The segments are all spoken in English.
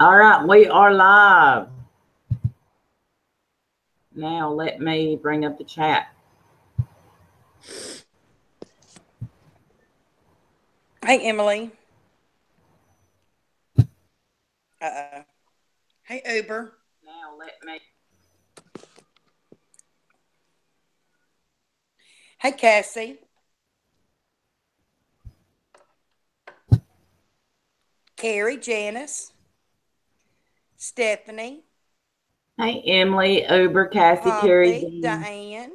All right, we are live. Now let me bring up the chat. Hey, Emily. Uh-oh. Hey, Uber. Now let me. Hey, Cassie. Carrie, Janice, Stephanie, Hey, Emily, Uber, Cassie, Carrie, Poppy, Dean, Diane,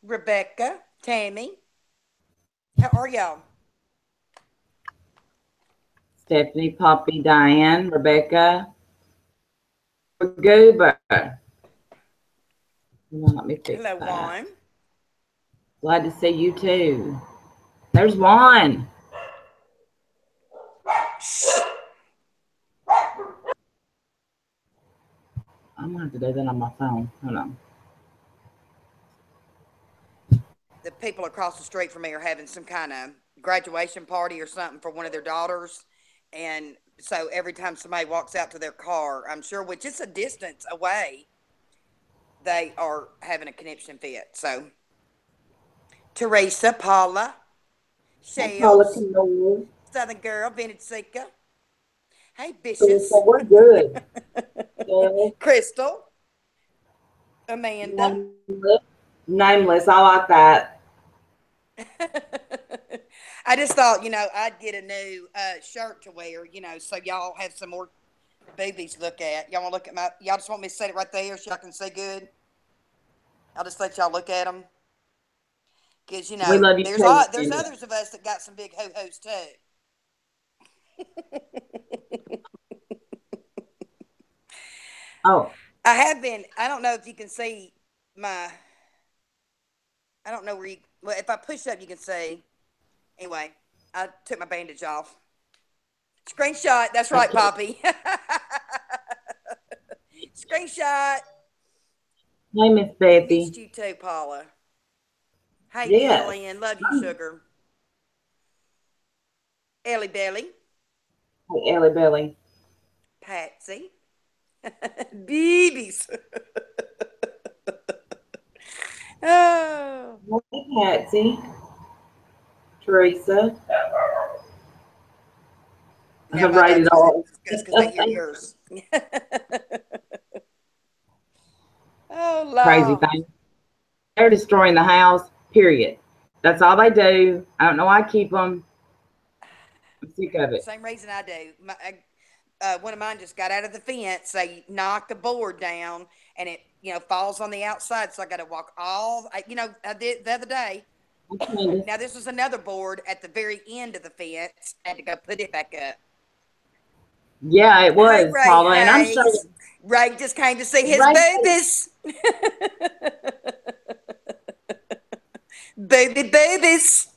Rebecca, Tammy. How are y'all? Stephanie, Poppy, Diane, Rebecca, Goober. Come on, let me fix Hello, that. Juan. Glad to see you too. There's one. I'm gonna have to do that on my phone. Hold on. The people across the street from me are having some kind of graduation party or something for one of their daughters. And so every time somebody walks out to their car, I'm sure, which is a distance away, they are having a conniption fit. So, Teresa, Paula, Hey, Paula Shells, Canole. Southern Girl, Vintage Seeker. Hey, So Vicious. we're good. So, Crystal, Amanda. nameless. Nameless. I like that. I just thought, I'd get a new shirt to wear, so y'all have some more boobies to look at. Y'all want to look at y'all just want me to set it right there so y'all can see good? I'll just let y'all look at them. Because, We love you too, there's Amanda. others of us that got some big ho-hos too. Oh, I have been, I don't know if you can see my, I don't know where you, well, if I push up, you can see. Anyway, I took my bandage off. Screenshot. That's I right, can't. Poppy. Screenshot. Hey, Miss I Bethy. missed you too, Paula. Hey, Yes. Lynn. Love you, sugar. Ellie Belly. Hey, Ellie Belly. Patsy. Babies. Oh. Hey, Patsy. Teresa. Yeah, my Rated doggies are R. just because they hear yours. Oh, Crazy Lord. thing. They're destroying the house, period. That's all they do. I don't know why I keep them. I'm sick of it. Same reason I do. One of mine just got out of the fence. They knocked a board down, and it falls on the outside. So I got to walk all. I did the other day. I'm Candace. Now this was another board at the very end of the fence. I had to go put it back up. Yeah, it Hey was, Ray Paula. And I'm sure Hayes. Ray just came to see his Ray, boobies. Boobies.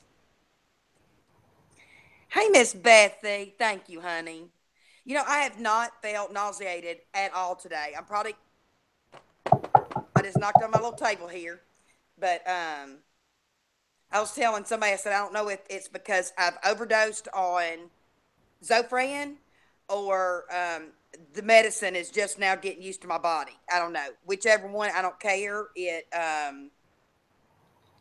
Hey Miss Bethy. Thank you, honey. I have not felt nauseated at all today. I just knocked on my little table here. But I was telling somebody, I said, I don't know if it's because I've overdosed on Zofran or the medicine is just now getting used to my body. I don't know. Whichever one, I don't care. I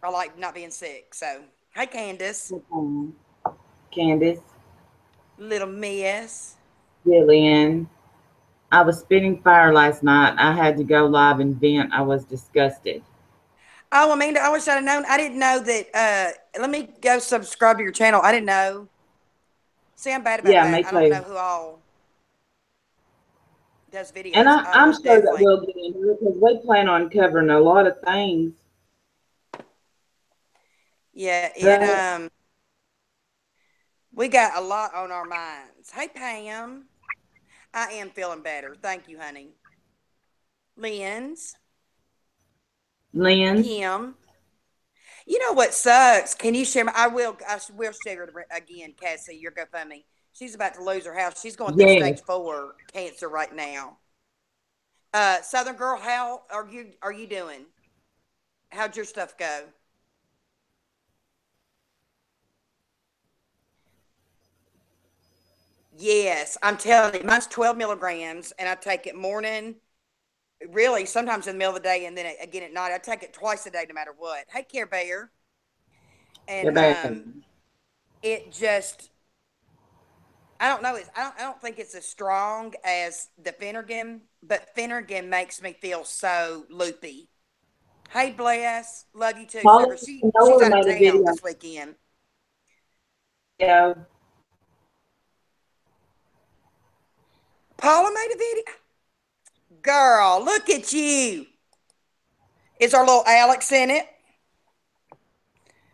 like not being sick. So, hi, Candace. Candace, Little miss. Jillian. I was spitting fire last night. I had to go live and vent. I was disgusted. Oh, Amanda, I wish I'd have known. I didn't know that. Let me go subscribe to your channel. I didn't know. See, I'm bad about Yeah, that. me I don't know too. who all does And videos. I I'm will sure that definitely. we'll get into it because we plan on covering a lot of things. Yeah, But we got a lot on our minds. Hey, Pam. I am feeling better. Thank you, honey. Lynn's, Lynn, Kim. You know what sucks? Can you share? I will share it again, Cassie. Your GoFundMe. She's about to lose her house. She's going through yes. stage 4 cancer right now. Southern girl, how are you doing? How'd your stuff go? Yes, I'm telling you, mine's 12 milligrams, and I take it morning, really, sometimes in the middle of the day, and then again at night. I take it twice a day, no matter what. Hey, Care Bear. And They're bad. it just, I don't know. I don't think it's as strong as the Finnergan, but Finnergan makes me feel so loopy. Hey, Bless, love you too, Paula sugar. She's Noah out of made a town video. this weekend. Yeah. Paula made a video. Girl, look at you. Is our little Alex in it?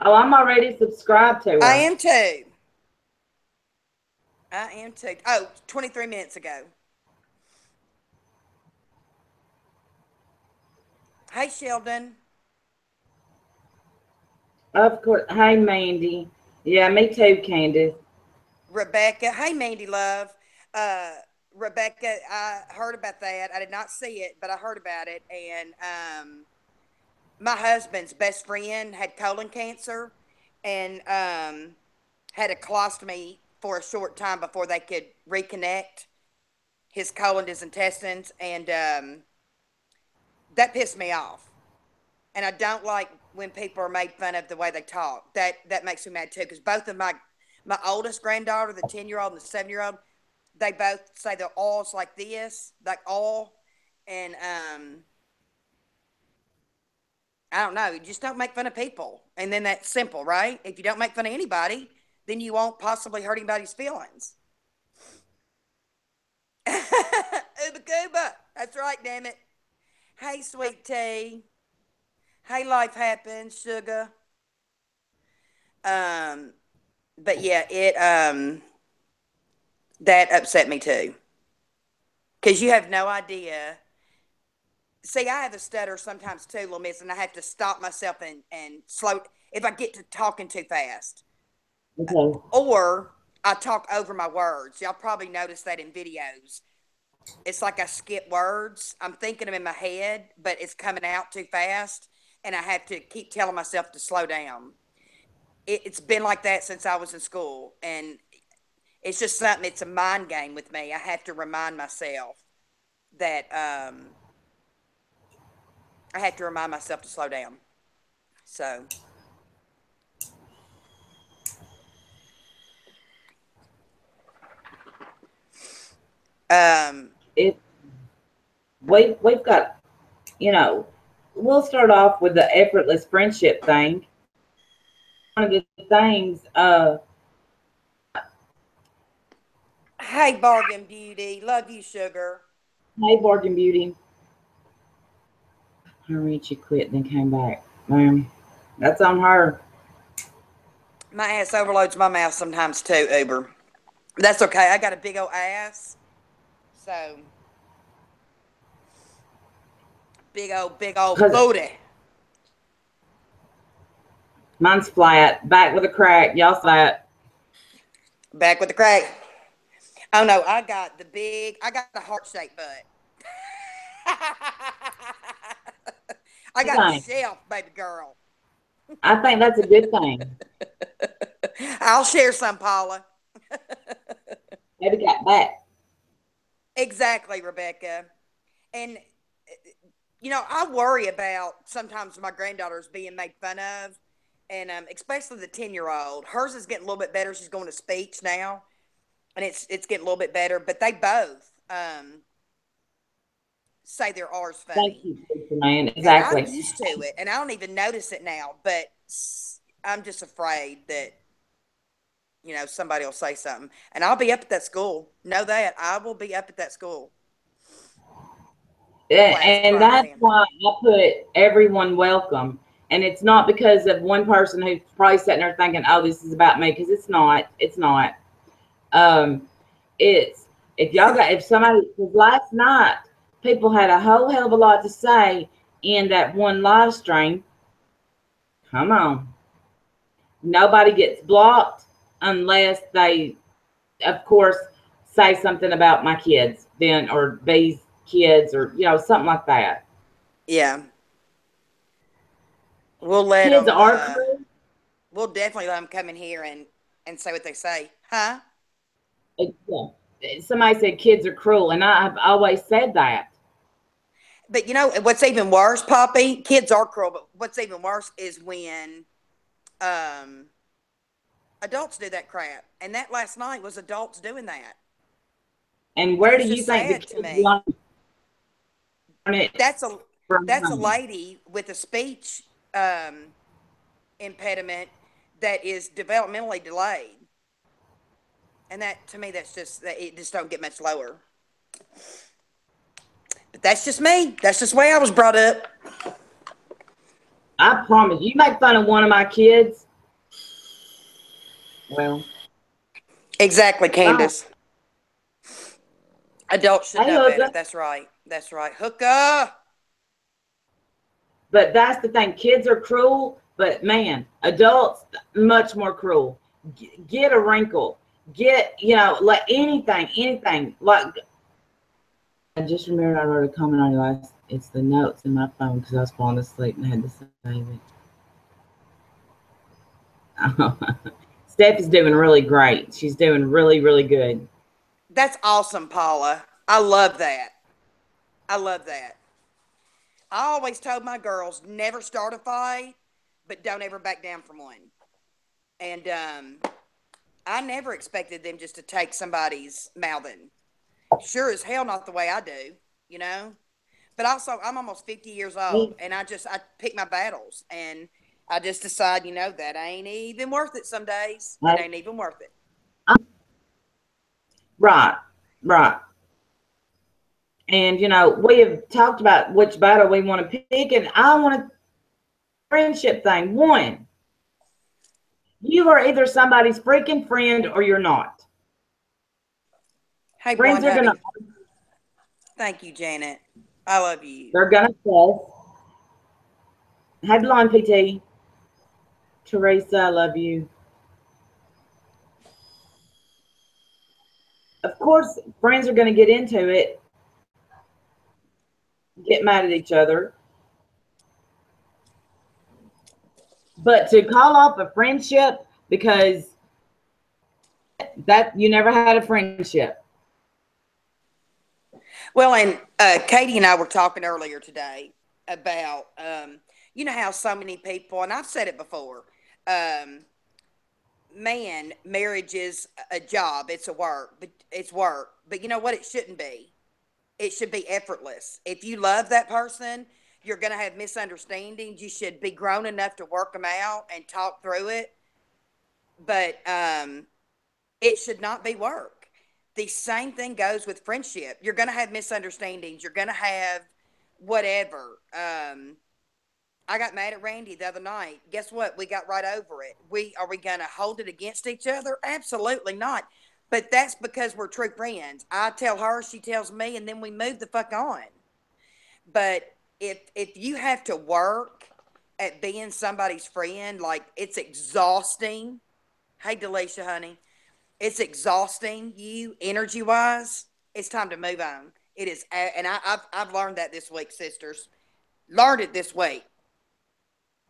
Oh, I'm already subscribed to I her. am too. I am too. Oh, 23 minutes ago. Hey, Sheldon. Of course. Hey, Mandy. Yeah, me too, Candace. Rebecca. Hey, Mandy Love. Uh, Rebecca, I heard about that. I did not see it, but I heard about it. And my husband's best friend had colon cancer and had a colostomy for a short time before they could reconnect his colon to his intestines. And that pissed me off. And I don't like when people are made fun of the way they talk. That makes me mad too. Because both of my oldest granddaughter, the 10-year-old and the 7-year-old, they both say their all's like this, like all, and I don't know. You just don't make fun of people, and then that's simple, right? If you don't make fun of anybody, then you won't possibly hurt anybody's feelings. Uba Cuba. That's right, damn it. Hey, sweet tea. Hey, life happens, sugar. Um, but yeah, it that upset me too, because you have no idea. See, I have a stutter sometimes too, little miss, and I have to stop myself and slow if I get to talking too fast, Okay. or I talk over my words. Y'all probably noticed that in videos. It's like I skip words. I'm thinking them in my head, but it's coming out too fast, and I have to keep telling myself to slow down. It's been like that since I was in school, and it's just something. It's a mind game with me. I have to remind myself that I have to remind myself to slow down. So, um, It we've got, you know, we'll start off with the effortless friendship thing. One of the things, hey, Bargain Beauty, love you, sugar. hey, Bargain Beauty. Her Richie quit, then came back. That's on her. My ass overloads my mouth sometimes too, Uber. That's okay. I got a big old ass, so big old Cause booty. mine's flat, back with a crack. Y'all flat. Back with the crack. Oh no, I got the heart shaped butt. I got a Thing. shelf, baby girl. I think that's a good thing. I'll share some, Paula. Maybe got back. Exactly, Rebecca. And I worry about sometimes my granddaughters being made fun of, and especially the 10-year-old. Hers is getting a little bit better. She's going to speech now, and it's getting a little bit better. But they both say their R's Thank funny, you, man. and I'm Exactly. used to it, and I don't even notice it now. But I'm just afraid that somebody will say something, and I'll be up at that school. Know that I will be up at that school. Class And that's closing. why I put everyone welcome. And it's not because of one person who's probably sitting there thinking, "Oh, this is about me," because it's not. It's not. Um, it's if somebody, because last night people had a whole hell of a lot to say in that one live stream. Come on, nobody gets blocked unless they, of course, say something about my kids, then or these kids, or something like that. Yeah, we'll let Kids them. are cool. We'll definitely let them come in here and say what they say, huh? Yeah. Somebody said kids are cruel, and I've always said that. But you know what's even worse, Poppy? Kids are cruel, but what's even worse is when um, adults do that crap. And that last night was adults doing that. And And where do it's you just think the sad to kids me. learn it That's a from that's a home? lady with a speech um, impediment that is developmentally delayed, and that to me, that's just that it just don't get much lower. But that's just me. That's just the way I was brought up. I promise. You make fun of one of my kids, well, Exactly, bye. Candace. Adults should Hey, know better. hooker. That's right. That's right. Hookah. But that's the thing. Kids are cruel, but man, adults much more cruel. Get a wrinkle. Get, like anything. Like, I just remembered I wrote a comment on your last. It's the notes in my phone because I was falling asleep and I had to save it. Steph is doing really great. She's doing really, really good. That's awesome, Paula. I love that. I love that. I always told my girls never start a fight, but don't ever back down from one. And I never expected them just to take somebody's mouthing. Sure as hell, not the way I do, you know. But also, I'm almost 50 years old, and I pick my battles, and I just decide, that ain't even worth it. Some days it ain't even worth it. Right, right. And we have talked about which battle we want to pick, and I want a friendship thing. One, you are either somebody's freaking friend or you're not. Hey, Friends Blonde are gonna Honey. Thank you, Janet. I love you. they're gonna fuss. Hey, blonde PT, Teresa, I love you. Of course, friends are gonna get into it, get mad at each other. But to call off a friendship because that you never had a friendship. Well, and Katie and I were talking earlier today about, you know, how so many people, and I've said it before, um, man, marriage is a job. It's a work, but it's work. But you know what? It shouldn't be. It should be effortless. If you love that person, you're going to have misunderstandings. You should be grown enough to work them out and talk through it. But it should not be work. The same thing goes with friendship. You're going to have misunderstandings. You're going to have whatever. I got mad at Randy the other night. Guess what? We got right over it. We going to hold it against each other? Absolutely not. But that's because we're true friends. I tell her, she tells me, and then we move the fuck on. But if you have to work at being somebody's friend, like it's exhausting. Hey, Delisha, honey, it's exhausting you energy wise. It's time to move on. It is, and I've learned that this week, sisters. Learned it this week.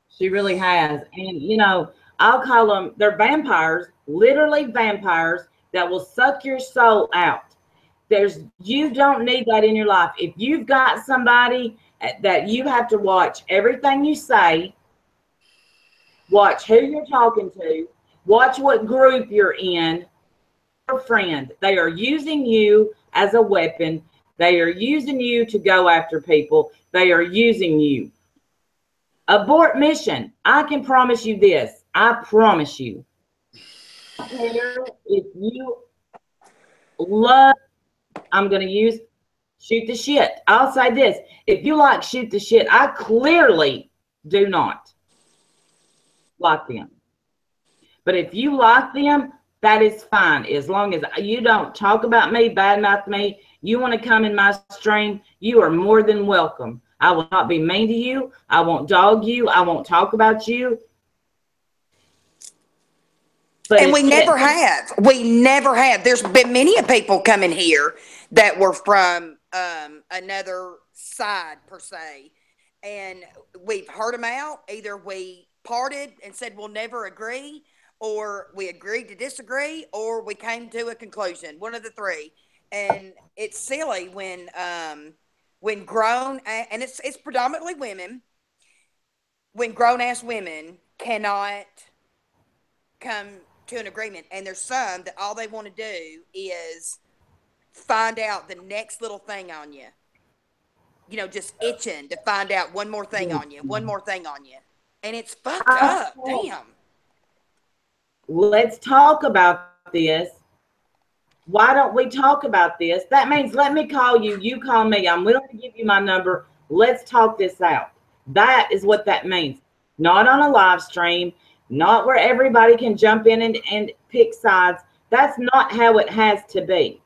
She really has. And I'll call them, they're vampires, literally vampires that will suck your soul out. You don't need that in your life. If you've got somebody that you have to watch everything you say, watch who you're talking to, watch what group you're in, your friend. They are using you as a weapon. They are using you to go after people. They are using you. Abort mission. I can promise you this. I promise you. I don't care if you love, I'm going to use shoot the shit. I'll say this. If you like shoot the shit, I clearly do not like them. But if you like them, that is fine. As long as you don't talk about me, badmouth me, you want to come in my stream, you are more than welcome. I will not be mean to you. I won't dog you. I won't talk about you. But And we if never it, have. We never have. There's been many people coming here that were from another side, per se. And we've heard them out. Either we parted and said we'll never agree, or we agreed to disagree, or we came to a conclusion. One of the three. And it's silly when grown and it's predominantly women, when grown ass women cannot come to an agreement, and there's some that all they want to do is find out the next little thing on you. Just itching to find out one more thing on you, one more thing on you. And it's fucked up. Damn. Let's talk about this. Why don't we talk about this? That means let me call you, you call me. I'm willing to give you my number. Let's talk this out. That is what that means. Not on a live stream, not where everybody can jump in and pick sides. That's not how it has to be.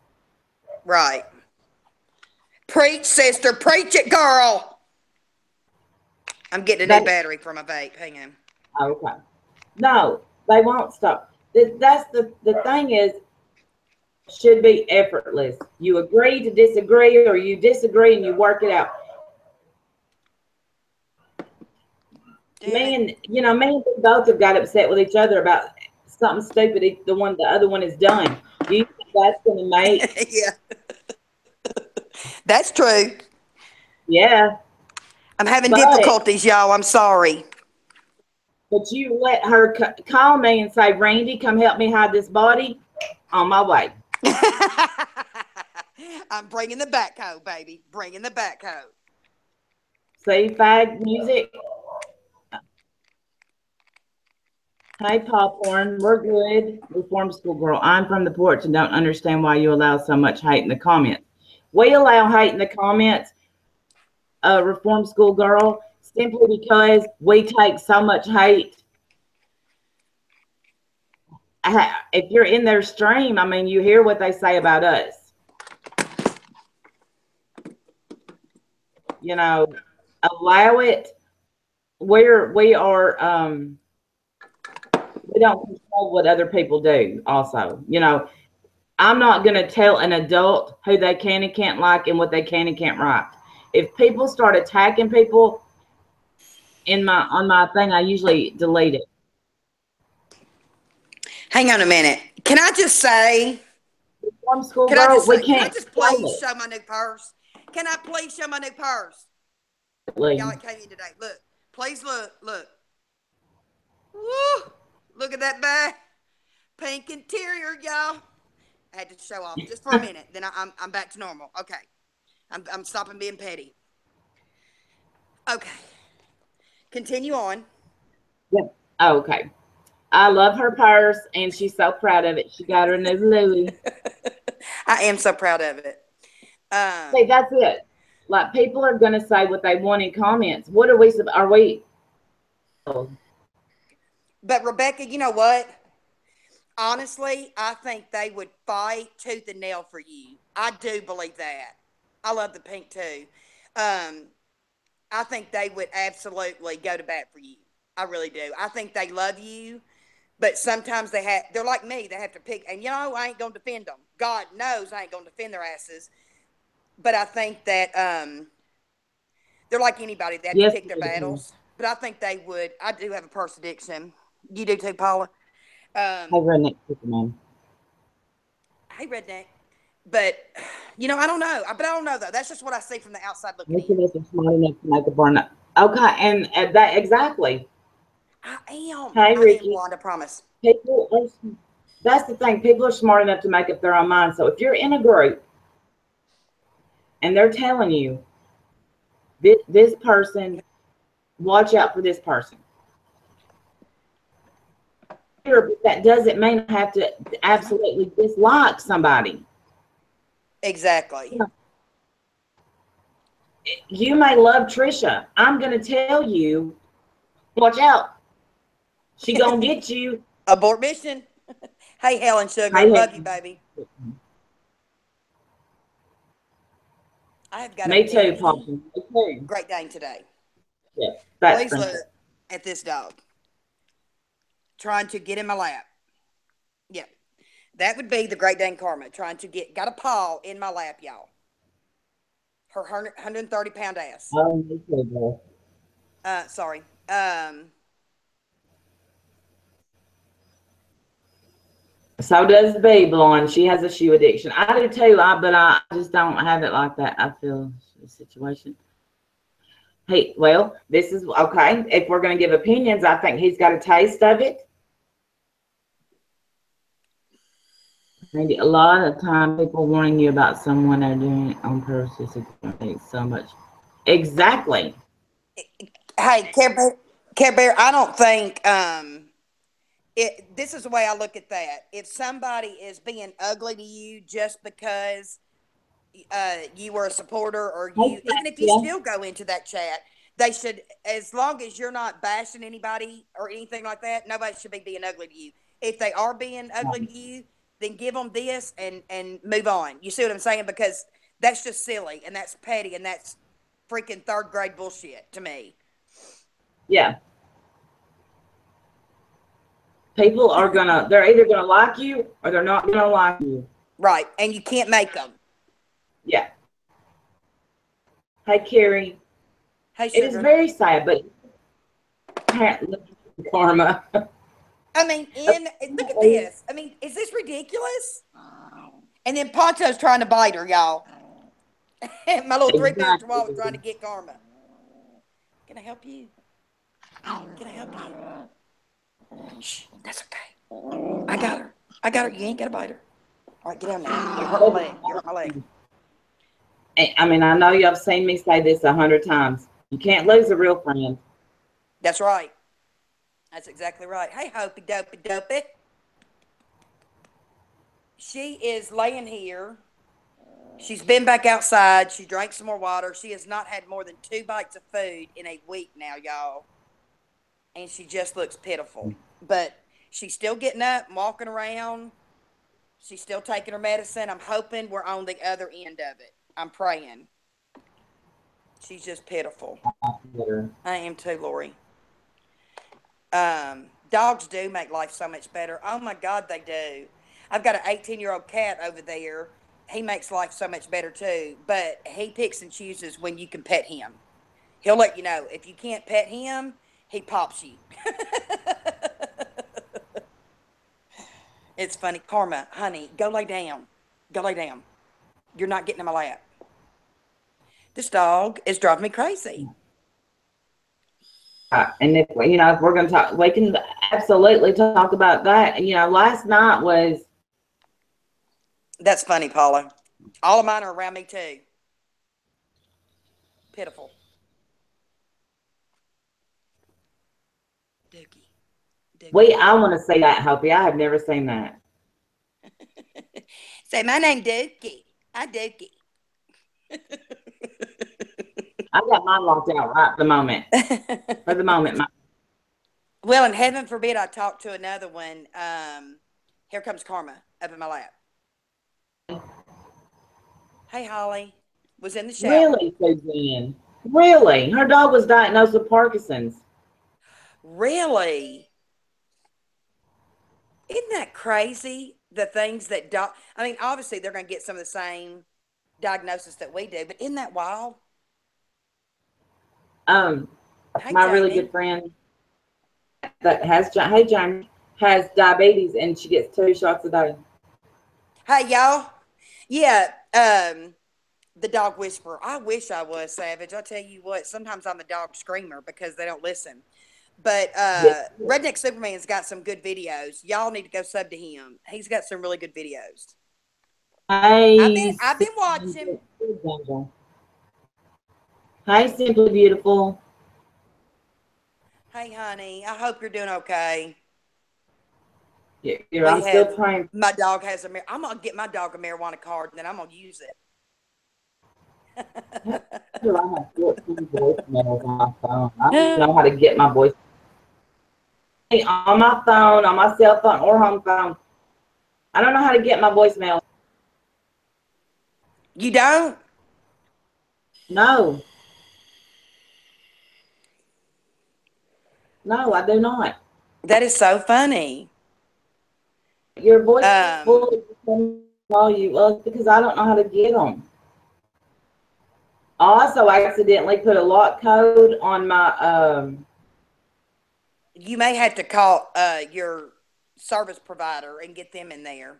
Right. Preach, sister. Preach it, girl. I'm getting a new battery for my vape. Hang on. Okay. No, they won't stop. That's the thing is, should be effortless. You agree to disagree, or you disagree and you work it out. Me and me and both have got upset with each other about something stupid the other one has done. Do you think that's going to make? Yeah, that's true. Yeah. I'm having difficulties, y'all. I'm sorry. But you let her call me and say, Randy, come help me hide this body. On my way. I'm bringing the backhoe, baby. Bringing the backhoe. See, fag music. Hi, Popcorn. We're good. Reform School Girl. I'm from the porch and don't understand why you allow so much hate in the comments. We allow hate in the comments, Reform School Girl, simply because we take so much hate. If you're in their stream, I mean, you hear what they say about us. Allow it. We don't control what other people do also. I'm not going to tell an adult who they can and can't like and what they can and can't write. If people start attacking people on my thing, I usually delete it. Hang on a minute. Can I just say, Homeschool girl, we can't. Can I just please show my new purse? Can I please show my new purse? Y'all, it came in today. Look, please look. Woo! Look at that bag. Pink interior, y'all. I had to show off just for a minute. Then I'm back to normal. Okay. I'm stopping being petty. Okay. Continue on. Yep. Oh, okay. I love her purse, and she's so proud of it. She got her new Louis. I am so proud of it. See, that's it. Like, people are going to say what they want in comments. What are we? But Rebecca, you know what? Honestly, I think they would fight tooth and nail for you. I do believe that. I love the pink too. I think they would absolutely go to bat for you. I really do. I think they love you, but sometimes they're like me. They have to pick, and I ain't gonna defend them. God knows I ain't gonna defend their asses. But I think that they're like anybody. They have to pick their battles. But I think they would. I do have a purse addiction. You do too, Paula. Hey, redneck man. Hey, redneck. But I don't know. But I don't know though. That's just what I see from the outside looking in. Smart enough to make a burn up. Okay, and that exactly. I am. Hey, Ricky. I am blonde, I promise. That's the thing. People are smart enough to make up their own mind. So if you're in a group and they're telling you this person, watch out for this person. That doesn't mean I have to absolutely dislike somebody. Exactly. You may love Trisha. I'm going to tell you, watch out. She going to get you. Abort mission. Hey, Helen Sugar. Love you, baby. I have got Me too, Papa. Me too. Great Dane today. Yeah, please look at this dog trying to get in my lap. Yeah, that would be the Great Dane Karma trying to got a paw in my lap, y'all. Her 130-pound ass. Oh, me too, bro. Sorry. So does B Blonde. She has a shoe addiction. I do too. But I just don't have it like that. I feel the situation. Hey, well, this is okay. If we're going to give opinions, I think he's got a taste of it. Maybe a lot of time, people warning you about someone they're doing it on purpose. It so much. Exactly. Hey, Care Bear, I don't think this is the way I look at that. If somebody is being ugly to you just because you were a supporter, or you, even if you Yeah. still go into that chat, they should, as long as you're not bashing anybody or anything like that, nobody should be being ugly to you. If they are being ugly to you, then give them this and move on. You see what I'm saying? Because that's just silly, and that's petty, and that's freaking third grade bullshit to me. Yeah. People are they're either gonna like you or they're not gonna like you. Right, and you can't make them. Yeah. Hey, Carrie. Hey, It is sugar. very sad, but apparently karma. I mean, look at this. I mean, is this ridiculous? And then Poncho's trying to bite her, y'all. My little 3-pound chihuahua Exactly. trying to get Karma. Can I help you? Can I help you? Shh, that's okay. I got her. I got her. You ain't got to bite her. All right, get down there. You hurt my leg. You hurt my leg. I mean, I know you have seen me say this 100 times. You can't lose a real friend. That's right. That's exactly right. Hey, Hopey Dopey Dopey. She is laying here. She's been back outside. She drank some more water. She has not had more than 2 bites of food in a week now, y'all. And she just looks pitiful. But she's still getting up and walking around. She's still taking her medicine. I'm hoping we're on the other end of it. I'm praying. She's just pitiful. I am too, Lori. Dogs do make life so much better. Oh my God, they do. I've got an 18-year-old cat over there. He makes life so much better too, but he picks and chooses when you can pet him. He'll let you know. If you can't pet him, he pops you. It's funny. Karma, honey, go lay down. Go lay down. You're not getting in my lap. This dog is driving me crazy. And if if we're going to talk, we can absolutely talk about that. Last night was. That's funny, Paula. All of mine are around me too. Pitiful. Dookie. Wait, I want to say that, Hopi. I have never seen that. Say, my name Dookie. Hi, Dookie. I got mine locked out right at the moment. For the moment. Well, and heaven forbid I talk to another one. Here comes Karma up in my lap. Hey, Holly. Was in the shower. Really, Suzanne? Really? Her dog was diagnosed with Parkinson's. Really? Isn't that crazy? The things that I mean, obviously they're going to get some of the same diagnosis that we do, but isn't that wild? Hey, My really Jamie. good friend that has Jamie has diabetes, and she gets 2 shots a day. Hey, y'all. Yeah, the dog whisperer. I wish I was Savage. I tell you what, sometimes I'm the dog screamer because they don't listen. But Yes. Redneck Superman's got some good videos. Y'all need to go sub to him. He's got some really good videos. I've been watching. Hi, Simply Beautiful. Hey, honey. I hope you're doing okay. I'm still praying. My dog has I'm gonna get my dog a marijuana card, and then I'm gonna use it. I have 14 voicemails on my phone. I don't know how to get my voice on my phone, on my cell phone or home phone. I don't know how to get my voicemail. You don't? No. No, I do not. That is so funny. Your voice is fully call you. Well, it's because I don't know how to get them. Also, I accidentally put a lock code on my You may have to call your service provider and get them in there.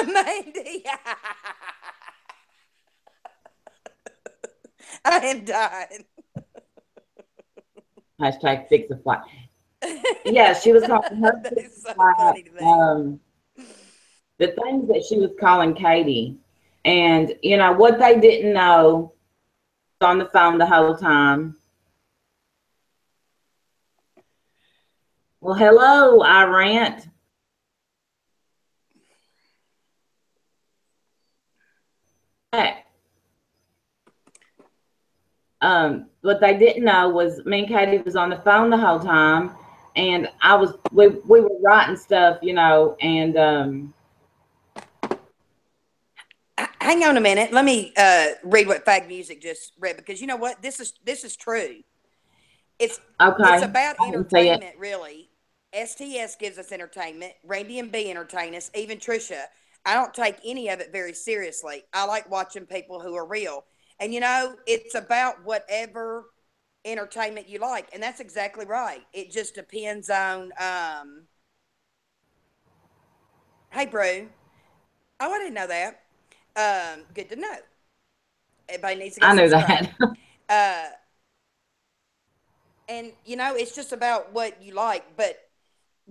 Mandy, I am dying. Hashtag fix a flat. Yeah, she was calling her That fix is a so flat. funny to me. The things that she was calling Katie, and what they didn't know on the phone the whole time. Well, hello, I rant. Heck, what they didn't know was me and Katie was on the phone the whole time, and we were writing stuff, and Hang on a minute. Let me read what Fag Music just read, because you know what? This is true. It's okay, it's about I didn't see it. entertainment, really. STS gives us entertainment. Randy and B entertain us. Even Trisha. I don't take any of it very seriously. I like watching people who are real, and it's about whatever entertainment you like, and that's exactly right. It just depends on. Hey, Brew. Oh, I didn't know that. Good to know. Everybody needs to go I knew subscribe. that. Uh, and it's just about what you like. But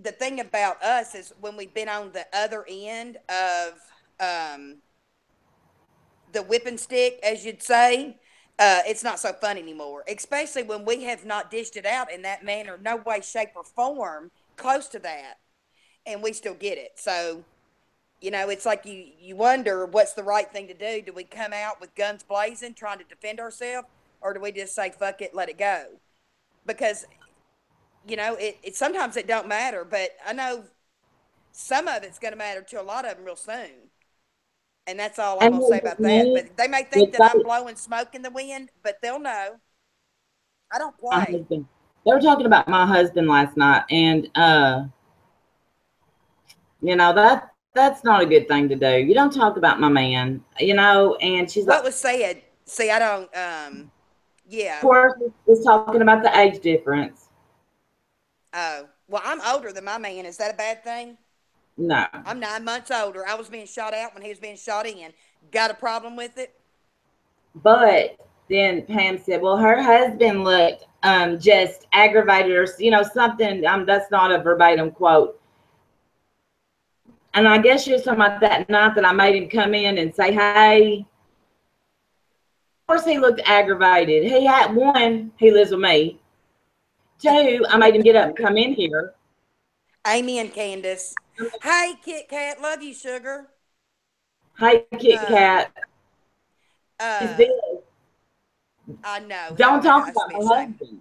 the thing about us is when we've been on the other end of um, the whipping stick, as you'd say, it's not so fun anymore. Especially when we have not dished it out in that manner, no way, shape, or form close to that, and we still get it. So it's like you wonder what's the right thing to do. Do we come out with guns blazing, trying to defend ourselves, or do we just say fuck it, let it go? Because it sometimes it don't matter, but I know some of it's going to matter to a lot of them real soon. And that's all I'm And going to say with about that. me, But they may think with that I'm they, blowing smoke in the wind, but they'll know. I don't my play. husband, they were talking about my husband last night, and that's not a good thing to do. You don't talk about my man, And she's like, What was said? See, I don't. of Yeah. course, was talking about the age difference. Oh, well, I'm older than my man. Is that a bad thing? No, I'm 9 months older. I was being shot out when he was being shot in. Got a problem with it? but then Pam said, "Well, her husband looked just aggravated, or something." That's not a verbatim quote. And I guess she was talking about that night that I made him come in and say, "Hey." Of course, he looked aggravated. He had one. He lives with me. Two, I made him get up and come in here. Amy and Candace. Hey, Kit Kat, love you, sugar. Hey, Kit Um, Kat, is uh, this? I know. Hang Don't on, that talk has to about be a my shame. husband.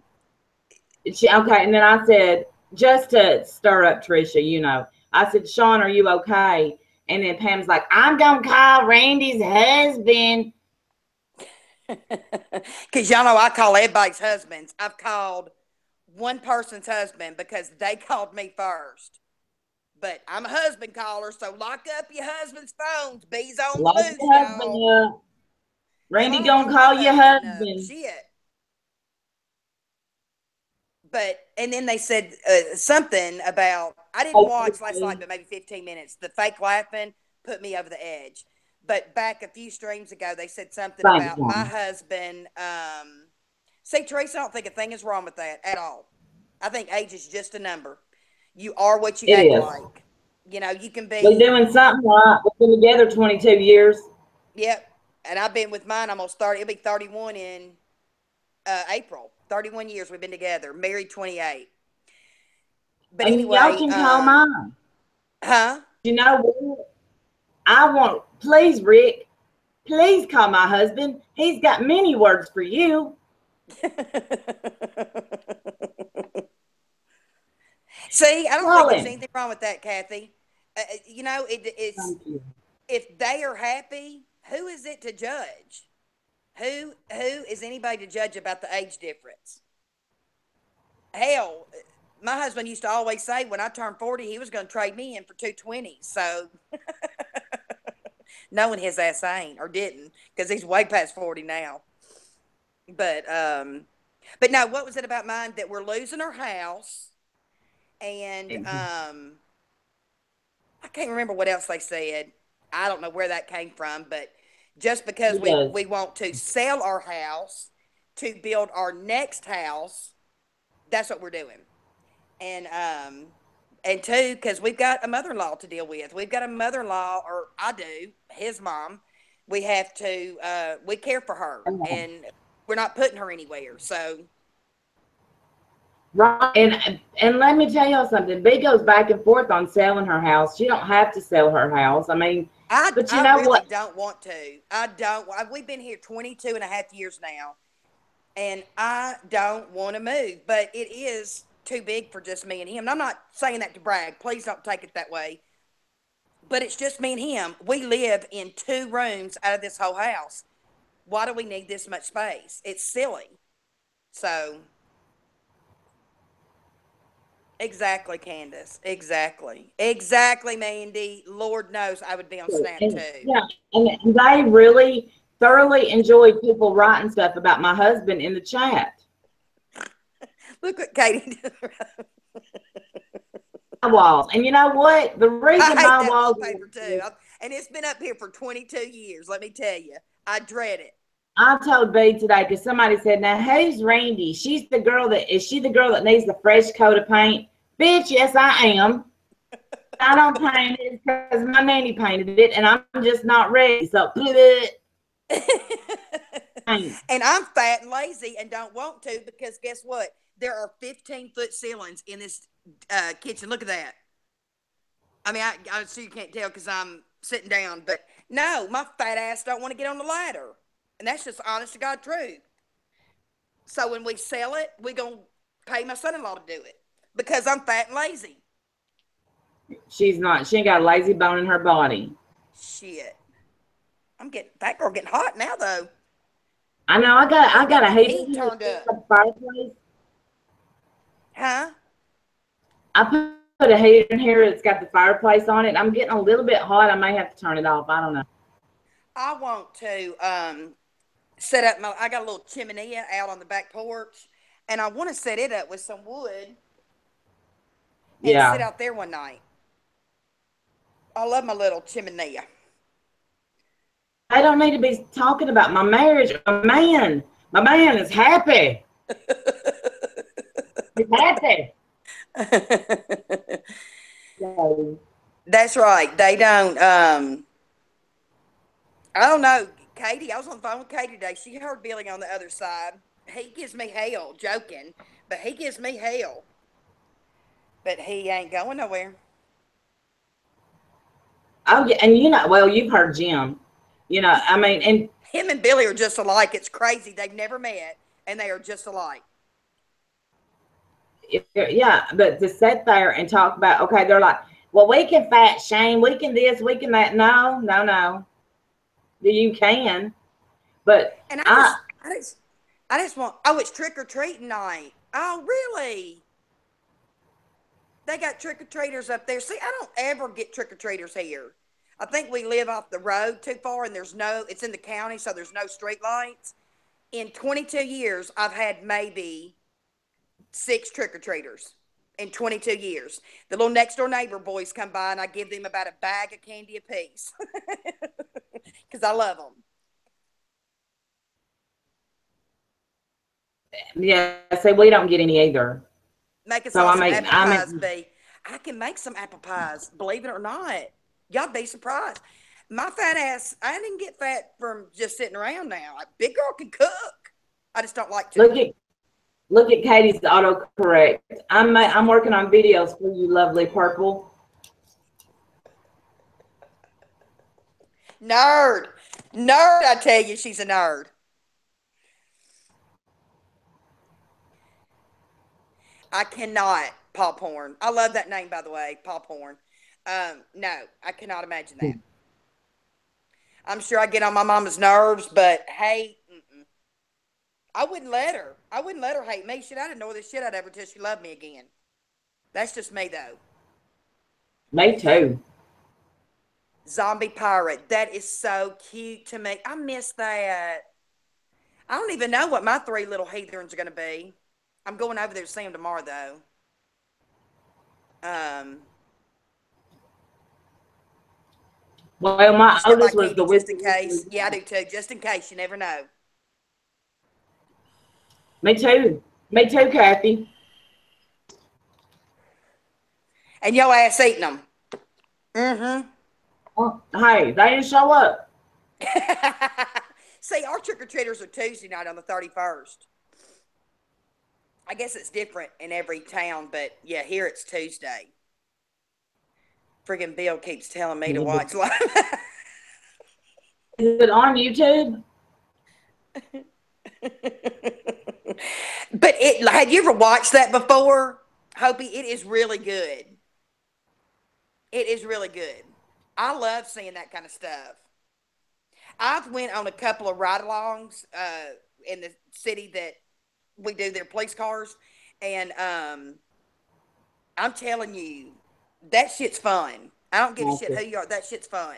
Okay, and then I said, just to stir up Trisha, I said, Sean, are you okay? And then Pam's like, I'm gonna call Randy's husband. Because y'all know I call everybody's husbands. I've called one person's husband because they called me first. But I'm a husband caller, so lock up your husband's phones. Bees on the Lock loose, your husband y'all. up. Hell, I Randy don't gonna lock my call your husband up. husband. Shit. But and then they said something about I didn't watch last night, but maybe 15 minutes. The fake laughing put me over the edge. But back a few streams ago, they said something Thanks, about my John. husband. See, Teresa, I don't think a thing is wrong with that at all. I think age is just a number. You are what you It act is. like. You can We're be. doing something right. We've been together 22 years. Yep. And I've been with mine almost 30. It'll be 31 in April. 31 years we've been together. Married 28. But And y'all anyway, can call mine. huh? You know what? Please, Rick, please call my husband. He's got many words for you. See, I don't think Call there's him. anything wrong with that, Kathy. It's Thank you. if they are happy, who is it to judge? Who is anybody to judge about the age difference? Hell, my husband used to always say when I turned 40, he was going to trade me in for 220. So knowing his ass ain't or didn't, because he's way past 40 now. But but no, what was it about mine that we're losing our house and I can't remember what else they said. I don't know where that came from, but just because It does. we want to sell our house to build our next house, that's what we're doing. And two, because we've got a mother-in-law to deal with. We've got a mother-in-law, or I do, his mom. We have to we care for her, and we're not putting her anywhere. So Right. And let me tell y'all something. B goes back and forth on selling her house. She don't have to sell her house. I mean, but you I know really what? don't want to. I don't. We've been here 22 and a half years now, and I don't want to move, but it is too big for just me and him. And I'm not saying that to brag. Please don't take it that way. But it's just me and him. We live in 2 rooms out of this whole house. Why do we need this much space? It's silly. So, exactly, Candace. Exactly. Exactly, Mandy. Lord knows I would be on Snap And too. yeah, and they really thoroughly enjoyed people writing stuff about my husband in the chat. Look what Katie did. My walls. And you know what? The I reason hate my that walls wallpaper too. And it's been up here for 22 years. Let me tell you. I dread it. I told B today because somebody said, "Now who's Randy? She's the girl that is she the girl that needs the fresh coat of paint?" Bitch, yes I am. I don't paint it because my nanny painted it, and I'm just not ready. So, And I'm fat and lazy and don't want to because guess what? There are 15-foot ceilings in this kitchen. Look at that. I mean, I so you can't tell because I'm sitting down, but no, my fat ass don't want to get on the ladder, and that's just honest to God truth. So when we sell it, we gonna pay my son-in-law to do it because I'm fat and lazy. she's not. She ain't got a lazy bone in her body. Shit, I'm getting that girl getting hot now though. I know. Who I got got a the heater heat here turned up? at the fireplace. Huh? I put a heater in here. It's got the fireplace on it. I'm getting a little bit hot. I may have to turn it off. I don't know. I want to set up my. I got a little chimney out on the back porch, and I want to set it up with some wood and sit Yeah. out there one night. I love my little chimney. I don't need to be talking about my marriage. My man. My man is happy. He's happy. So, That's right. They don't. I don't know, Katie. I was on the phone with Katie today. She heard Billy on the other side. He gives me hell, joking, but he gives me hell. But he ain't going nowhere. oh yeah, and you know, well, you've heard Jim. You know, I mean, and Him and Billy are just alike. It's crazy. They've never met, and they are just alike. yeah, but to sit there and talk about, okay, they're like, well, we can fat shame, we can this, we can that. No, no, no. You can, but And I I just want. Oh, it's trick or treating night. Oh, really? They got trick or treaters up there. See, I don't ever get trick or treaters here. I think we live off the road too far, and there's no. It's in the county, so there's no street lights. In 22 years, I've had maybe 6 trick or treaters. In 22 years, the little next door neighbor boys come by, and I give them about a bag of candy apiece because I love them. yeah, say we don't get any either. Make us So all I some make apple pies, B. I can make some apple pies, believe it or not. Y'all be surprised. My fat ass, I didn't get fat from just sitting around now. A big girl can cook. I just don't like to. look at Katie's autocorrect. I'm working on videos for you, lovely purple. Nerd. Nerd, I tell you, she's a nerd. I cannot pop porn. I love that name, by the way, pop porn. No, I cannot imagine that. I'm sure I get on my mama's nerves, but hey, I wouldn't let her. I wouldn't let her hate me. Shit, I'd annoy the shit out of her till she loved me again. That's just me, though. Me too. Zombie pirate. That is so cute to me. I miss that. I don't even know what my three little heathens are going to be. I'm going over there to see them tomorrow, though. Um, Well, you my still buy oldest was the candy just Wizard in case? Wizard. Yeah, I do too, just in case. You never know. Me too. Me too, Kathy. And your ass eating them. Mm-hmm. Well, hey, they didn't show up. See, our trick or treaters are Tuesday night on the 31st. I guess it's different in every town, but yeah, here it's Tuesday. Friggin' Bill keeps telling me to Is watch live. it on YouTube? But had you ever watched that before, Hopi? It is really good. It is really good. I love seeing that kind of stuff. I've went on a couple of ride-alongs in the city that we do their police cars, and I'm telling you, that shit's fun. I don't give a shit who you are. That shit's fun.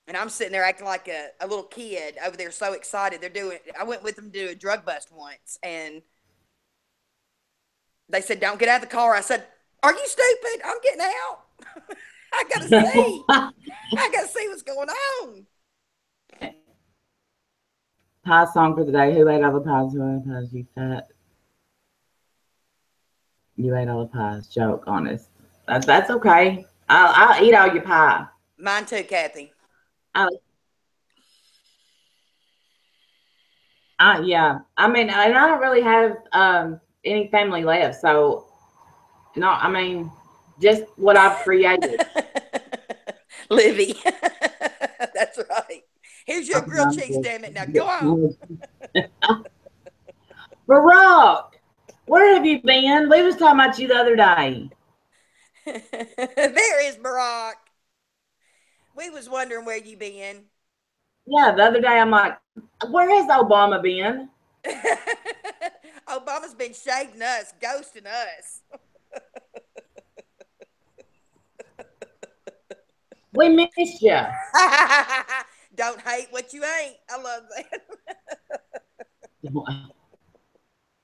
And I'm sitting there acting like a little kid over there, so excited. I went with them to do a drug bust once, and they said, "Don't get out of the car." I said, "Are you stupid? I'm getting out. I gotta see. I gotta see what's going on." Pie song for the day. Who ate all the pies? Who ate the pies? You fat. You ate all the pies. Joke, honest. That's okay. I'll eat all your pie. Mine too, Kathy. I, yeah. I mean, and I don't really have any family left, so no. I mean, just what I've created. Livy. That's right. Here's your grilled cheese, damn it. Now go on. Barack, where have you been? We was talking about you the other day. There is Barack. We was wondering where you been. Yeah, the other day I'm like, where has Obama been? Obama's been shading us, ghosting us. We missed you. Don't hate what you ain't. I love that.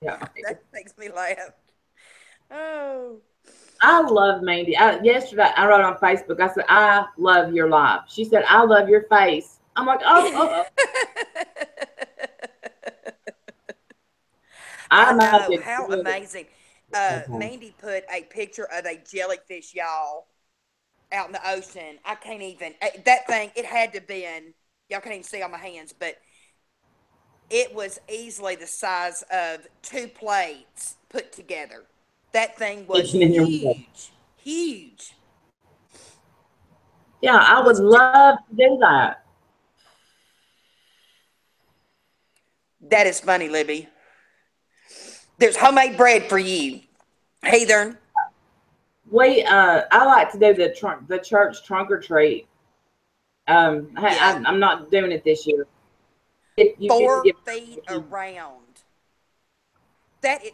Yeah. That makes me laugh. Oh. I love Mandy. Yesterday, I wrote on Facebook, I said, I love your life. She said, I love your face. I'm like, oh. I I'm know. making How good. amazing. Okay. Mandy put a picture of a jellyfish, y'all, out in the ocean. I can't even. That thing, it had to been, y'all can't even see on my hands, but it was easily the size of two plates put together. That thing was Kitchen in your window. huge. Huge. Yeah, I would Was love to do that. That is funny, Libby. There's homemade bread for you. Heathen. I like to do the church trunk or treat. Yeah. I'm not doing it this year. You get to 4 feet around.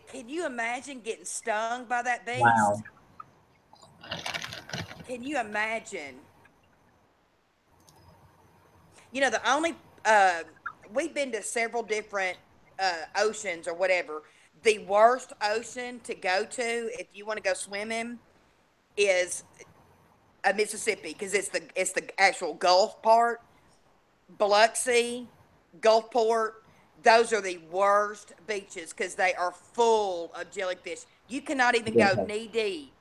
Can you imagine getting stung by that beast? wow. Can you imagine? The only uh, we've been to several different oceans or whatever. The worst ocean to go to if you want to go swimming is Mississippi because it's the actual Gulf part. Biloxi, Gulfport. Those are the worst beaches because they are full of jellyfish. You cannot even go knee deep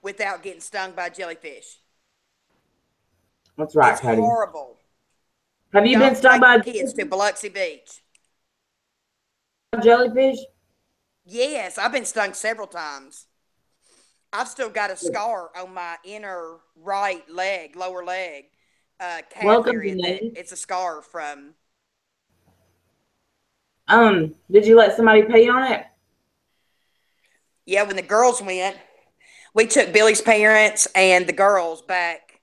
without getting stung by jellyfish. That's right, It's Cody. horrible. Have you been Don't stung take by your a kids to Biloxi Beach. jellyfish? Yes, I've been stung several times. I've still got a scar on my inner right leg, lower leg, calf Welcome, area. That Denise. it's a scar from. Did you let somebody pee on it? Yeah, when the girls went, we took Billy's parents and the girls back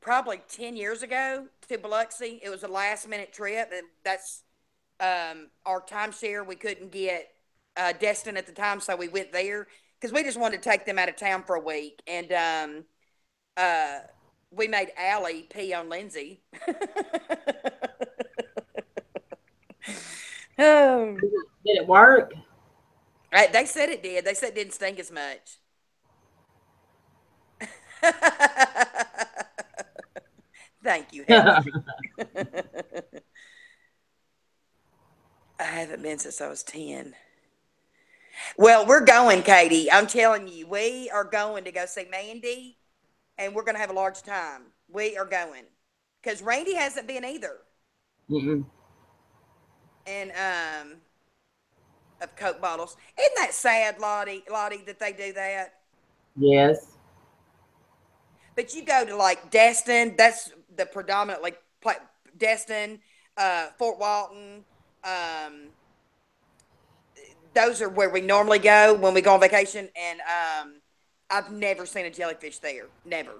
probably 10 years ago to Biloxi. It was a last minute trip, and that's our timeshare. We couldn't get Destin at the time, so we went there because we just wanted to take them out of town for a week. And we made Allie pee on Lindsay. Oh. Did it work? They said it did. They said it didn't stink as much. Thank you, Heather. I haven't been since I was 10. Well, we're going, Katie. I'm telling you, we are going to go see Mandy, and we're going to have a large time. We are going because Randy hasn't been either. Mm-mm. And of Coke bottles. Isn't that sad, Lottie? Lottie, that they do that. Yes. But you go to like Destin. That's the predominantly Destin, Fort Walton. Um, those are where we normally go when we go on vacation. And I've never seen a jellyfish there. Never.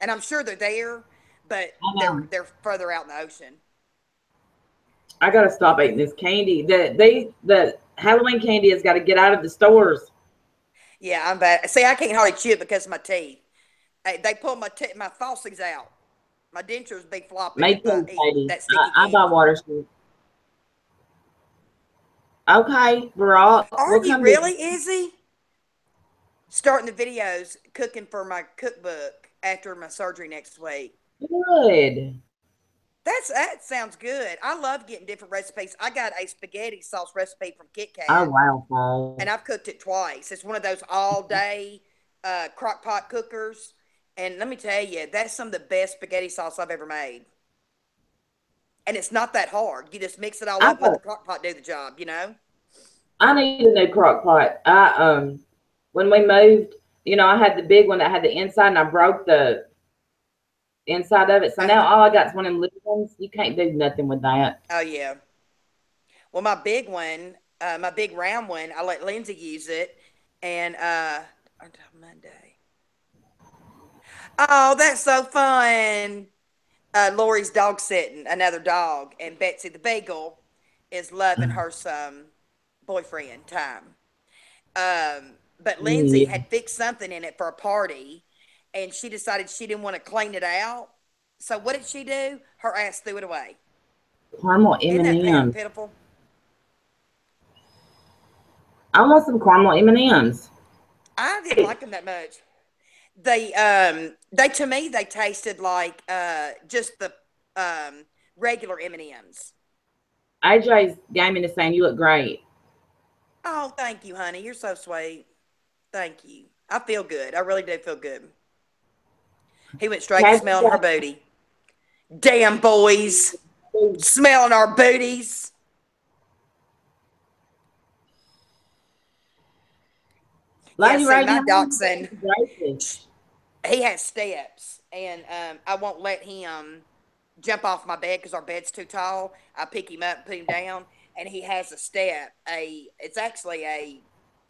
And I'm sure they're there, but I they're know. they're further out in the ocean. I gotta stop eating this candy. The Halloween candy has got to get out of the stores. Yeah, I'm bad. See, I can't hardly chew it because of my teeth. They pull my falsies out. My dentures be flopping Me if I too, eat Katie. that sticky I buy candy. water shoes. Okay, Barack, Are we'll you come visit. really, Izzy? Starting the videos, cooking for my cookbook after my surgery next week. Good. That sounds good. I love getting different recipes. I got a spaghetti sauce recipe from Kit Oh Kat, wow, Paul. and I've cooked it twice. It's one of those all day crock pot cookers. And let me tell you, that's some of the best spaghetti sauce I've ever made. And it's not that hard. You just mix it all I up and let the got, crock pot do the job, you know? I need a new crock pot. When we moved, I had the big one that had the inside, and I broke the inside of it. So now Uh-huh. all I got is one of them little ones. You can't do nothing with that. Oh, yeah. Well, my big one, my big round one, I let Lindsay use it. And until Monday. Oh, that's so fun. Lori's dog sitting, another dog, and Betsy the Beagle is loving her some boyfriend time. But Lindsay Yeah. had fixed something in it for a party, and she decided she didn't want to clean it out. So what did she do? Her ass threw it away. Caramel Isn't that M&Ms. pitiful? I want some caramel M&Ms. I didn't like them that much. They to me they tasted like just the regular M&Ms. AJ's gaming is saying you look great. Oh, thank you, honey. You're so sweet. Thank you. I feel good. I really do feel good. He went straight to Kathy smelling her got booty. Damn boys, smelling our booties. Yeah, Lady see, Ray, my how long you dachshund, been braces? he has steps, and I won't let him jump off my bed because our bed's too tall. I pick him up, put him down, and he has a step. It's actually I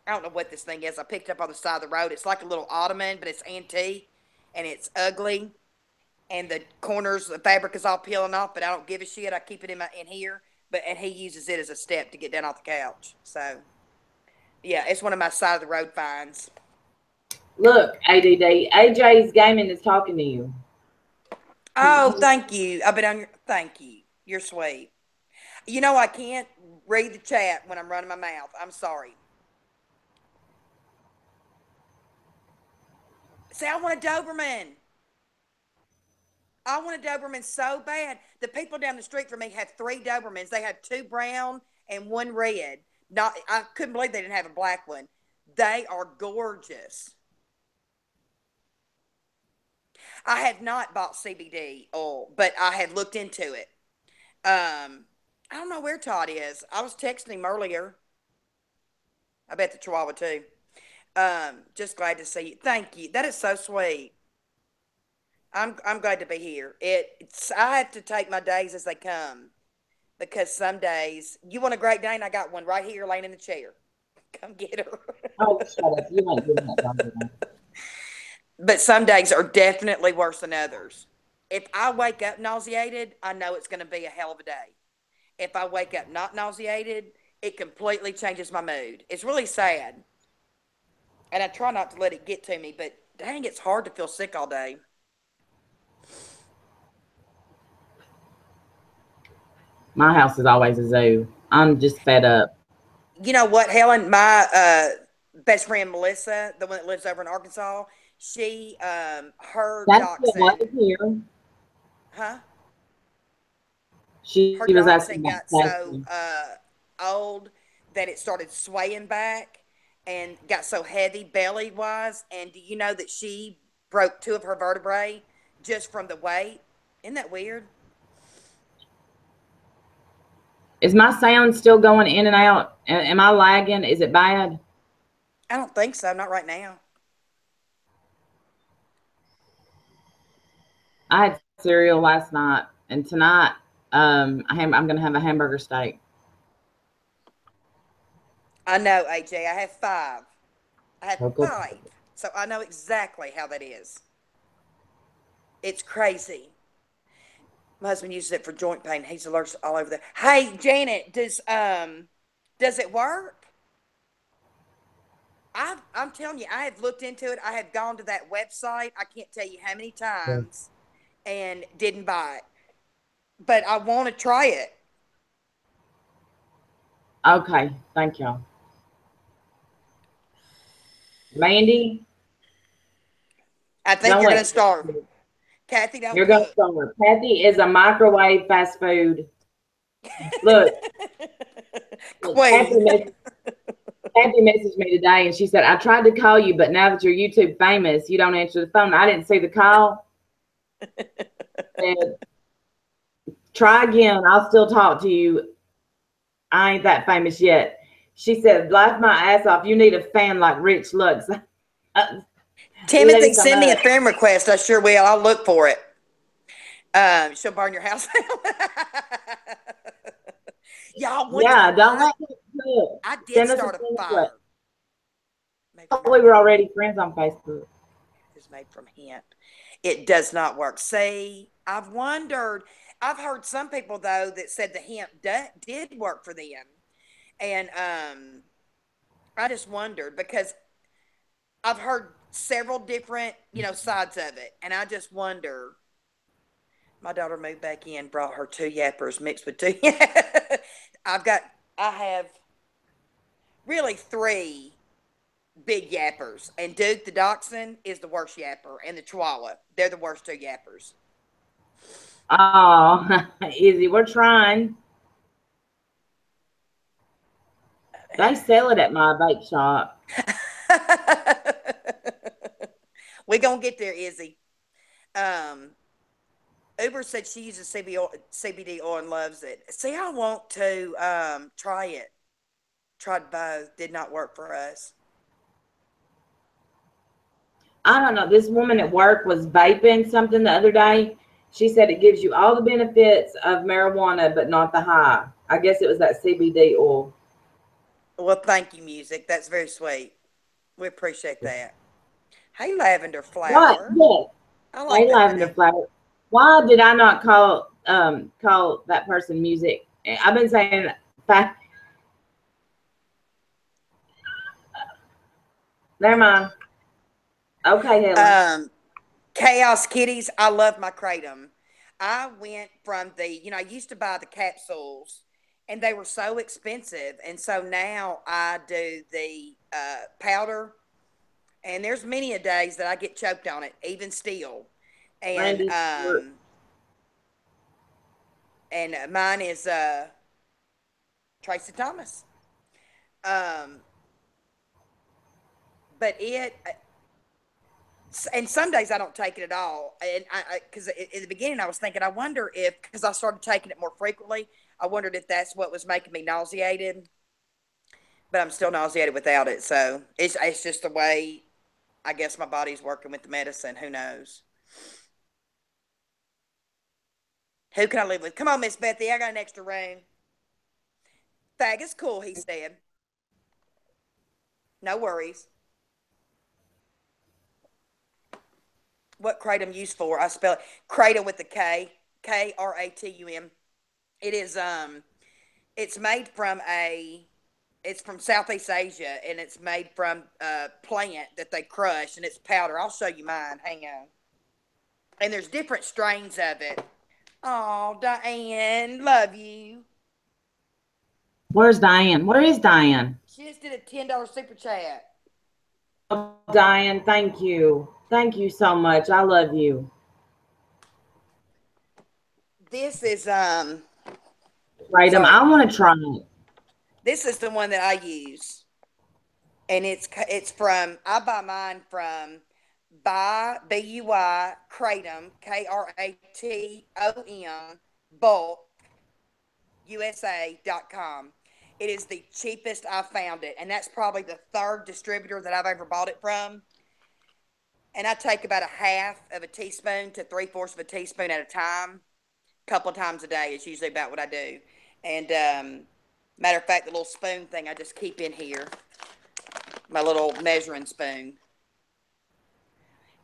don't know what this thing is. I picked it up on the side of the road. It's like a little ottoman, but it's antique and it's ugly. And the corners, the fabric is all peeling off, but I don't give a shit. I keep it in here, and he uses it as a step to get down off the couch. So yeah, it's one of my side of the road finds. Look, ADD. AJ's gaming is talking to you. Oh, thank you. I've been on your. Thank you. You're sweet. You know I can't read the chat when I'm running my mouth. I'm sorry. See, I want a Doberman. I want a Doberman so bad. The people down the street from me have three Dobermans. They have two brown and one red. Not, I couldn't believe they didn't have a black one. They are gorgeous. I have not bought CBD oil, but I have looked into it. I don't know where Todd is. I was texting him earlier. I bet the Chihuahua too. Just glad to see you. Thank you. That is so sweet. I'm glad to be here. I have to take my days as they come because some days you want a Great Dane. I got one right here laying in the chair. Come get her. Oh, shut up. You ain't doing that dog today. But some days are definitely worse than others. If I wake up nauseated, I know it's going to be a hell of a day. If I wake up not nauseated, it completely changes my mood. It's really sad. And I try not to let it get to me, but dang, it's hard to feel sick all day. My house is always a zoo. I'm just fed up. You know what, Helen? My best friend Melissa, the one that lives over in Arkansas, she her That's what dachshund, was here. huh? She Her was asking dachshund about got safety. so old that it started swaying back and got so heavy belly wise. And do you know that she broke two of her vertebrae just from the weight? Isn't that weird? Is my sound still going in and out? Am I lagging? Is it bad? I don't think so. Not right now. I had cereal last night, and tonight I'm going to have a hamburger steak. I know, AJ. I have five. I have Cocoa five. So I know exactly how that is. It's crazy. My husband uses it for joint pain. He's allergic all over there. Hey, Janet, does it work? I'm telling you, I have looked into it. I have gone to that website. I can't tell you how many times and didn't buy it. But I want to try it. Okay, thank y'all. Mandy, I think don't you're going let to starve. Kathy, don't you're going to cook. start. Kathy is a microwave fast food. Look, look, Queen. Kathy messaged me today, and she said, "I tried to call you, but now that you're YouTube famous, you don't answer the phone. I didn't see the call. Said, try again. I'll still talk to you. I ain't that famous yet." She said, "Laugh my ass off. You need a fan like Rich Lux." Timothy, Lisa send me a Mudd. friend request. I sure will. I'll look for it. She'll burn your house down. Y'all want to know Yeah, don't what? let me cook. I did Send us a start a friend request. fire made I from thought we hemp. were already friends on Facebook. Is made from hemp. It does not work. See, I've wondered. I've heard some people though that said the hemp did work for them, and I just wondered because I've heard several different sides of it, and I just wonder. My daughter moved back in, brought her two yappers mixed with two. I've got. I have really three big yappers, and Duke the Dachshund is the worst yapper, and the Chihuahua. They're the worst two yappers. Oh, easy. We're trying. They sell it at my bake shop. We gonna get there, Izzy. Um, Uber said she uses CBD oil and loves it. See, I want to try it. Tried both, did not work for us. I don't know. This woman at work was vaping something the other day. She said it gives you all the benefits of marijuana, but not the high. I guess it was that CBD oil. Well, thank you, music. That's very sweet. We appreciate that. Hey, Lavender What? Flower. Yes. I like Hey, that lavender name. flower. Why did I not call that person music? I've been saying fact. Never mind. Okay, Helen. Um, Chaos Kitties. I love my kratom. I went from I used to buy the capsules, and they were so expensive, and so now I do the powder. And there's many a days that I get choked on it, even still. And Randy's mine is Tracy Thomas. Um, but and some days I don't take it at all. And because in the beginning I was thinking, I wonder if, because I started taking it more frequently, I wondered if that's what was making me nauseated. But I'm still nauseated without it. So it's just the way I guess my body's working with the medicine. Who knows? Who can I live with? Come on, Miss Bethy. I got an extra room. Fag is cool, he said. No worries. What kratom used for? I spell it kratom with the K, Kratum. It is it's made from it's from Southeast Asia, and it's made from a plant that they crush, and it's powder. I'll show you mine. Hang on. And there's different strains of it. Oh, Diane, love you. Where's Diane? Where is Diane? She just did a $10 super chat. Oh, Diane, thank you. Thank you so much. I love you. This is Kratom. sorry. I want to try it. This is the one that I use, and it's from I buy mine from buy BUY Kratom KRATOM bulk USA.com. It is the cheapest I found it, and that's probably the third distributor that I've ever bought it from. And I take about a half of a teaspoon to three-fourths of a teaspoon at a time, a couple of times a day. Is usually about what I do. And matter of fact, the little spoon thing I just keep in here, my little measuring spoon,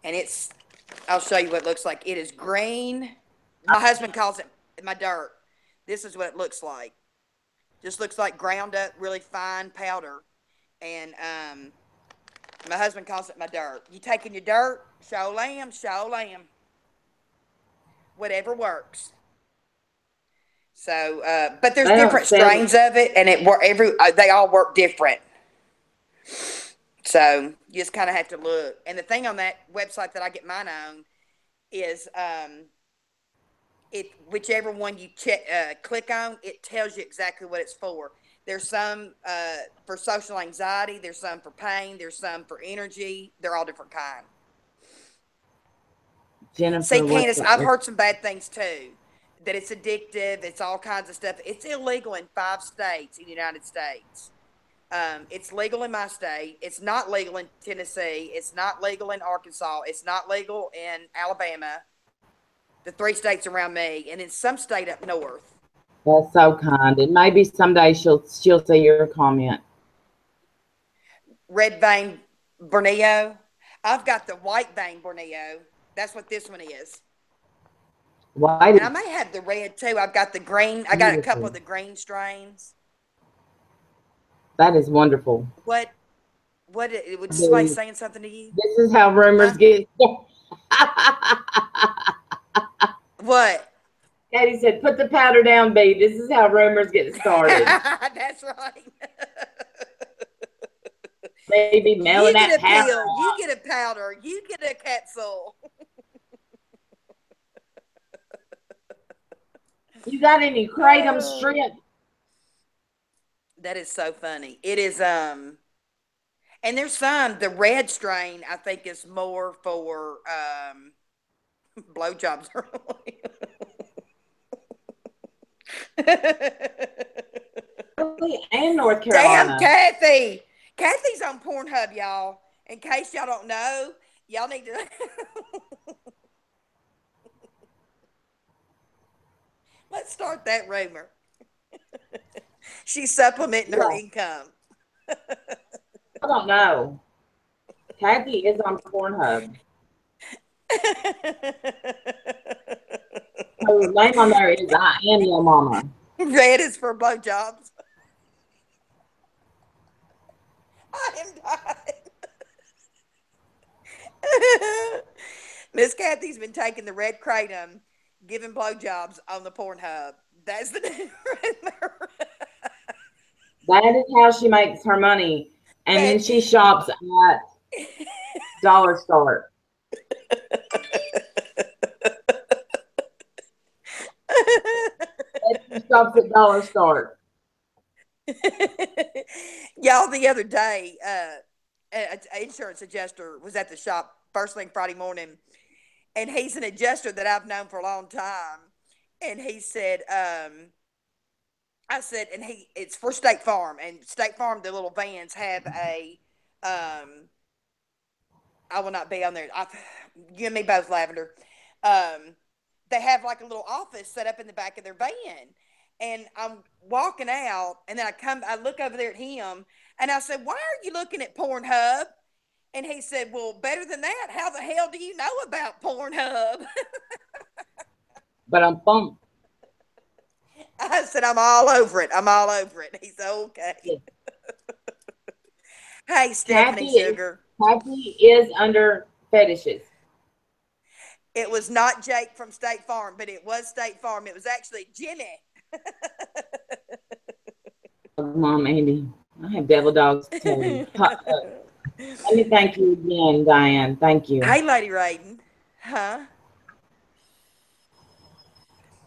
and I'll show you what it looks like. It is green. My husband calls it my dirt. This is what it looks like. Just looks like ground up, really fine powder. And my husband calls it my dirt. You taking your dirt? Show lamb, show lamb. Whatever works. So, but there's They don't different sell it. strains of it, and they all work different. So you just kind of have to look. And the thing on that website that I get mine on is whichever one you click on, it tells you exactly what it's for. There's some for social anxiety. There's some for pain. There's some for energy. They're all different kind. See, Jennifer, what's Candace, up? I've heard some bad things too. That it's addictive. It's all kinds of stuff. It's illegal in 5 states in the United States. It's legal in my state. It's not legal in Tennessee. It's not legal in Arkansas. It's not legal in Alabama. The 3 states around me, and in some state up north. That's so kind. And maybe someday she'll see your comment. Red vein Borneo. I've got the white vein Borneo. That's what this one is. White And I is may have the red too. I've got the green. I got a couple of beautiful. the green strains. That is wonderful. What? What? Was somebody This saying something to you? is how rumors Huh? get. What? Katie said, "Put the powder down, B. This is how rumors get started." That's right. Maybe mailing You that get a powder pill. You out. get a powder. You get a capsule. You got any kratom Oh, strip? that is so funny. It is and there's the red strain I think is more for blowjobs early. Really? And North Damn, Carolina. Kathy. Kathy's on Pornhub, y'all. In case y'all don't know, y'all need to let's start that rumor. She's supplementing her Yeah, income. I don't know. Kathy is on Pornhub. Her name on there is I Am Your Mama. Red is for blowjobs. I am dying. Miss Kathy's been taking the red kratom, giving blowjobs on the Pornhub. That's the new rumor. That is how she makes her money. And then Red. she shops at Dollar Store. And she shops at Dollar Store. Y'all, the other day, an insurance adjuster was at the shop first thing Friday morning, and he's an adjuster that I've known for a long time. And he said, I said, and it's for State Farm, and State Farm, the little vans have um, I will not be on there. You and me both, Lavender. Um, they have like a little office set up in the back of their van. And I'm walking out, and then I look over there at him, and I said, "Why are you looking at Pornhub?" And he said, "Well, better than that, how the hell do you know about Pornhub?" But I'm pumped. I said, "I'm all over it. I'm all over it." He said, "Okay." Yeah. Hey, Kathy Stephanie is Sugar. Kathy is under fetishes. It was not Jake from State Farm, but it was State Farm. It was actually Jimmy. Mom, Andy. I have devil dogs too. Let me thank you again, Diane. Thank you. Hey, Lady Raiden. Huh?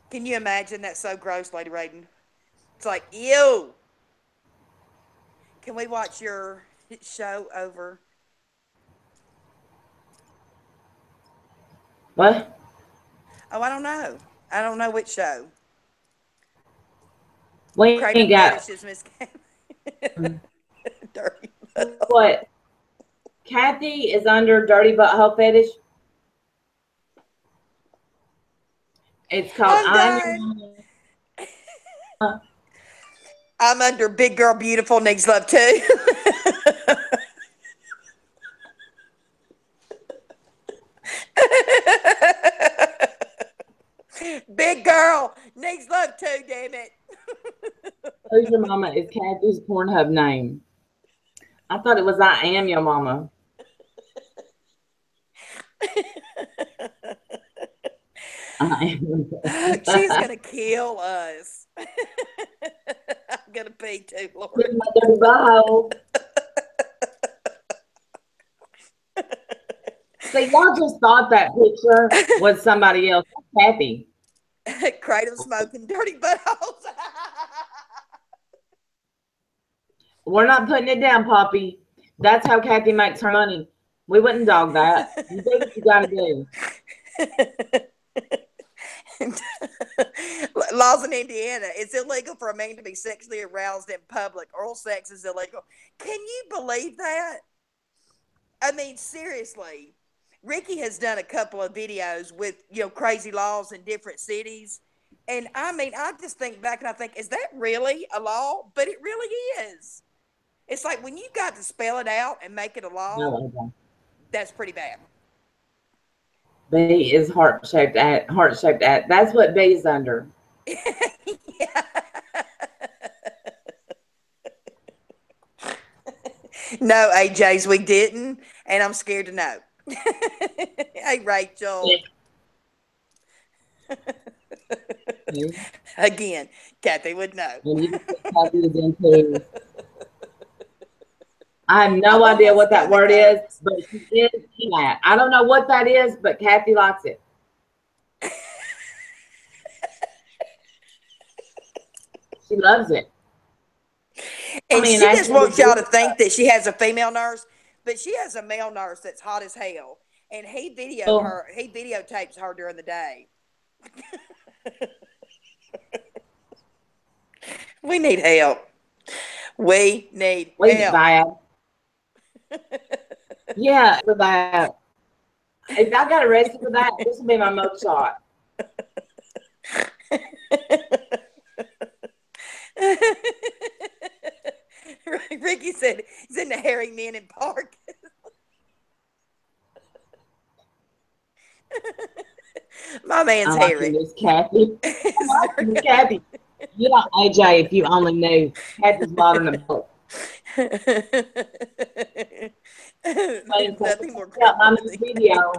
Can you imagine? That's so gross, Lady Raiden. It's like, ew. Can we watch your show over? What? Oh, I don't know. I don't know which show. We Kratom ain't got fetishes, Miss Dirty. what? Kathy is under Dirty Butthole Fetish. It's called I'm I'm done. I'm under Big Girl Beautiful Needs Love Too. Big Girl Needs Love Too, damn it. Who's Your Mama is Kathy's Pornhub name. I thought it was I Am Your Mama. I am. She's going to kill us. I'm going to pee too, With Lord. my dirty butthole. See, y'all just thought that picture was somebody else. That's Kathy. Kratom smoking dirty buttholes. We're not putting it down, Poppy. That's how Kathy makes her money. We wouldn't dog that. You do what you gotta do. Laws in Indiana. It's illegal for a man to be sexually aroused in public. Oral sex is illegal. Can you believe that? I mean, seriously. Ricky has done a couple of videos with, crazy laws in different cities. And I mean, I just think back and I think, is that really a law? But it really is. It's like when you got to spell it out and make it a law, No, that's pretty bad. B is heart-shaped at. That's what B is under. No, AJs, we didn't. And I'm scared to know. Hey, Rachel. Again, Kathy would know. And you Kathy is into. I have no idea what that word is, but she is in that. I don't know what that is, but Kathy likes it. She loves it. And she just wants y'all to think that she has a female nurse, but she has a male nurse that's hot as hell. And he videotapes her during the day. We need help. We need help. Bad. Yeah, for that. If I got arrested for that, this would be my mugshot. Ricky said he's in the hairy men in park. My man's hairy. This Kathy. Kathy. You know, AJ, if you only knew, Kathy's bothering the book. Nothing more my video.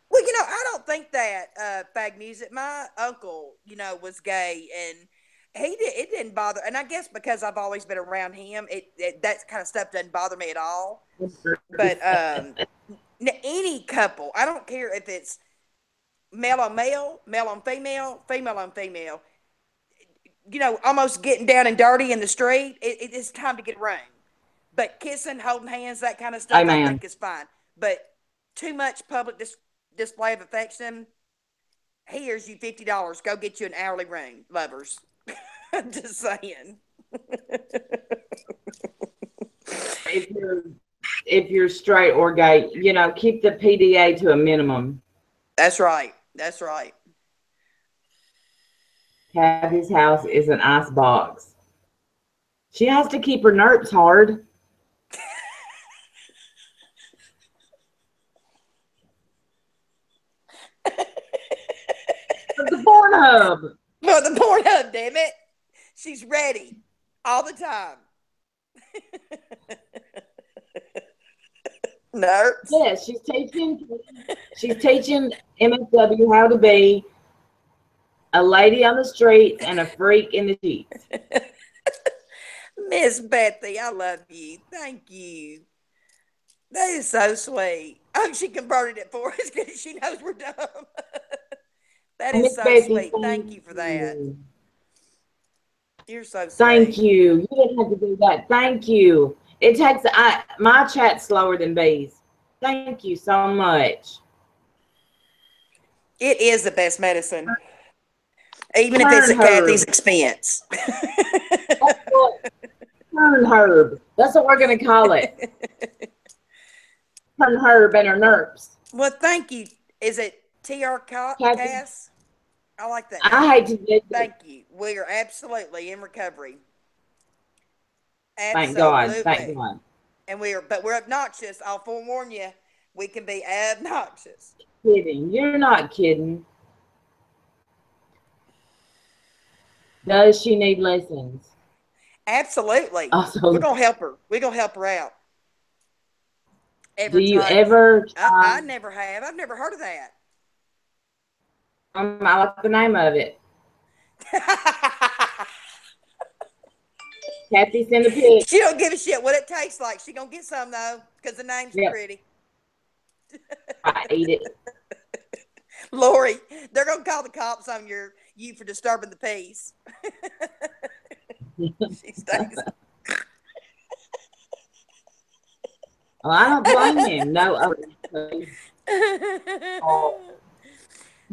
Well, I don't think that fag music. My uncle, was gay, and it didn't bother. And I guess because I've always been around him, that kind of stuff doesn't bother me at all. But any couple, I don't care if it's male on male, male on female, female on female. Almost getting down and dirty in the street. It's time to get room. But kissing, holding hands, that kind of stuff, I think is fine. But too much public display of affection. Here's you $50. Go get you an hourly room, lovers. I'm just saying. If you're straight or gay, keep the PDA to a minimum. That's right. That's right. Kathy's house is an ice box. She has to keep her nerves hard. For the Pornhub. For the Pornhub, damn it. She's ready all the time. Nerds. Yes, she's teaching MSW how to be a lady on the streets and a freak in the sheets. Miss Bethy, I love you. Thank you. That is so sweet. Oh, she converted it for us because she knows we're dumb. That is Miss so Betty, sweet. Thank you for that. you. You're so Thank sweet. you. You didn't have to do that. Thank you. It takes my chat's slower than bees. Thank you so much. It is the best medicine, even if it's Turn at Kathy's herb. expense. That's what turn herb. That's what we're gonna call it. Turn herb and her nerves. Well, thank you. Is it TR Kathy, Cass? I like that I name. hate to do it. Thank you. We are absolutely in recovery. Thank God. Thank Absolutely. God. And but we're obnoxious. I'll forewarn you, we can be obnoxious. Kidding. You're not kidding. Does she need lessons? Absolutely. We're Also, going to help her. We're going to help her out. do Ever you tried? ever I never have. I've never heard of that. I like the name of it. Kathy, send a pic. She don't give a shit what it tastes like. She gonna get some though, because the name's Yep, pretty. I eat it. Lori, they're gonna call the cops on you for disturbing the peace. She stays. Well, I don't blame him. No, oh,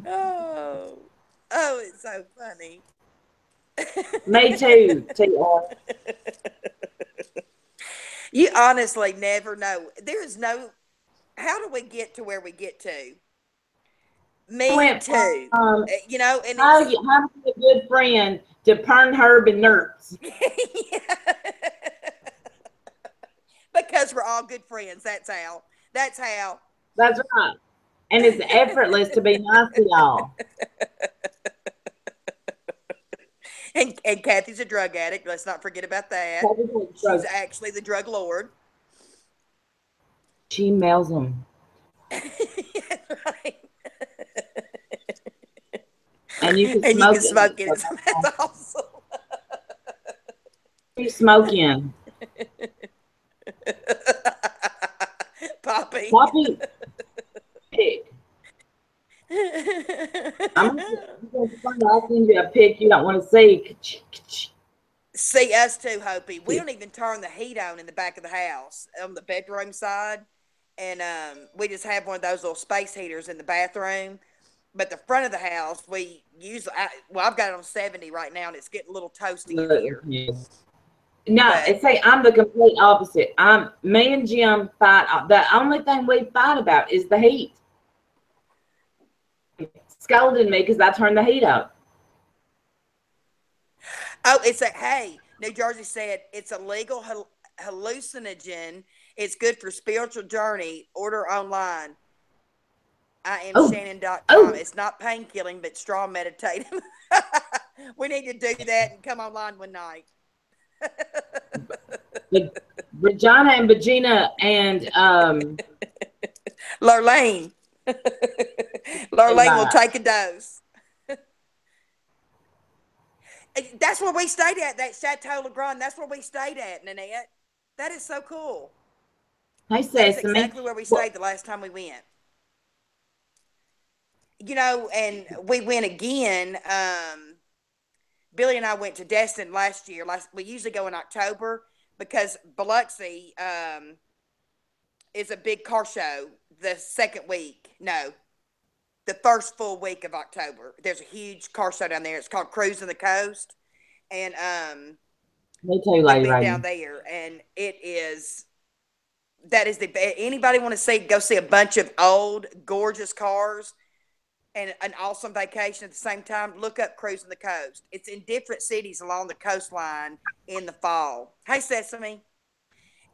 Oh, oh, it's so funny. me too. TR. You honestly never know. There is no. How do we get to where we get to? I Me went too. from And how it's you how to be a good friend to Pern Herb and Nerds. because we're all good friends. That's how. That's how. That's right. And it's effortless to be nice to y'all. And Kathy's a drug addict. Let's not forget about that. She's actually the drug lord. She mails them. Right. And you can And you smoke can in smoke in it. it. So that's awesome. You smoke in. Poppy. Poppy pick. I'm gonna send you a pic you don't want to see. See us too, Hopi. We don't even turn the heat on in the back of the house on the bedroom side, and we just have one of those little space heaters in the bathroom. But the front of the house, we use. I've got it on 70 right now, and it's getting a little toasty in here. No, But it's say I'm the complete opposite. Me and Jim fight. The only thing we fight about is the heat. Scolding me because I turned the heat up. oh, it's a hey. New Jersey said it's a legal hallucinogen. It's good for spiritual journey. Order online. I am Oh, Shannon.com. oh, It's not pain killing, but strong meditative. We need to do that and come online one night. Regina and Virginia and Lurlane. Lurlane will take a dose. That's where we stayed at, that Chateau Legrand. That's where we stayed at, Nanette. That is so cool. hey That is Sesame. exactly where we stayed the last time we went. And we went again. Billy and I went to Destin last year. We usually go in October because Biloxi is a big car show the second week. No, the first full week of October. There's a huge car show down there. It's called Cruising the Coast. And Me too, we've Lady been down Raven. there, and that is anybody want to go see a bunch of old, gorgeous cars and an awesome vacation at the same time, look up Cruising the Coast. It's in different cities along the coastline in the fall. Hey, Sesame.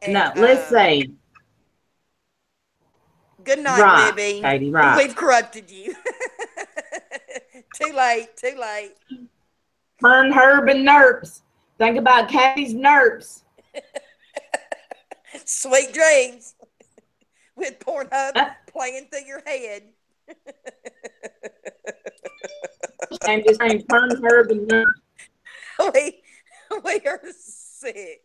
And No, let's see. good night, Right, Libby. Katie, right. We've corrupted you. Too late, too late. Fern, Herb, and Nerps. Think about Kathy's Nerps. Sweet dreams. with Pornhub playing through your head. I'm just saying, turn herb and we, we are sick.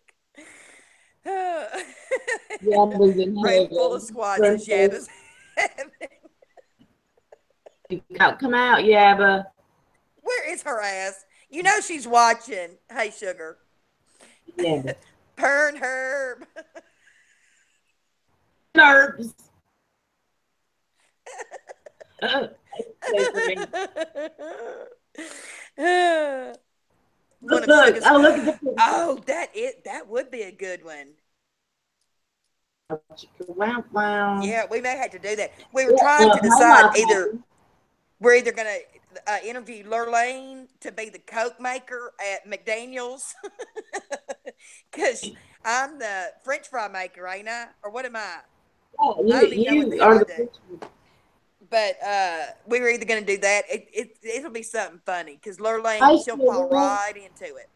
Yabba's in Room full of heaven. squats Room as full. Yabba's heaven. Come out, Yabba. Where is her ass? You know she's watching. Hey, sugar. Yabba. Pern Herb. Nerves. Say for me. One of Look, Sugar's. oh, look at the picture. Oh, that would be a good one. Wow, wow. Yeah, we may have to do that. We were trying to decide we're either gonna interview Lurlane to be the Coke maker at McDaniel's, because I'm the French fry maker, ain't I? Or what am I? Oh, I don't even know what the you hell are I the do. picture. But we were either going to do that. It'll be something funny because Lurlane, I she'll fall feel right into it.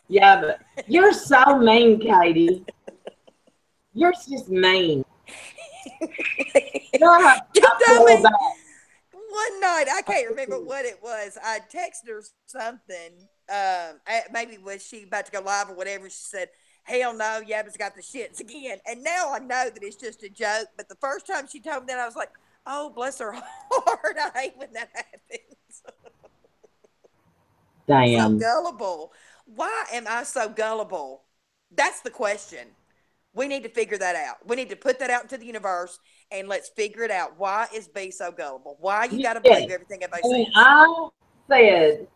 yeah, but you're so mean, Katie. You're just mean. You're how I I feel mean, about. one night, I can't remember what it was. I texted her something. Maybe was she about to go live or whatever. She said, "Hell no, Yabba's got the shits again." And now I know that it's just a joke. But the first time she told me that, I was like, "Oh, bless her heart." I hate when that happens. So Damn. gullible. Why am I so gullible? That's the question. We need to figure that out. We need to put that out into the universe and let's figure it out. Why is B so gullible? Why you got to Yes. believe everything everybody And says? I said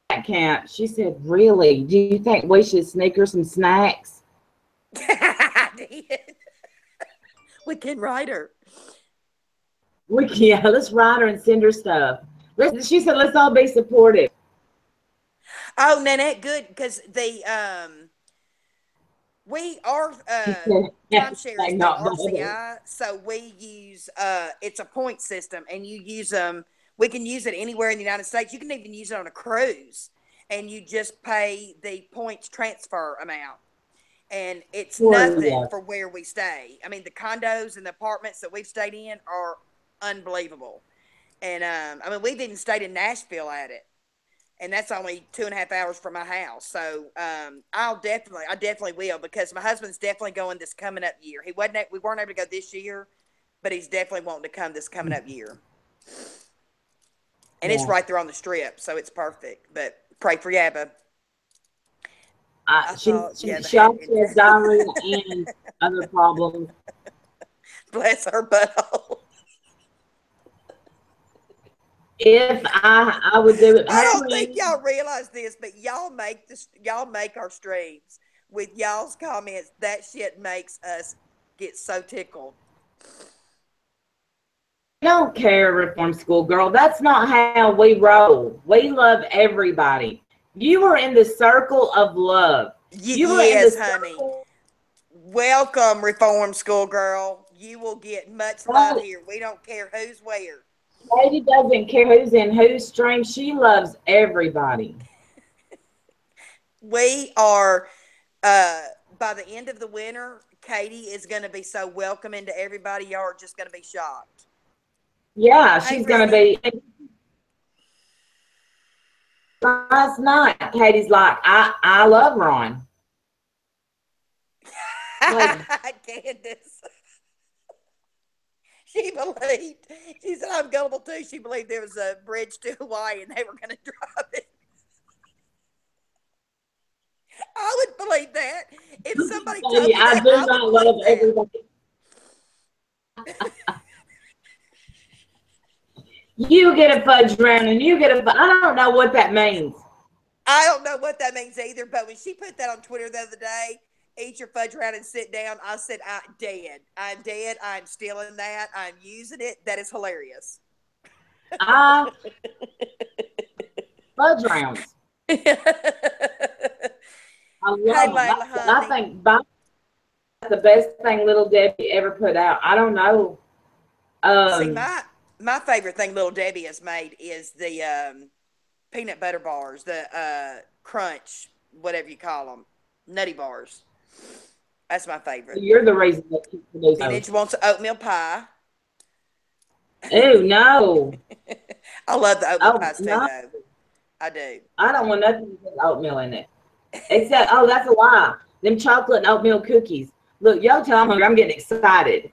that camp. She said, "Really? Do you think we should sneak her some snacks?" I did. We can write her. Yeah, let's write her and send her stuff. She said, "Let's all be supportive." Oh, Nanette, good because we are She said, timeshare is through "Not bother." RCI, so we use it's a point system, and you use them. We can use it anywhere in the United States. You can even use it on a cruise, and you just pay the points transfer amount, and it's nothing Yeah. for where we stay. I mean, the condos and the apartments that we've stayed in are unbelievable, and I mean, we've even stayed in Nashville at it, and that's only 2.5 hours from my house. So I definitely will because my husband's definitely going this coming up year. We weren't able to go this year, but he's definitely wanting to come this coming up year. And it's Yeah. right there on the strip, so it's perfect. But pray for Yabba. I She thought Yabba she had also has diarrhea and other problems. bless her butthole. If I would do it, I hey don't think Lynn, y'all realize this, but y'all make our streams with y'all's comments. That shit makes us get so tickled. I don't care, Reform School girl. That's not how we roll. We love everybody. You were in the circle of love. You were in the Yes, honey. circle. Welcome, Reform School girl. You will get much love Well, here. We don't care who's where. Lady doesn't care who's in whose stream. She loves everybody. We are, by the end of the winter, Katie is going to be so welcoming to everybody. Y'all are just going to be shocked. Yeah, Hey, she's gonna Freddie. be. Last night, Katie's like, I love Ron. Like, Candace. She believed. She said, I'm gullible too. She believed there was a bridge to Hawaii and they were going to drive it. I would believe that. If somebody told me I that, do I would not believe love that. everybody. You get a fudge round and you get a. I don't know what that means. I don't know what that means either, but when she put that on Twitter the other day, eat your fudge round and sit down, I said, I'm dead. I'm dead. I'm stealing that. I'm using it. That is hilarious. I fudge rounds. Hey, I love them. Layla, I honey. think that's the best thing Little Debbie ever put out. I don't know. See, Um, my favorite thing Little Debbie has made is the peanut butter bars, the crunch, whatever you call them, nutty bars. That's my favorite. You're the reason that keeps producing Spinach those. wants oatmeal pie. Oh no. I love the oatmeal Oh pies too, no. though. I do. I don't want nothing with oatmeal in it. Except, oh, that's a lie. Them chocolate and oatmeal cookies. Look, y'all tell me I'm getting excited.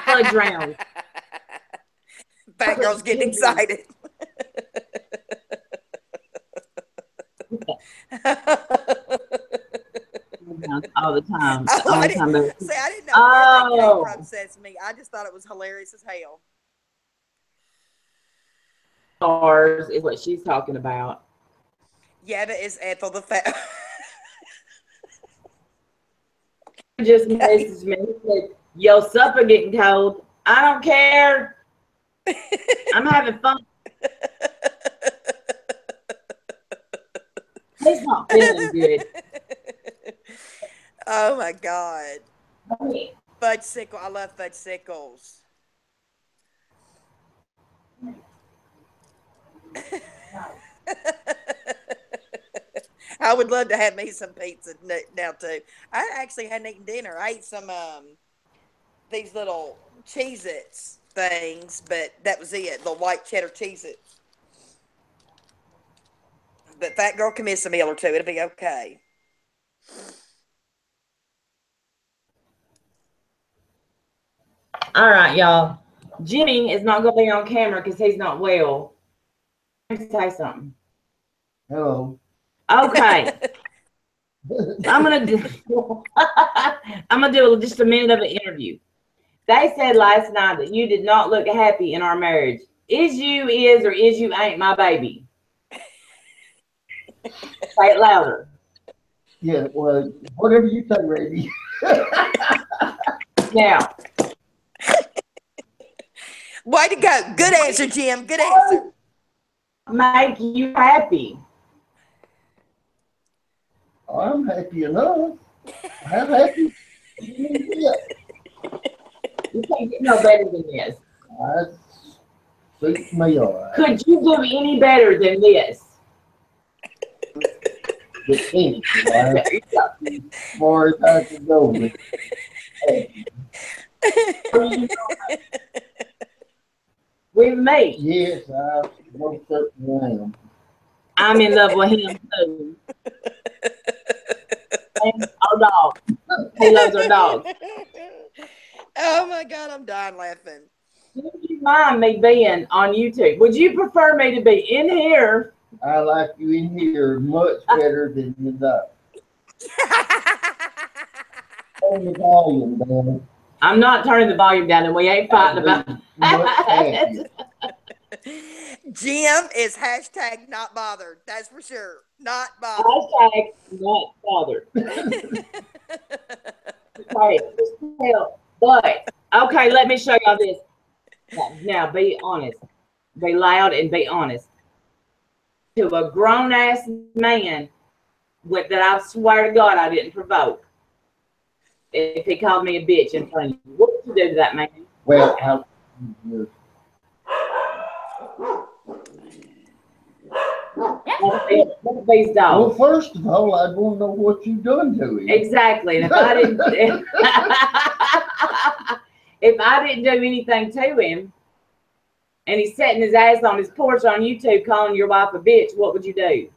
Fudge round. Fat girl's getting excited. All the time. The Oh, only time that. see, I didn't know where that came from, Oh, Sesame. I just thought it was hilarious as hell. stars is what she's talking about. Yeah, that is Ethel the fat. Just Okay. messaged me and said, "Yo, supper getting cold. I don't care. I'm having fun. He's not feeling good." Oh my God. Okay. Fudge sickle. I love fudge sickles. I would love to have me some pizza now too. I actually hadn't eaten dinner. I ate some these little Cheez-Its things, but that was it. The white cheddar Cheez-Its. But fat girl can miss a meal or two. It'll be okay. All right, y'all. Jimmy is not going to be on camera because he's not well. Say something. Hello. Okay. I'm gonna do. I'm gonna do just a minute of an interview. They said last night that you did not look happy in our marriage. Is you is or is you ain't my baby? Say it louder. Yeah, well, whatever you say, Randy. Now, Way to go. Good answer, Jim. Good answer. make you happy. I'm happy enough. How happy you need to get? You can't get no better than this. That suits me all right. Could you do any better than this? The finish, right? There you go. As far as I can go with happy. With me, Yes, I most certainly am. I'm in love with him too. And our dog. He loves our dog. Oh my God, I'm dying laughing. Would you mind me being on YouTube? Would you prefer me to be in here? I like you in here much better than in that. Turn the volume down. I'm not turning the volume down, and we ain't fighting about Much happier. Jim is hashtag not bothered. That's for sure. Not bothered. hashtag not bothered. Okay, just tell. But okay, let me show y'all this. Now, be honest, be loud, and be honest. To a grown ass man with that, I swear to God, I didn't provoke. If he called me a bitch in front of you, what would you do to that man? Well, Look at these well, dogs. first of all, I'd want to know what you done to him. Exactly. And if I didn't, if I didn't do anything to him, and he's setting his ass on his porch on YouTube calling your wife a bitch, what would you do?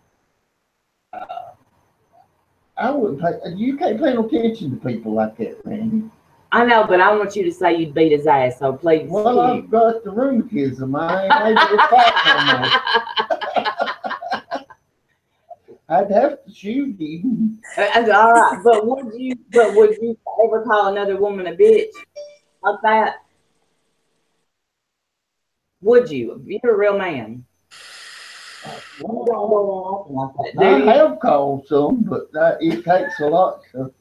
I wouldn't pay. You can't pay no attention to people like that, Randy. I know, but I want you to say you'd beat his ass. So please, Well, I've got the rheumatism. I ain't able to fight no more. I'd have to shoot him. All right, but would you? But would you ever call another woman a bitch like that? Would you? You're a real man. You don't go on like that, do I you? have called some, but it takes a lot to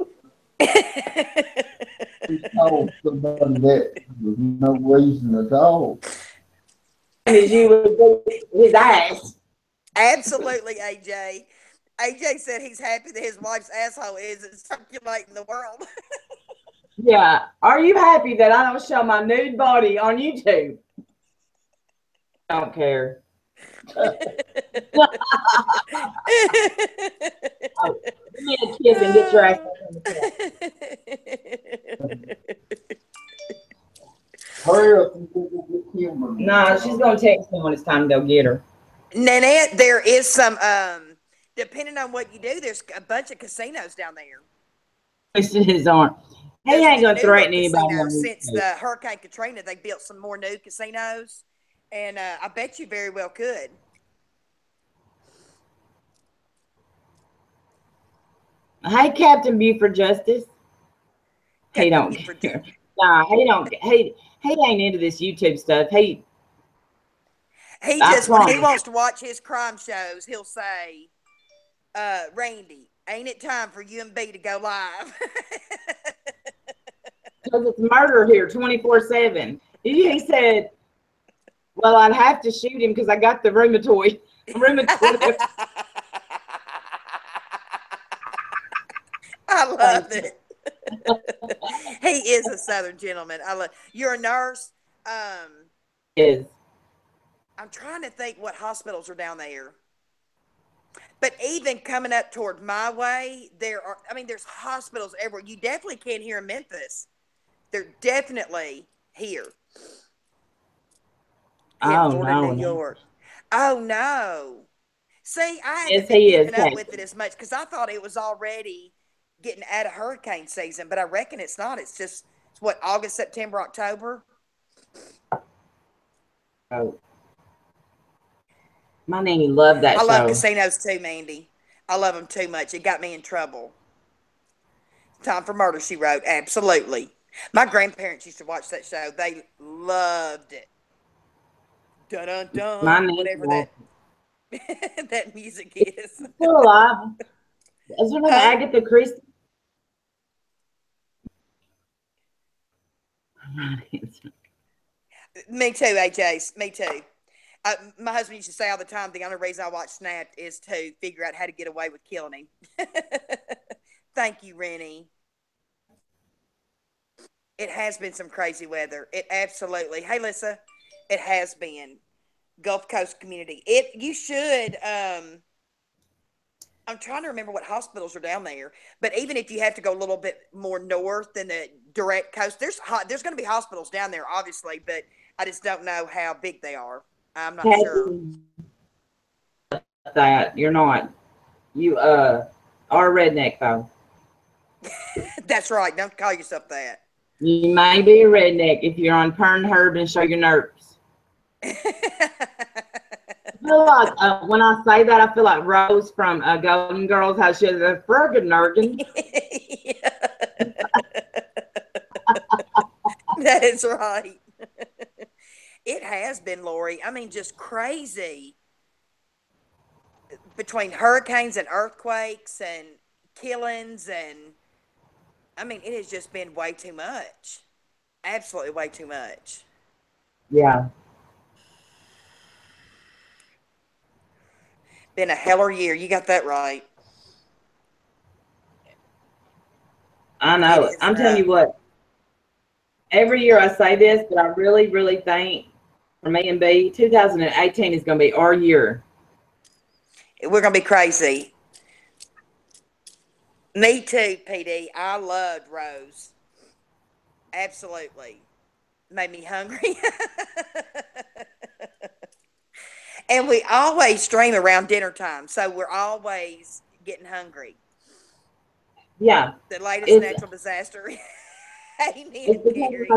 call somebody that with no reason at all. As you would beat his ass. Absolutely, AJ. AJ said he's happy that his wife's asshole isn't circulating the world. Yeah. Are you happy that I don't show my nude body on YouTube? I don't care. Oh, give me a kiss and get your ass back on the couch. Hurry up and get Kimberly. Nah, she's gonna text me when it's time to go get her. Nanette, there is some, depending on what you do, there's a bunch of casinos down there. Twisted his arm. He There's ain't been gonna newer threaten anybody on casinos since YouTube. the Hurricane Katrina. They built some more new casinos, and I bet you very well could. Hey, Captain Buford Justice. He Captain don't Buford. care. Nah, he don't. He ain't into this YouTube stuff. He I just, when he promise. wants to watch his crime shows, he'll say, Randy, ain't it time for you and B to go live? Because it's murder here 24/7. He said, well, I'd have to shoot him because I got the rheumatoid. I love it. He is a Southern gentleman. I love. You're a nurse. Is. I'm trying to think what hospitals are down there. But even coming up toward my way, there's hospitals everywhere. You definitely can't hear in Memphis. They're definitely here. Oh, Florida, no. New York. Oh, no. See, I haven't Yes, been he is. keeping up with it as much because I thought it was already getting out of hurricane season, but I reckon it's not. It's just, what, August, September, October? Oh. My nanny loved that I show. love casinos too, Mandy. I love them too much. It got me in trouble. Time for Murder, She Wrote. Absolutely. My grandparents used to watch that show. They loved it. Dun dun dun. Whatever that that music is. Still alive. Is her name Huh? Agatha Christie? Me too, AJ. Me too. My husband used to say all the time, the only reason I watch Snapped is to figure out how to get away with killing him. Thank you, Rennie. It has been some crazy weather. It absolutely. Hey, Lisa, it has been. Gulf Coast community. You should. I'm trying to remember what hospitals are down there. But even if you have to go a little bit more north than the direct coast, there's going to be hospitals down there, obviously. But I just don't know how big they are. I'm not sure. That you're not. You are a redneck though. That's right. Don't call yourself that. You may be a redneck if you're on Pornhub and show your nerves. I feel like when I say that, I feel like Rose from Golden Girls, how she has a friggin' nergin. That is right. It has been, Lori. I mean, just crazy. Between hurricanes and earthquakes and killings, and I mean, it has just been way too much. Absolutely way too much. Yeah. Been a heller year. You got that right. I know. I'm telling you what. Every year I say this, but I really, really think for me and B, 2018 is going to be our year. We're going to be crazy. Me too, PD. I loved Rose. Absolutely. Made me hungry. And we always stream around dinner time, so we're always getting hungry. Yeah. The latest natural disaster. Amen, Gary.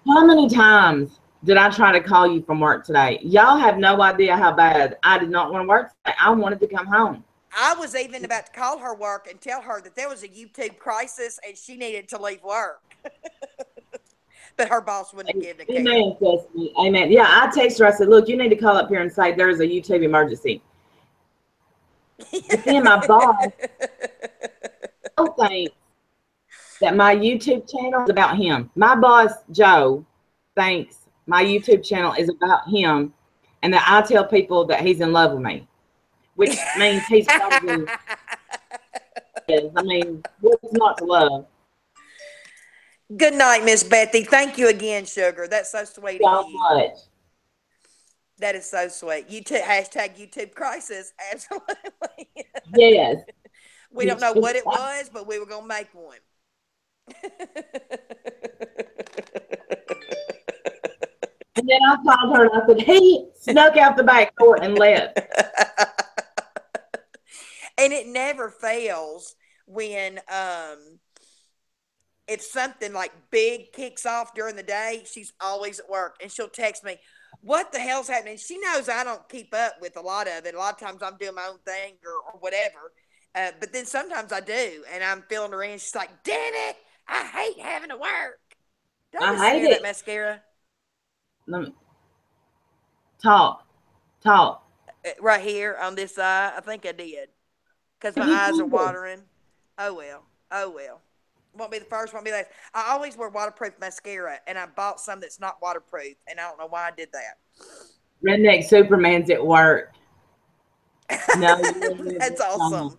How many times did I try to call you from work today? Y'all have no idea how bad I did not want to work today. I wanted to come home. I was even about to call her work and tell her that there was a YouTube crisis and she needed to leave work. But her boss wouldn't have given a care. Amen, Cecily. Amen. Yeah, I texted her. I said, look, you need to call up here and say there's a YouTube emergency. But then my boss thinks that my YouTube channel is about him. My boss, Joe, thinks my YouTube channel is about him and that I tell people that he's in love with me, which means he's probably is. I mean, what's not to love? Good night, Miss Bethy. Thank you again, sugar. That's so sweet So of you. much. That is so sweet. YouTube hashtag YouTube crisis. Absolutely. Yes. We don't know what it was, but we were gonna make one. And then I called her and I said, he snuck out the back door and left. And it never fails when if something like big kicks off during the day, she's always at work and she'll text me, what the hell's happening? She knows I don't keep up with a lot of it. A lot of times I'm doing my own thing or whatever. But then sometimes I do, and I'm filling her in. She's like, damn it, I hate having to work. Did I I just hate smear that it. mascara? Let me talk. Talk. Right here on this eye? I think I did. Because my You eyes are did. watering. Oh, well. Oh, well. Won't be the first, won't be the last. I always wear waterproof mascara, and I bought some that's not waterproof, and I don't know why I did that. Redneck Superman's at work. No, you That's didn't. awesome.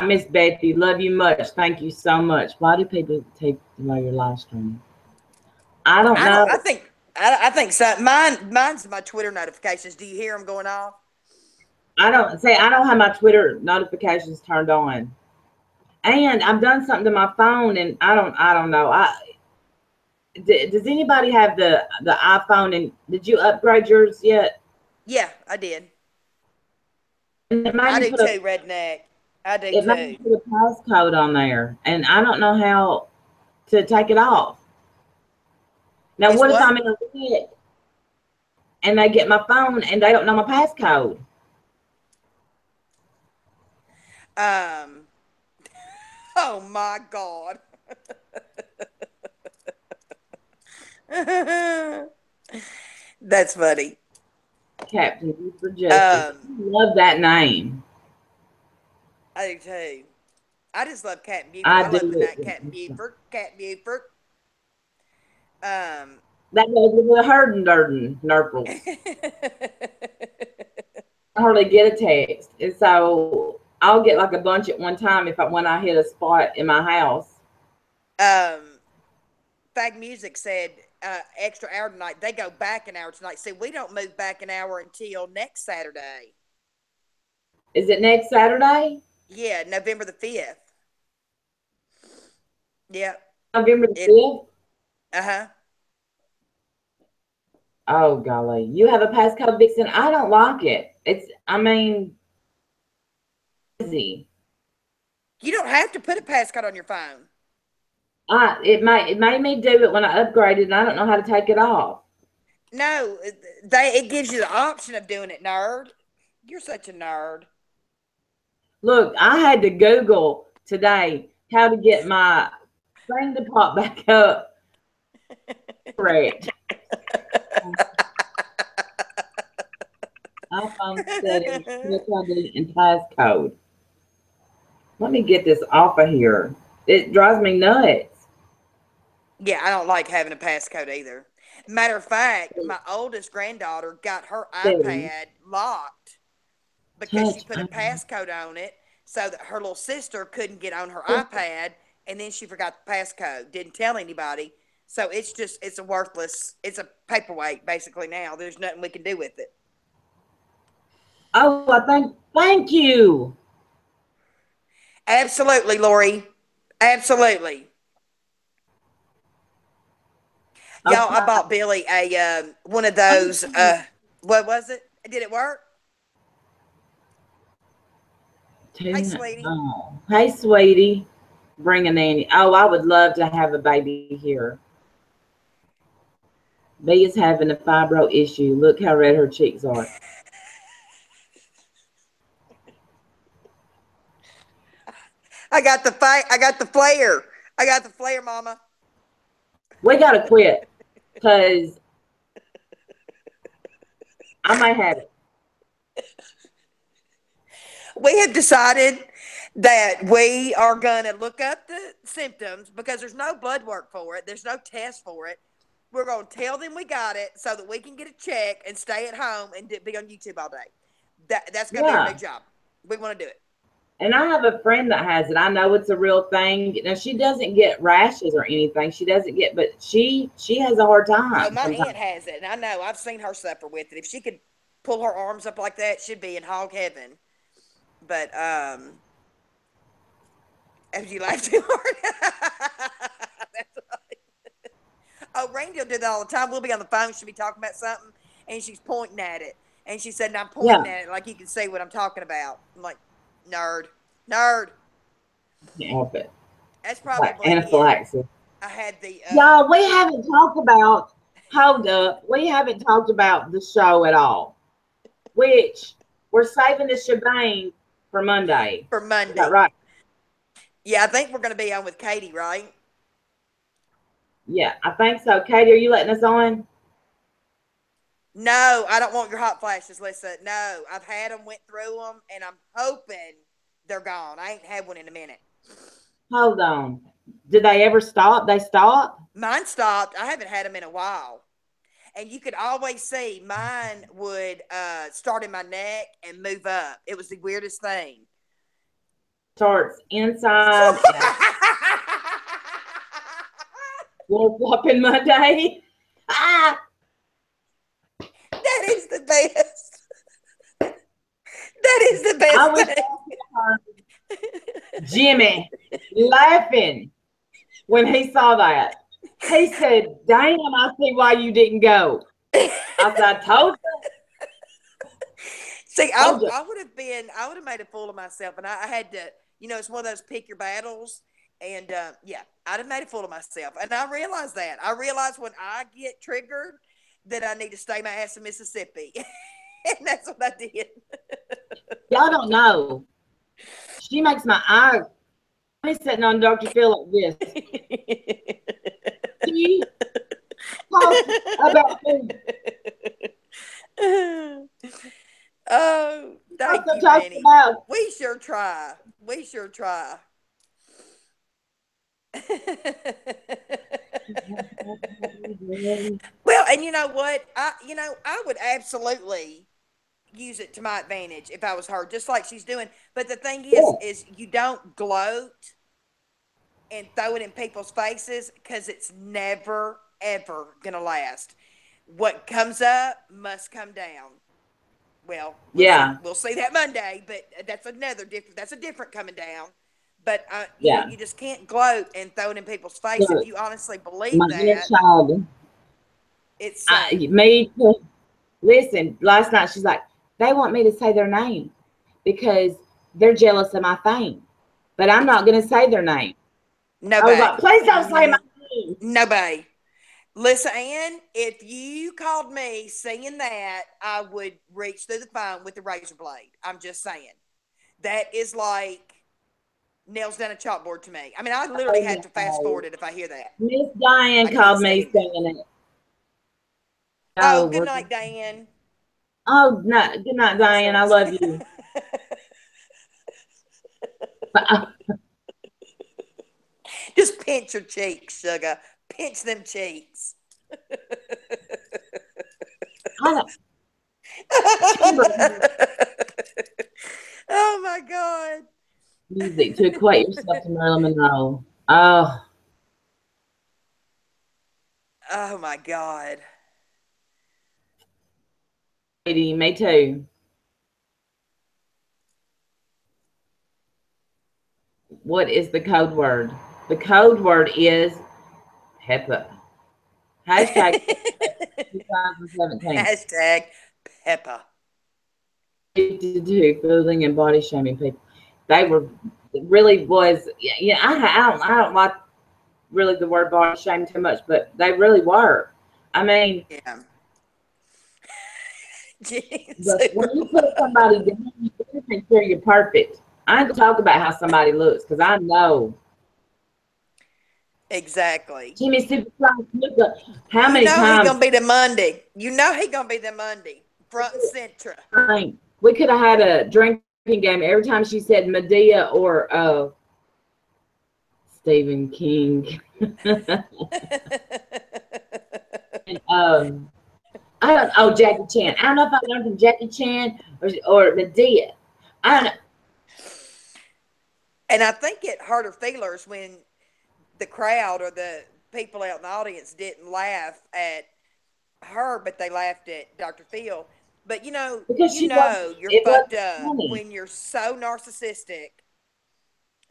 Miss Betty, love you much. Thank you so much. Why do people take away your live stream? I don't I don't. know. I think so. Mine's my Twitter notifications. Do you hear them going off? I don't say I don't have my Twitter notifications turned on. And I've done something to my phone and I don't know. Does anybody have the iPhone and did you upgrade yours yet? Yeah, I did. And it made I me do put a too, redneck. I do it made me too. put a passcode on there and I don't know how to take it off. Now Is what if what? I'm in a red and they get my phone and they don't know my passcode? Um. Oh my God. That's funny. Captain U for Justice. Um. I love that name. I do too. I just love Captain Buford. I I do love the night Captain it. Buford. Captain Buford. Um. That goes with the herding durden nurples. I hardly get a text. And so I'll get like a bunch at one time when I hit a spot in my house. um. Fag Music said extra hour tonight. They go back an hour tonight. See, we don't move back an hour until next Saturday. Is it next Saturday? Yeah, November the 5th. Yeah. November the It 5th? uh-huh. Oh golly. You have a passcode, Vixen? I don't like it. I mean easy. You don't have to put a passcode on your phone. It made me do it when I upgraded and I don't know how to take it off. No, it gives you the option of doing it, nerd. You're such a nerd. Look, I had to Google today how to get my thing to pop back up. Correct. iPhone settings, click ID, and passcode. Let me get this off of here. It drives me nuts. Yeah, I don't like having a passcode either. Matter of fact, my oldest granddaughter got her Settings, iPad locked because she touch put a ID. passcode on it so that her little sister couldn't get on her iPad, and then she forgot the passcode. Didn't tell anybody. So it's a worthless, it's a paperweight basically now. There's nothing we can do with it. Oh, thank you. Absolutely, Lori. Absolutely. Y'all, I Okay. bought Billy a one of those. What was it? Did it work? Hey, sweetie. Oh. Hey, sweetie. Bring a nanny. Oh, I would love to have a baby here. B is having a fibro issue. Look how red her cheeks are. I got the fight. I got the flare. I got the flare, Mama. We gotta quit because I might have it. We have decided that we are going to look up the symptoms because there's no blood work for it. There's no test for it. We're going to tell them we got it so that we can get a check and stay at home and be on YouTube all day. That's going to be our new Yeah. job. We want to do it. And I have a friend that has it. I know it's a real thing. Now she doesn't get rashes or anything. She doesn't get, but she has a hard Oh, time my sometimes. aunt has it, and I know I've seen her suffer with it. If she could pull her arms up like that, she'd be in hog heaven. But if you laugh too hard, that's right. Oh, Randy will do that all the time. We'll be on the phone. She'll be talking about something, and she's pointing at it. And she said, and I'm Yeah, pointing at it like you can see what I'm talking about. I'm like, nerd, nerd. can't help it. That's Like probably it. anaphylaxis. I had the Y'all, we haven't talked about. Hold up, we haven't talked about the show at all. Which we're saving the shebang for Monday. for Is that Monday. right? Yeah, I think we're going to be on with Katie, right? Yeah, I think so. Katie, are you letting us on? No, I don't want your hot flashes, Lisa. No, I've had them, went through them, and I'm hoping they're gone. I ain't had one in a minute. Hold on. Did they ever stop? They stopped? Mine stopped. I haven't had them in a while. And you could always see mine would start in my neck and move up. It was the weirdest thing. Starts inside and flip flopping Monday. Ah, That is the best. That is the I best wish thing. Jimmy laughing when he saw that. He said, "Damn, I see why you didn't go." I said, "I told See, you, told you." I would have made a fool of myself, and I had to, it's one of those pick your battles, and yeah, I'd have made a fool of myself, and I realized that. I realized when I get triggered that I need to stay my ass in Mississippi, and that's what I did. Y'all don't know. She makes my eye. I'm sitting on Dr. Phil like this. She talks about me. Oh, thank Also you, talks Penny. about We sure try. We sure try. Well, and you know what? I would absolutely use it to my advantage if I was her, just like she's doing. But the thing yeah, is you don't gloat and throw it in people's faces because it's never ever gonna last. What comes up must come down. Well, we'll see. yeah, We'll see that Monday, but that's another different. That's a different coming down. But yeah. you just can't gloat and throw it in people's face if Look, you honestly believe my inner that. child. It's sad. Me too. Listen, last night she's like, they want me to say their name because they're jealous of my fame, but I'm not going to say their name. I was like, Nobody. please don't say my name. Nobody. Listen, Ann, if you called me saying that, I would reach through the phone with the razor blade. I'm just saying. That is like nails down a chalkboard to me. I mean, I literally Oh, had to fast no. forward it if I hear that. Miss Diane I can't called me stand it. saying it. Oh, Oh, good night, Diane. oh, no, good night, Diane. I Excellent. love you. Just pinch your cheeks, sugar. Pinch them cheeks. I don't, chamber Oh my God. music to equate yourself to Marilyn Monroe. Oh, Oh my God. lady, me too. What is the code word? The code word is HEPA. Hashtag 2017. Hashtag Peppa. To do fooling and body shaming people. They were it really was. Yeah, I don't like really the word body shame too much, but they really were. I mean, Yeah. but when you put somebody down, you better make sure you're perfect. I ain't gonna talk about how somebody looks because I know. Exactly. Jimmy Superfly Snuka, how You many know he times gonna be the Monday. You know he gonna be the Monday. Front and center. I mean, we could have had a drinking game every time she said Medea or Stephen King. And, I don't. Oh, Jackie Chan. I don't know if I learned from Jackie Chan or Medea. I don't know. And I think it hurt her feelers when the crowd or the people out in the audience didn't laugh at her, but they laughed at Dr. Phil. But because you're it fucked wasn't up funny. when you're so narcissistic.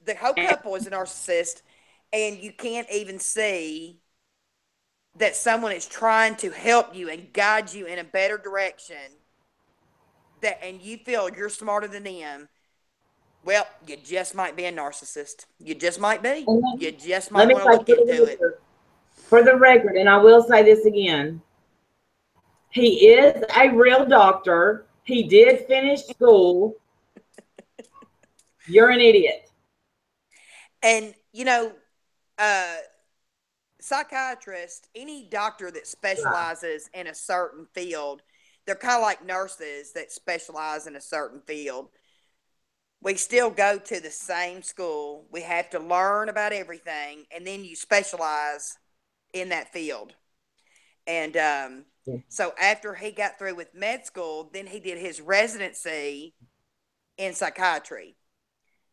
The whole couple is a narcissist, and you can't even see that someone is trying to help you and guide you in a better direction. That and you feel you're smarter than them. Well, you just might be a narcissist. You just might be. And You just let might me want to say look into it. for the record, and I will say this again. He is a real doctor. He did finish school. You're an idiot. And uh, psychiatrist, any doctor that Right. specializes in a certain field, they're kind of like nurses that specialize in a certain field. We still go to the same school. We have to learn about everything, and then you specialize in that field. And so after he got through with med school, then he did his residency in psychiatry.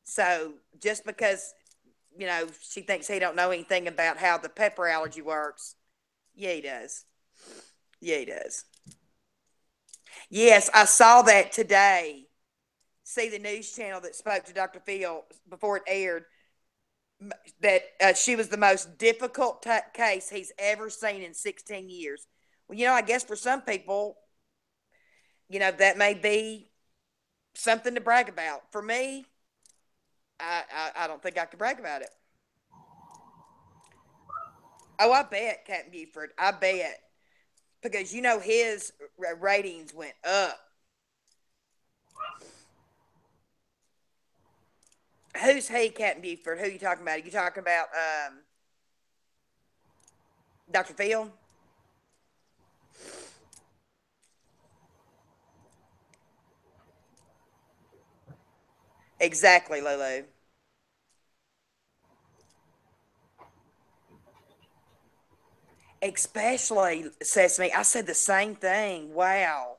So just because she thinks he don't know anything about how the pepper allergy works, yeah, he does. Yeah, he does. Yes, I saw that today. See the news channel that spoke to Dr. Phil before it aired that she was the most difficult case he's ever seen in 16 years. Well, I guess for some people, that may be something to brag about. For me, I don't think I could brag about it. Oh, I bet, Captain Buford. I bet. Because his ratings went up. Who's he, Captain Buford? Who are you talking about? Are you talking about Dr. Phil? Exactly, Lulu. Especially Sesame. I said the same thing. Wow.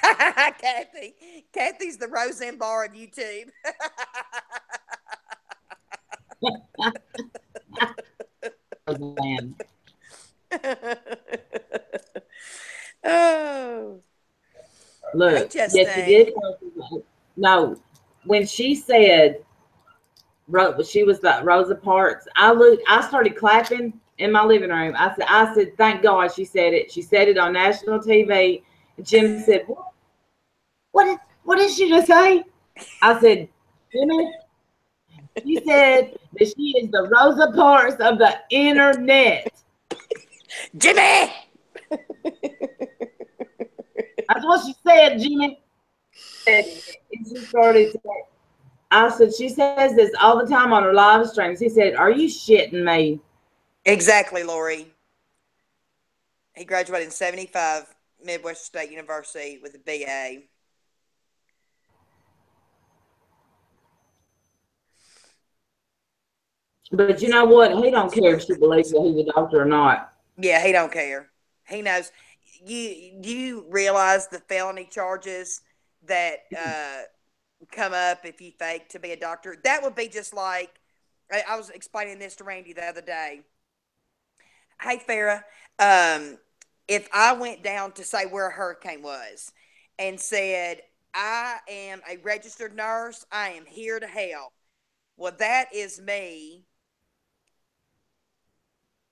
Kathy. Kathy's the Roseanne Barr of YouTube. Man. Oh. Hey, Look, yes, she Justine. did. No, when she said she was the Rosa Parks, I started clapping in my living room. I said, thank God she said it. She said it on national TV. And Jim said, what did she just say? I said, Jimmy, she said that she is the Rosa Parks of the internet. Jimmy! That's what she said, Jimmy. And she started saying, I said, she says this all the time on her live streams. He said, are you shitting me? Exactly, Lori. He graduated in 75, Midwest State University with a BA. But you know what? He don't care if she believes that he's a doctor or not. Yeah, he don't care. He knows. You realize the felony charges that come up if you fake to be a doctor? That would be just like I was explaining this to Randy the other day. Hey, Farah, um, if I went down to say where a hurricane was and said, I am a registered nurse, I am here to help. Well, that is me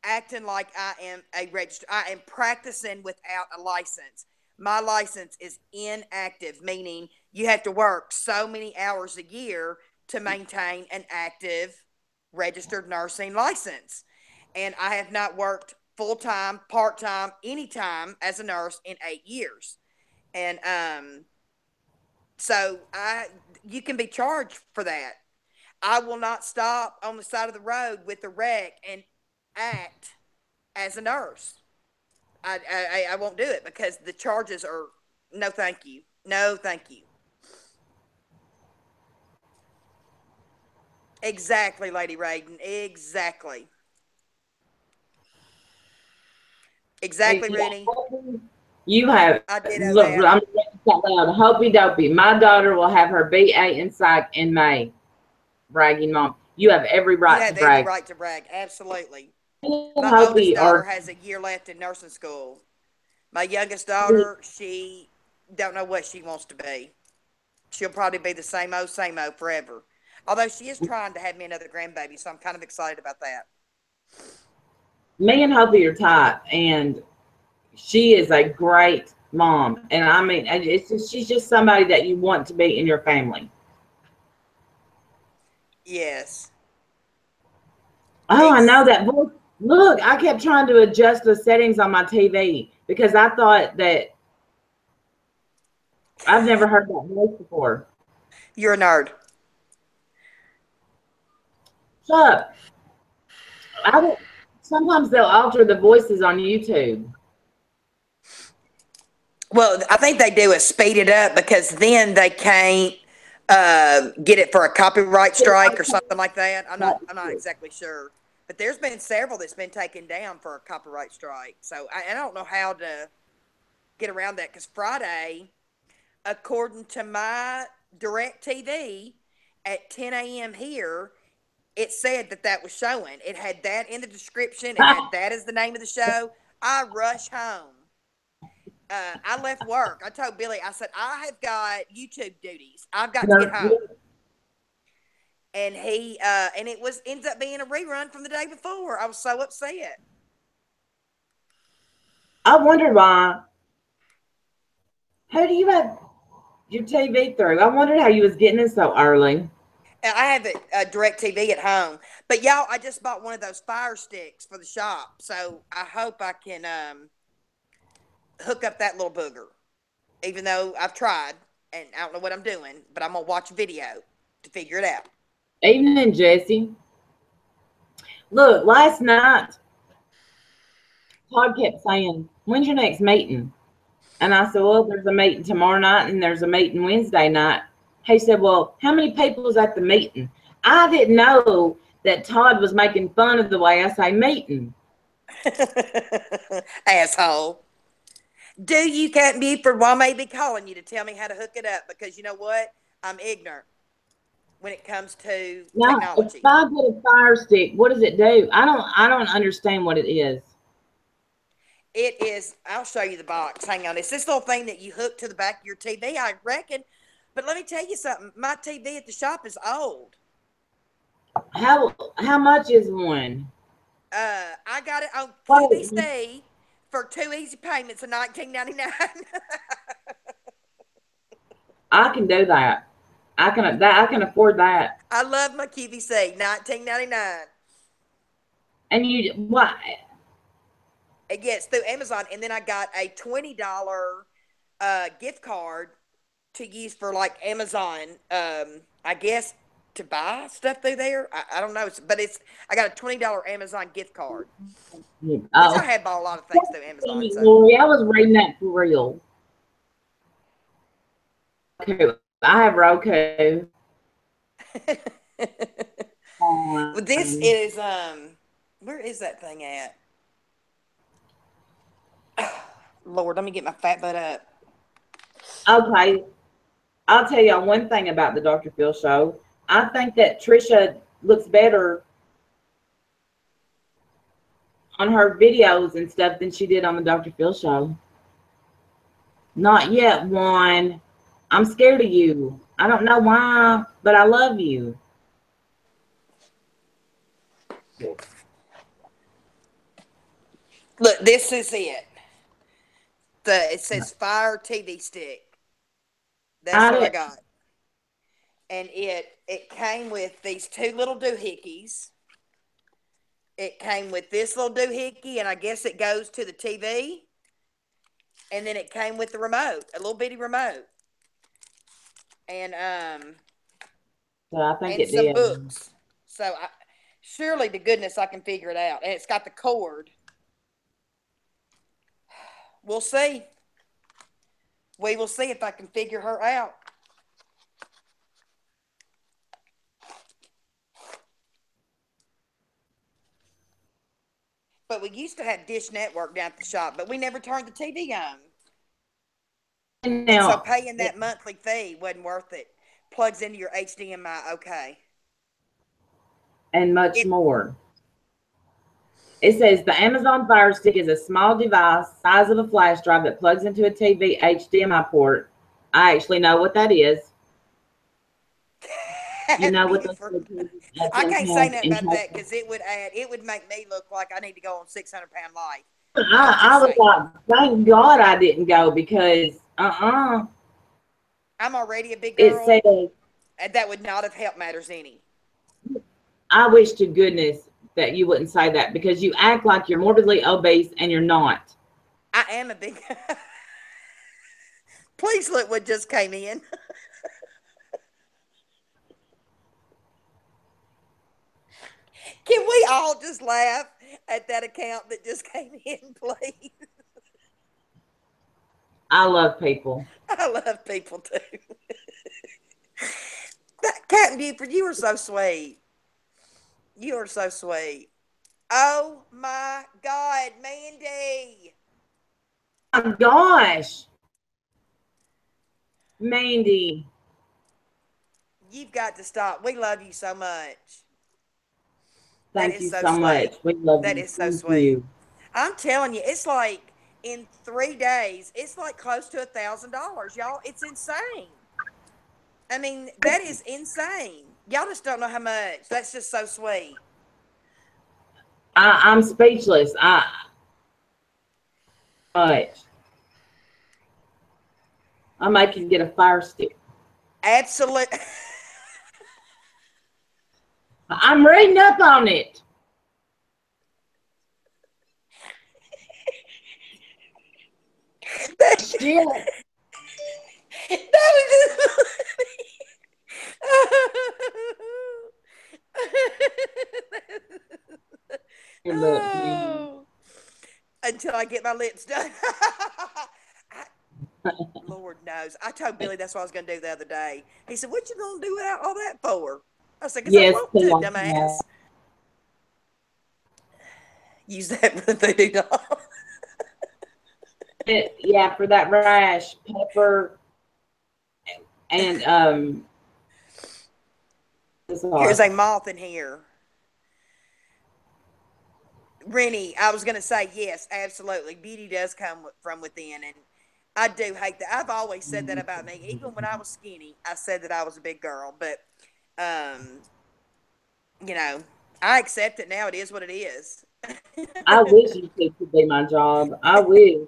acting like I am a registered. I am practicing without a license. My license is inactive, meaning you have to work so many hours a year to maintain an active registered nursing license. And I have not worked full time, part time, anytime as a nurse in 8 years. And so you can be charged for that. I will not stop on the side of the road with a wreck and act as a nurse. I won't do it because the charges are no thank you. No thank you. Exactly, Lady Raiden. Exactly. Exactly, Rooney. You have I ditto look. that. out loud. Hopey dopey. My daughter will have her BA in psych in May. Bragging mom. You have every You right to have every brag. right to brag. Absolutely. Me and My oldest Hopey daughter are has a year left in nursing school. My youngest daughter, she don't know what she wants to be. She'll probably be the same old forever. Although she is trying to have me another grandbaby, so I'm kind of excited about that. me and Hopey are tight, and she is a great mom. And I mean, she's just somebody that you want to be in your family. Yes. Oh, I know It's that voice. Look, I kept trying to adjust the settings on my TV because I thought that I've never heard that voice before. you're a nerd. Shut up. I don't, sometimes they'll alter the voices on YouTube. Well, I think they do is speed it up because then they can't get it for a copyright strike or something like that. I'm not exactly sure, but there's been several that's been taken down for a copyright strike. So I don't know how to get around that because Friday, according to my direct TV at 10 a.m. here, it said that that was showing. It had that in the description. It had that as the name of the show. I rush home. I left work. I told Billy, I said, I have got YouTube duties. I've got to get home. And and it was ends up being a rerun from the day before. I was so upset. I wonder why. How do you have your TV through? I wondered how you was getting it so early. I have a direct TV at home, but y'all, I just bought one of those fire sticks for the shop, so I hope I can hook up that little booger. Even though I've tried and I don't know what I'm doing, but I'm gonna watch a video to figure it out. Evening, Jesse. Look, last night Todd kept saying, "When's your next meeting?" And I said, "Well, there's a meeting tomorrow night and there's a meeting Wednesday night." He said, "Well, how many people's at the meeting?" I didn't know that Todd was making fun of the way I say meeting. Asshole. Do you, Captain Buford? Well, I may be calling you to tell me how to hook it up because you know what? I'm ignorant when it comes to Now, if technology. I get a fire stick, what does it do? I don't understand what it is. It is, I'll show you the box. Hang on. It's this little thing that you hook to the back of your TV, I reckon. But let me tell you something. My TV at the shop is old. How much is one? I got it on Wait, QVC for 2 easy payments of $19.99. I can do that. I can afford that. I love my QVC, $19.99. And you what? Yes, through Amazon, and then I got a $20 gift card to use for like Amazon. I guess to buy stuff through there. I don't know, but it's I got a $20 Amazon gift card, which I Oh, have bought a lot of things through Amazon. So Lori, I was reading that for real. I have Roku. well, this Um, is where is that thing at? Lord, let me get my fat butt up. okay, I'll tell y'all one thing about the Dr. Phil show. I think that Trisha looks better on her videos and stuff than she did on the Dr. Phil show. Not yet, Juan. I'm scared of you. I don't know why, but I love you. Look, this is it. It says Fire TV stick. That's Got what I it. got. And it came with these two little doohickeys. It came with this little doohickey, and I guess it goes to the TV. And then it came with the remote, a little bitty remote, and So I think and it some did. books. So surely to goodness I can figure it out. And it's got the cord. We'll see. We will see if I can figure her out. But we used to have Dish Network down at the shop, but we never turned the TV on. And so Now, paying that monthly fee wasn't worth it. Plugs into your HDMI. Okay. and much It more. It says the Amazon Fire Stick is a small device, size of a flash drive that plugs into a TV HDMI port. I actually know what that is. You know what those Buford. things are, I 10 can't say pounds nothing in about that total. because it would make me look like I need to go on 600 pound life. I'm I just was saying. like, thank God I didn't go because I'm already a big it girl, says and that would not have helped matters any. I wish to goodness that you wouldn't say that because you act like you're morbidly obese and you're not. I am a big. Please look what just came in. Can we all just laugh at that account that just came in, please? I love people. I love people too. Captain Buford, you are so sweet. You are so sweet. Oh my God, Mandy. Oh my gosh, Mandy. You've got to stop. We love you so much. That Thank is you so so sweet. much. We love That you. is so Thank sweet. you. I'm telling you, it's like in 3 days, it's like close to $1,000, y'all. It's insane. I mean, that is insane. Y'all just don't know how much. That's just so sweet. I'm speechless. Much. I make you get a fire stick. Absolute. I'm reading up on it. Shit. That was just. Look, Mandy. Oh, until I get my lips done. Lord knows. I told Billy that's what I was going to do the other day. He said, "What you going to do without all that for?" I said, "Because I Yes, want to, too. dumbass." Use that for the voodoo doll. Yeah, for that rash, pepper and Here's a sauce. moth in here. Rennie, I was going to say yes, absolutely. Beauty does come from within, and I do hate that. I've always said that about me. Even when I was skinny, I said that I was a big girl. But, um, you know, I accept it now. It is what it is. I wish you could be my job. I wish.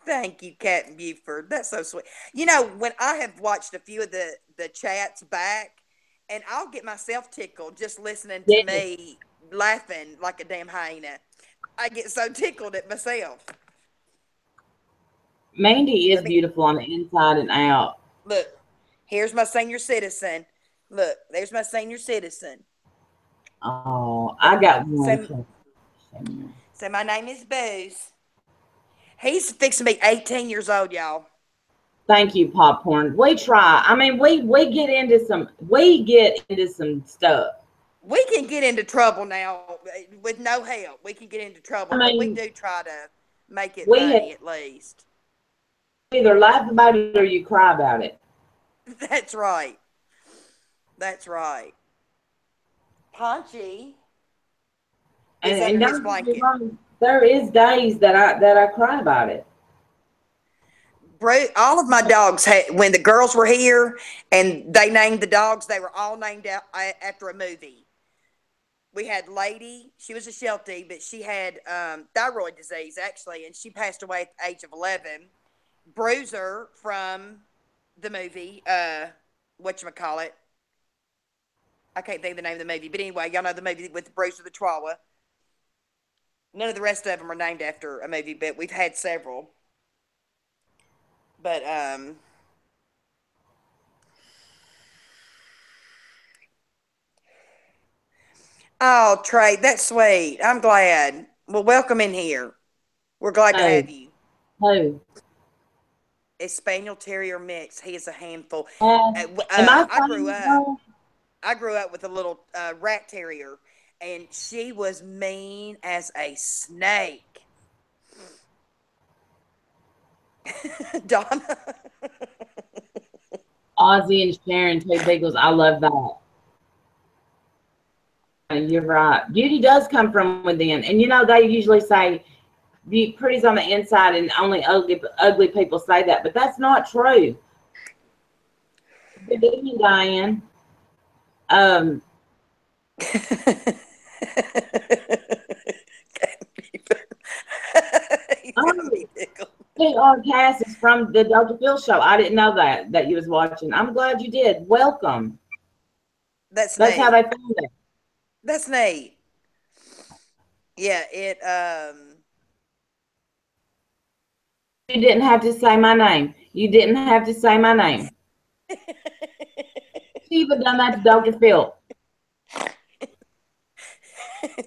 Thank you, Captain Buford. That's so sweet. You know, when I have watched a few of the chats back, and I'll get myself tickled just listening to Yes, me laughing like a damn hyena. I get so tickled at myself. Mandy is Let me beautiful on the inside and out. look. Here's my senior citizen. Look, there's my senior citizen. Oh, Look, I got one. say say my name is Booze. He's fixing to be 18 years old, y'all. Thank you, popcorn. We try. I mean, we get into some stuff. We can get into trouble now with no help. We can get into I trouble, but we mean, do try to make it we have funny at least. either laugh about it or you cry about it. That's right. That's right. Punchy is And under his don't get me blanket. wrong, there is days that I cry about it. All of my dogs had, when the girls were here and they named the dogs, they were all named after a movie. We had Lady, she was a Sheltie, but she had thyroid disease actually, and she passed away at the age of 11. Bruiser from the movie, whatchamacallit. I can't think of the name of the movie, but anyway, y'all know the movie with Bruiser the Chihuahua. None of the rest of them are named after a movie, but we've had several. But oh, Trey, that's sweet. I'm glad. Well, welcome in here. We're glad to Oh, have you. oh. A Spaniel Terrier mix. He is a handful. Am I I grew saying it up. wrong? I grew up with a little rat terrier, and she was mean as a snake. Donna. Ozzy and Sharon, two beagles. I love that. You're right. Beauty does come from within, and they usually say pretty's on the inside, and only ugly people say that, but that's not true. Good evening, Diane. Um, He's got oh, me tickled. PR Cass is from the Dr. Phil show. I didn't know that you was watching. I'm glad you did. Welcome. That's That's how neat. they found it. That's neat. Yeah, You didn't have to say my name. You didn't have to say my name. She even done that to Dr. Phil.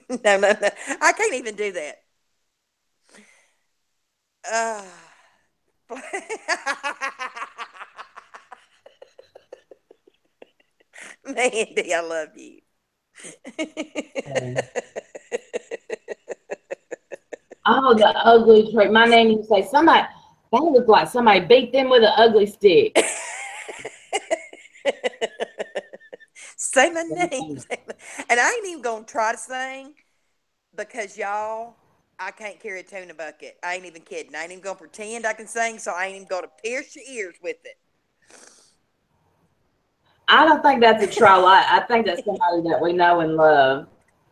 no, no, no. I can't even do that. Uh, Mandy, I love you. Oh, the ugly trick. My name used to say somebody that looked like somebody beat them with an ugly stick. Say my name. And I ain't even gonna try to sing because y'all, I can't carry a tuna bucket. I ain't even kidding. I ain't even gonna pretend I can sing, so I ain't even gonna pierce your ears with it. I don't think that's a troll. I think that's somebody that we know and love.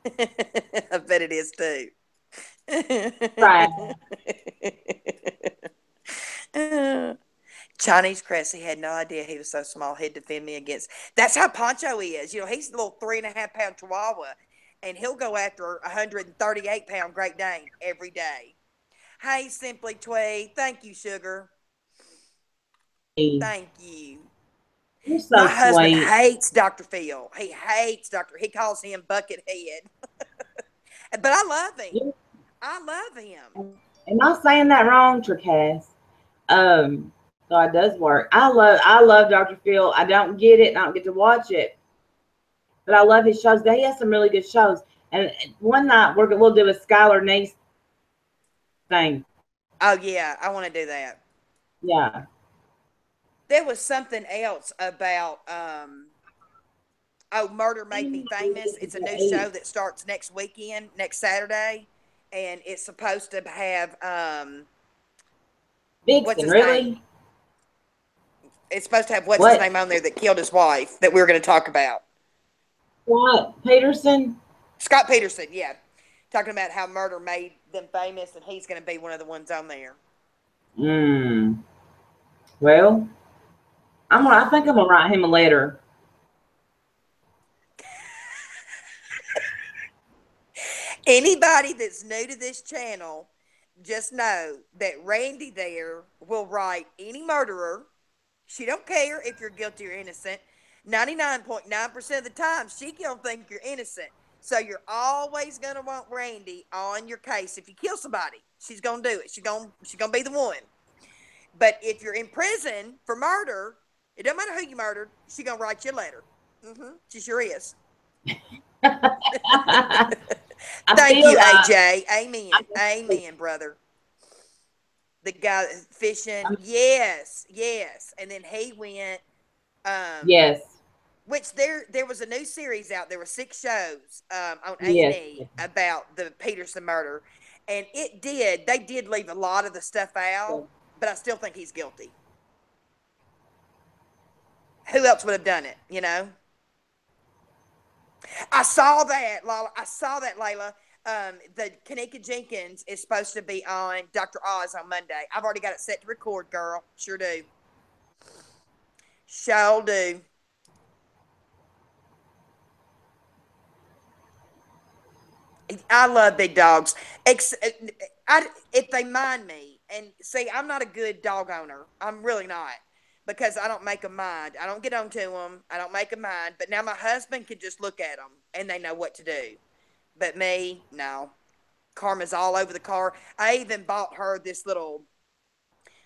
I bet it is too. Right. Chinese Cressy had no idea he was so small he'd defend me against. That's how Poncho is. He's a little 3.5 pound Chihuahua, and he'll go after a 138 pound Great Dane every day. Hey, Simply Tweed. Thank you, sugar. Thank you. You're so My husband sweet. hates Dr. Phil. He hates Dr. He calls him Buckethead. But I love him. I love him. Am I saying that wrong, Tricass? God does work. I love Dr. Phil. I don't get it. I don't get to watch it, but I love his shows. He has some really good shows. And one night we'll do a Skylar Niece thing. Oh, yeah. I want to do that. Yeah. There was something else about Murder Made Me Famous. It's a new show that starts next weekend, next Saturday, and it's supposed to have what's Vixen, his really? name? It's supposed to have what's his What? name on there that killed his wife that we were going to talk about. What? Peterson? Scott Peterson, yeah. Talking about how murder made them famous, and he's going to be one of the ones on there. Well, I think I'm gonna write him a letter. Anybody that's new to this channel, just know that Randy there will write any murderer. She don't care if you're guilty or innocent. 99.9% of the time, she don't think you're innocent. So you're always gonna want Randy on your case. If you kill somebody, she's gonna do it. She's gonna be the one. But if you're in prison for murder, it doesn't matter who you murdered. She's gonna write you a letter. She sure is. Thank you, AJ. Amen. Amen, brother. The guy fishing. Yes. And then he went. Yes. Which there was a new series out. There were 6 shows on Yes. A&E about the Peterson murder, and they did leave a lot of the stuff out, but I still think he's guilty. Who else would have done it? I saw that, Lala. I saw that, Layla. The Kanika Jenkins is supposed to be on Dr. Oz on Monday. I've already got it set to record, girl. Sure do. Sure do. I love big dogs. If they mind me, and see, I'm not a good dog owner. I'm really not, because I don't make them mind. I don't get on to them. I don't make them mind. But now my husband can just look at them, and they know what to do. But me, no. Karma's all over the car. I even bought her this little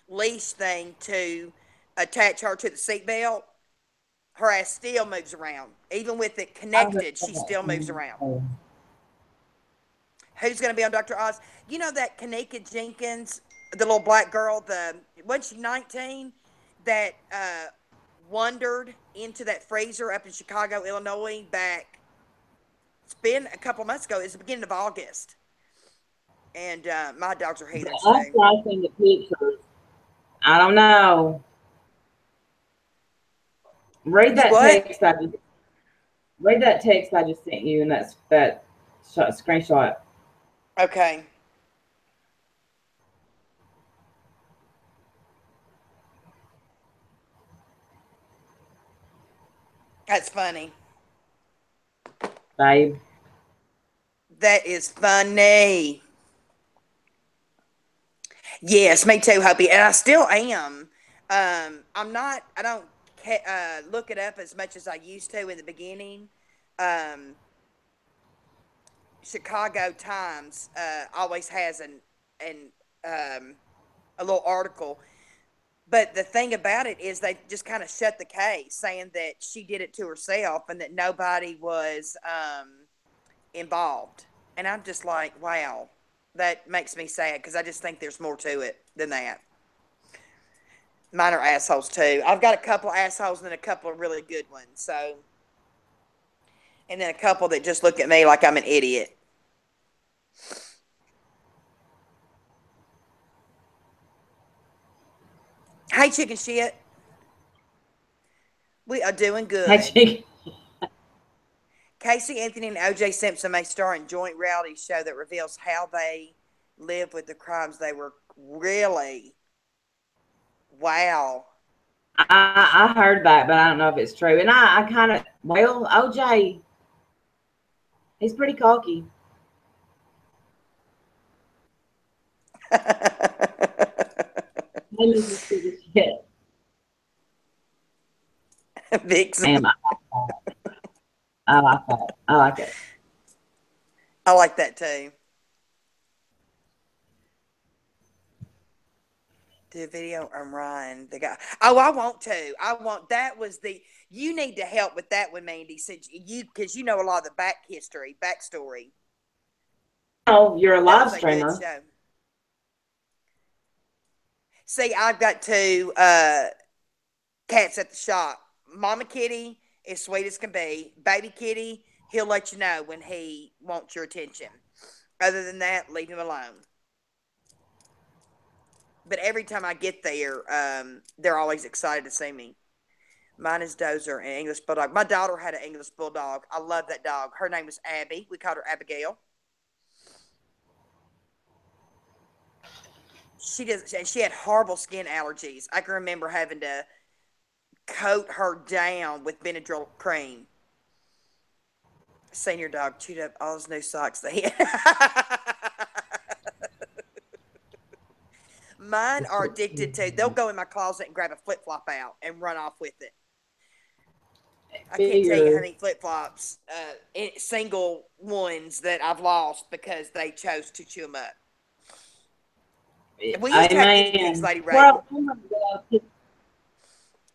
leash thing to attach her to the seatbelt. Her ass still moves around. Even with it connected, she still moves around. Who's going to be on Dr. Oz? You know that Kanika Jenkins the little black girl, wasn't she 19, that wandered into that freezer up in Chicago, Illinois back, it's been a couple of months ago. It's the beginning of August. And my dogs are heathens That's too. why I seen the pictures. I don't know. Read You that what? text I just read that text I just sent you, and that's that screenshot. Okay. That's funny. Babe. That is funny. Yes, me too, Hopi. And I still am. I'm not, I don't look it up as much as I used to in the beginning. Um, Chicago Times always has an um, a little article. But the thing about it is they just kind of shut the case, saying that she did it to herself and that nobody was involved. And I'm just like, wow, that makes me sad because I just think there's more to it than that. Mine are assholes too. I've got a couple of assholes and then a couple of really good ones. So, and then a couple that just look at me like I'm an idiot. Hey, chicken shit. We are doing Hey, good. chick. Casey Anthony and OJ Simpson may star in joint reality show that reveals how they live with the crimes they were really. Wow. I heard that, but I don't know if it's true. And I kind of, well, OJ, he's pretty cocky. Hey, Mrs. Piece of Shit. Vixen. Damn, I like that. I like it. I like that too. Do a video on Ryan, the guy. Oh, I want to. I want. That was the. You need to help with that one, Mandy, since you because you know a lot of the backstory. Oh, you're a That live was a good streamer. show. See, I've got two cats at the shop. Mama Kitty is sweet as can be. Baby Kitty, he'll let you know when he wants your attention. Other than that, leave him alone. But every time I get there, they're always excited to see me. Mine is Dozer, an English bulldog. My daughter had an English bulldog. I love that dog. Her name was Abby. We called her Abigail. And she had horrible skin allergies. I can remember having to coat her down with Benadryl cream. Senior dog chewed up all his new socks they had. Mine are addicted to. They'll go in my closet and grab a flip flop out and run off with it. I can't tell you how Figure. many flip flops, single ones that I've lost because they chose to chew them up. We used to have guinea pigs, Amen. Lady Raven. Well, I'm gonna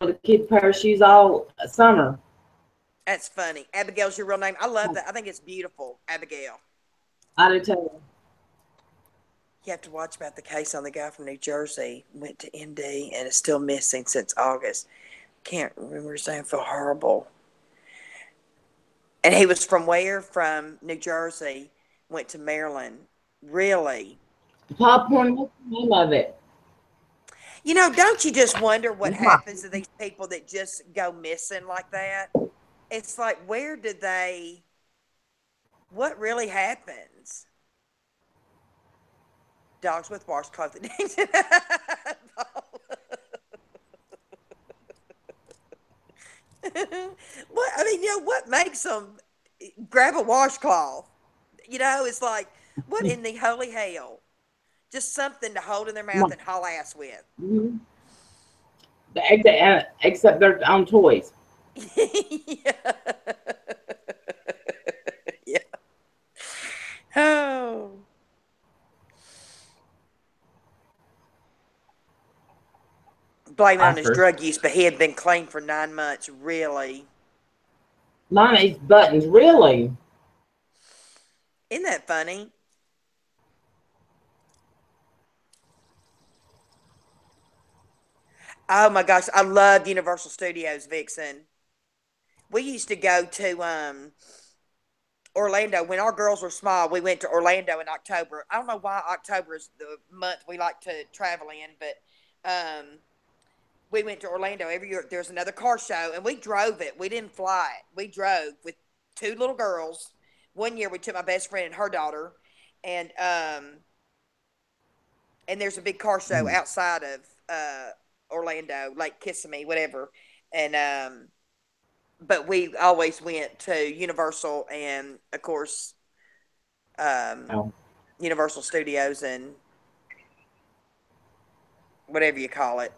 the kid pair of shoes all summer. That's funny. Abigail's your real name. I love that. I think it's beautiful, Abigail. I do too. You have to watch about the case on the guy from New Jersey. Went to ND and is still missing since August. Can't remember his name. Feel horrible. And he was from where? From New Jersey. Went to Maryland. Really? Popcorn, what's the name of it? You know, don't you just wonder what It's my happens to these people that just go missing like that? It's like, where did they, what really happens? Dogs with washcloth. What, I mean, what makes them grab a washcloth? It's like, what in the holy hell? Just something to hold in their mouth and haul ass with. mm-hmm. Except they're on toys. Yeah. Yeah. Oh. Blaming on his Lifers. drug use, but he had been clean for 9 months. Really? Mine is buttons. Really? Isn't that funny? Oh my gosh, I love Universal Studios, Vixen. We used to go to Orlando when our girls were small. We went to Orlando in October. I don't know why October is the month we like to travel in, but we went to Orlando every year. There's another car show, and we drove it. We didn't fly it. We drove with two little girls. One year we took my best friend and her daughter, and there's a big car show Mm. outside of Orlando, like Kissimmee, whatever, and but we always went to Universal and of course um, Oh, Universal Studios and whatever you call it,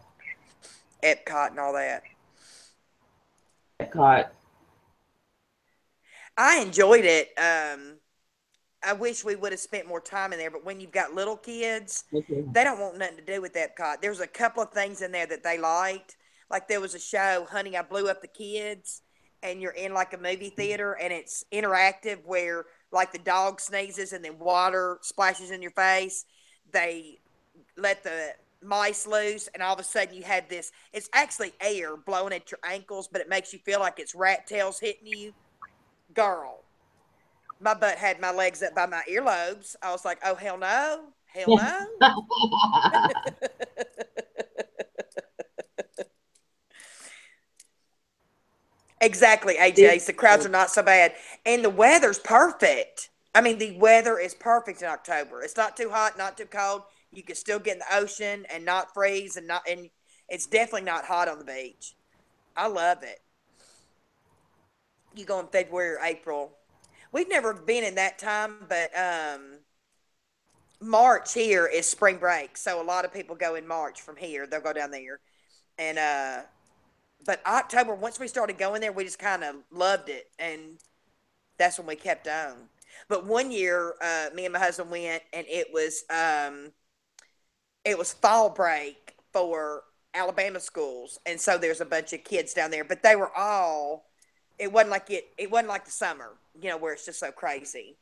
Epcot and all that. caught. I enjoyed it. I wish we would have spent more time in there, but when you've got little kids, they don't want nothing to do with Epcot. There's a couple of things in there that they liked. Like there was a show, Honey, I Blew Up the Kids, and you're in like a movie theater and it's interactive where like the dog sneezes and then water splashes in your face. They let the mice loose and all of a sudden you had this, it's actually air blowing at your ankles, but it makes you feel like it's rat tails hitting you. Girl, my butt had my legs up by my earlobes. I was like, oh, hell no. Hell no. Exactly, This, AJ. The crowds are not so bad. And the weather's perfect. I mean, the weather is perfect in October. It's not too hot, not too cold. You can still get in the ocean and not freeze and it's definitely not hot on the beach. I love it. You go in February or April. We've never been in that time, but March here is spring break, so a lot of people go in March from here. They'll go down there, and but October, once we started going there, we just kind of loved it, and that's when we kept on. But one year, me and my husband went, and it was fall break for Alabama schools, and so there's a bunch of kids down there, but they were all. It wasn't like it wasn't like the summer, where it's just so crazy.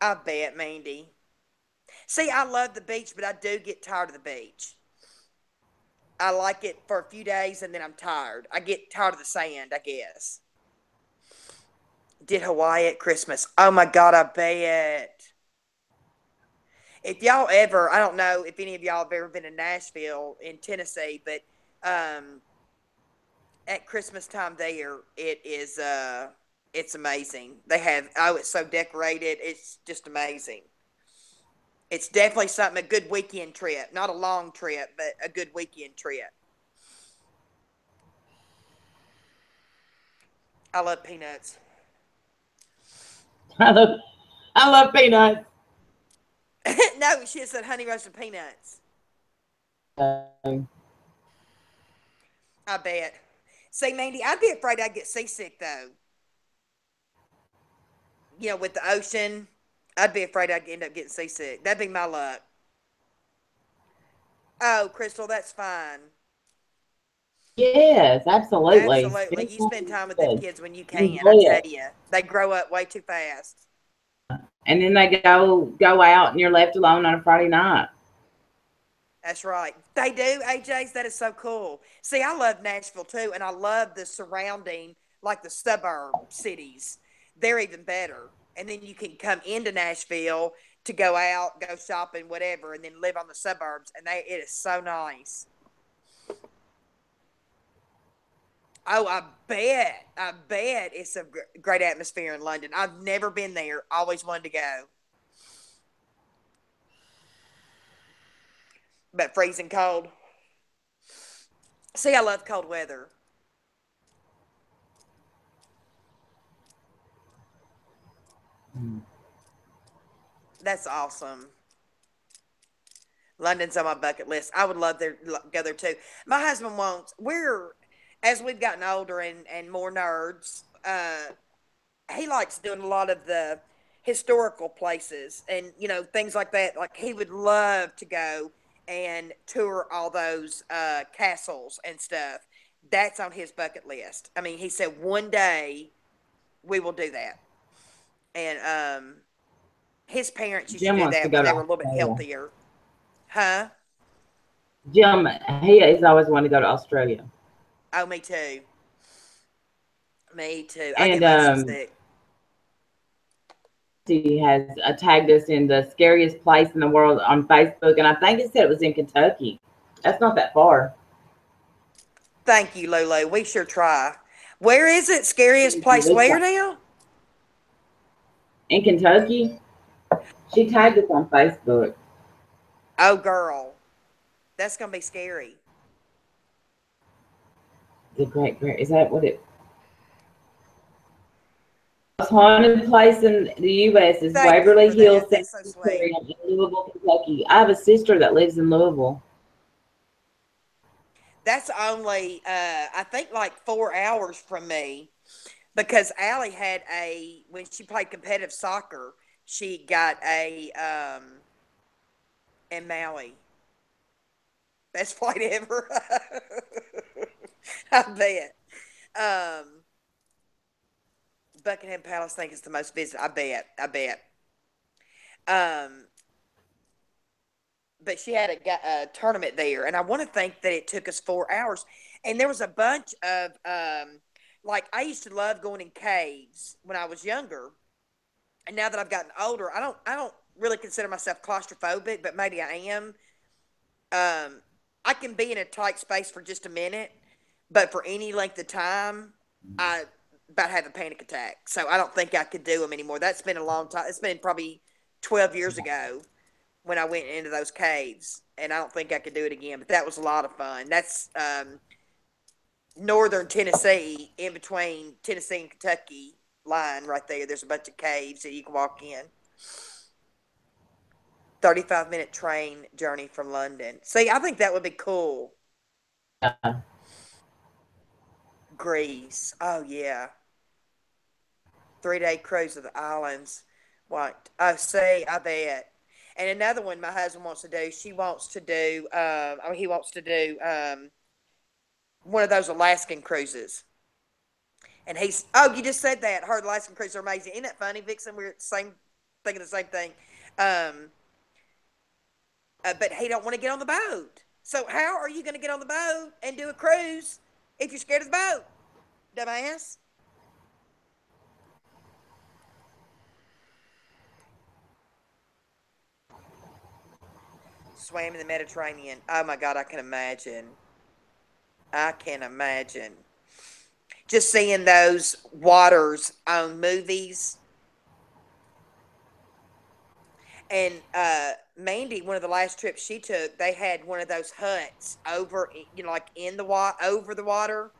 I bet, Mandy. See, I love the beach, but I do get tired of the beach. I like it for a few days and then I'm tired. I get tired of the sand, I guess. Did Hawaii at Christmas? Oh my God, I bet. If y'all ever, I don't know if any of y'all have ever been to Nashville in Tennessee, but um, at Christmas time there, it's amazing. They have, oh, it's so decorated. It's just amazing. It's definitely something, a good weekend trip. Not a long trip, but a good weekend trip. I love peanuts. I love, I love peanuts. No, she said honey roasted peanuts. Um, I bet. See, Mandy, I'd be afraid I'd get seasick though. With the ocean, I'd be afraid I'd end up getting seasick. That'd be my luck. Oh, Crystal, that's fine. yes, absolutely. Absolutely. Spend You time spend with time with the them kids. kids when you can. I Enjoy tell it. you, they grow up way too fast. And then they go out and you're left alone on a Friday night. That's right. They do, AJ's. That is so cool. See, I love Nashville too, and I love the surrounding, like the suburb cities. They're even better. And then you can come into Nashville to go out, go shopping, whatever, and then live on the suburbs. And it is so nice. Oh, I bet. I bet it's a great atmosphere in London. I've never been there. Always wanted to go, but freezing cold. See, I love cold weather. Mm. That's awesome. London's on my bucket list. I would love to go there too. My husband won't. As we've gotten older and more nerds, he likes doing a lot of the historical places and things like that. Like he would love to go and tour all those castles and stuff. That's on his bucket list. I mean, he said one day we will do that. And his parents used to Jim do wants to that go when to they were a little bit Australia. healthier. Huh? Jim, he has always wanted to go to Australia. Oh, me too. Me too. I And get motion sick. he has tagged us in the scariest place in the world on Facebook, and I think it said it was in Kentucky. That's not that far. Thank you, Lulu. We sure try. Where is it? Scariest place It's where like now? in Kentucky. She tagged us on Facebook. Oh, girl. That's going to be scary. The Great, is that what it? Most haunted place in the U.S. is Thank you Waverly for Hills that. That's so sweet. Sanitarium in Louisville, Kentucky. I have a sister that lives in Louisville. That's only, I think, like 4 hours from me because Allie had when she played competitive soccer, she got in Maui. Best flight ever. I bet. Um, Buckingham Palace, I think, is the most visited. I bet. I bet. Um, but she had a tournament there, and I want to think that it took us 4 hours. And there was a bunch of like I used to love going in caves when I was younger, and now that I've gotten older, I don't really consider myself claustrophobic, but maybe I am. I can be in a tight space for just a minute, but for any length of time, I about have a panic attack. So I don't think I could do them anymore. That's been a long time. It's been probably 12 years ago when I went into those caves, and I don't think I could do it again. But that was a lot of fun. That's northern Tennessee, in between Tennessee and Kentucky line right there. There's a bunch of caves that you can walk in. 35-minute train journey from London. See, I think that would be cool. Yeah. Greece. Oh, yeah. 3-day cruise of the islands. What? Oh, see, I bet. And another one my husband wants to do, she wants to do, he wants to do one of those Alaskan cruises. And you just said that. Her Alaskan cruises are amazing. Isn't that funny, Vixen? We're thinking the same thing. Um, but he don't want to get on the boat. So how are you going to get on the boat and do a cruise if you're scared of the boat, dumbass? Swam in the Mediterranean. Oh my God, I can imagine. I can imagine. Just seeing those waters on movies. And Mandy, one of the last trips she took, they had one of those huts over, like in the water, over the water,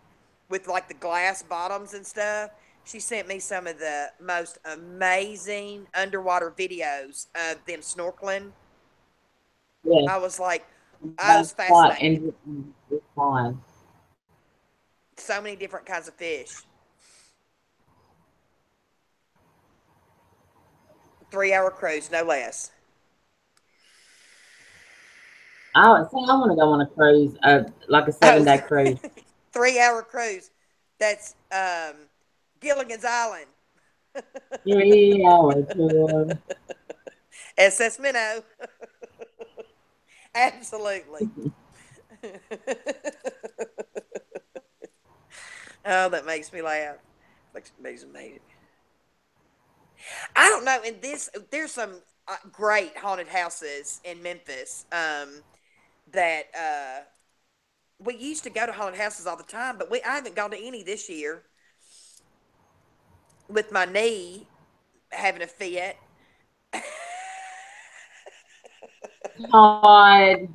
with like the glass bottoms and stuff. She sent me some of the most amazing underwater videos of them snorkeling. Yes. I was like, I That's was plot fascinated. and it's fine. So many different kinds of fish. 3 hour cruise, no less. I want to go on a cruise, like a Oh, 7 day cruise. 3 hour cruise. That's Gilligan's Island. 3 hour tour. SS Minnow. Absolutely. Oh, that makes me laugh. Makes me. I don't know. And there's some great haunted houses in Memphis that we used to go to haunted houses all the time, but I haven't gone to any this year with my knee having a fit. Todd.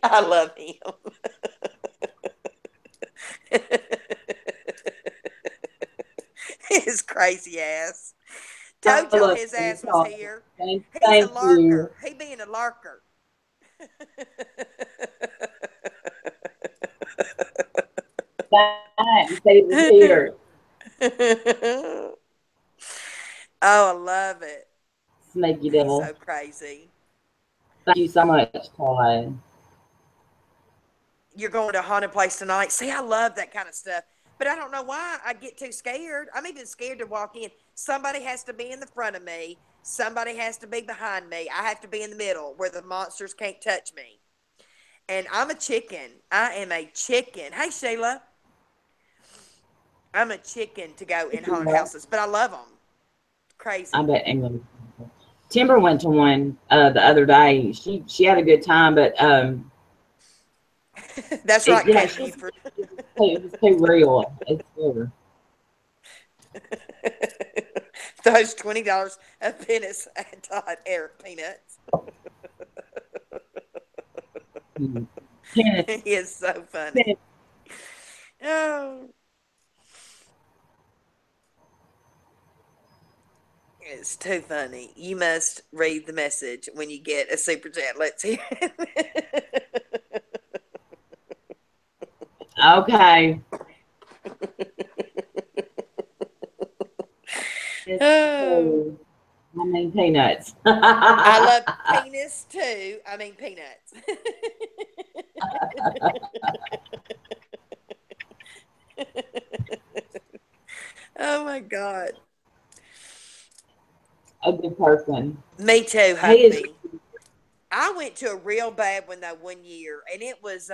I love him. His crazy ass. I Told y'all love his you, ass was Todd. here. He's a Thank you. lurker. He being a lurker. Thanks. He was here. Oh, I love it. Sneaky He's devil. so crazy. Thank you so much, Todd. You're going to a haunted place tonight. See, I love that kind of stuff. But I don't know why I get too scared. I'm even scared to walk in. Somebody has to be in the front of me. Somebody has to be behind me. I have to be in the middle where the monsters can't touch me. And I'm a chicken. I am a chicken. Hey, Sheila. I'm a chicken to go in haunted houses, but I love them. I Crazy. bet England. Timber went to one the other day. She had a good time, but That's right, yeah, Cat she Buford. it was too real. It's over. Those $20 a penis at Todd Eric Peanuts. Hmm. Tennis, He is so funny. tennis. Oh, it's too funny. You must read the message when you get a super chat. Let's hear it. Okay. It's Oh, so, I mean peanuts. I love penis too. I mean peanuts. Oh my God. A good person. Me too, He is Huffy. I went to a real bad one though one year, and it was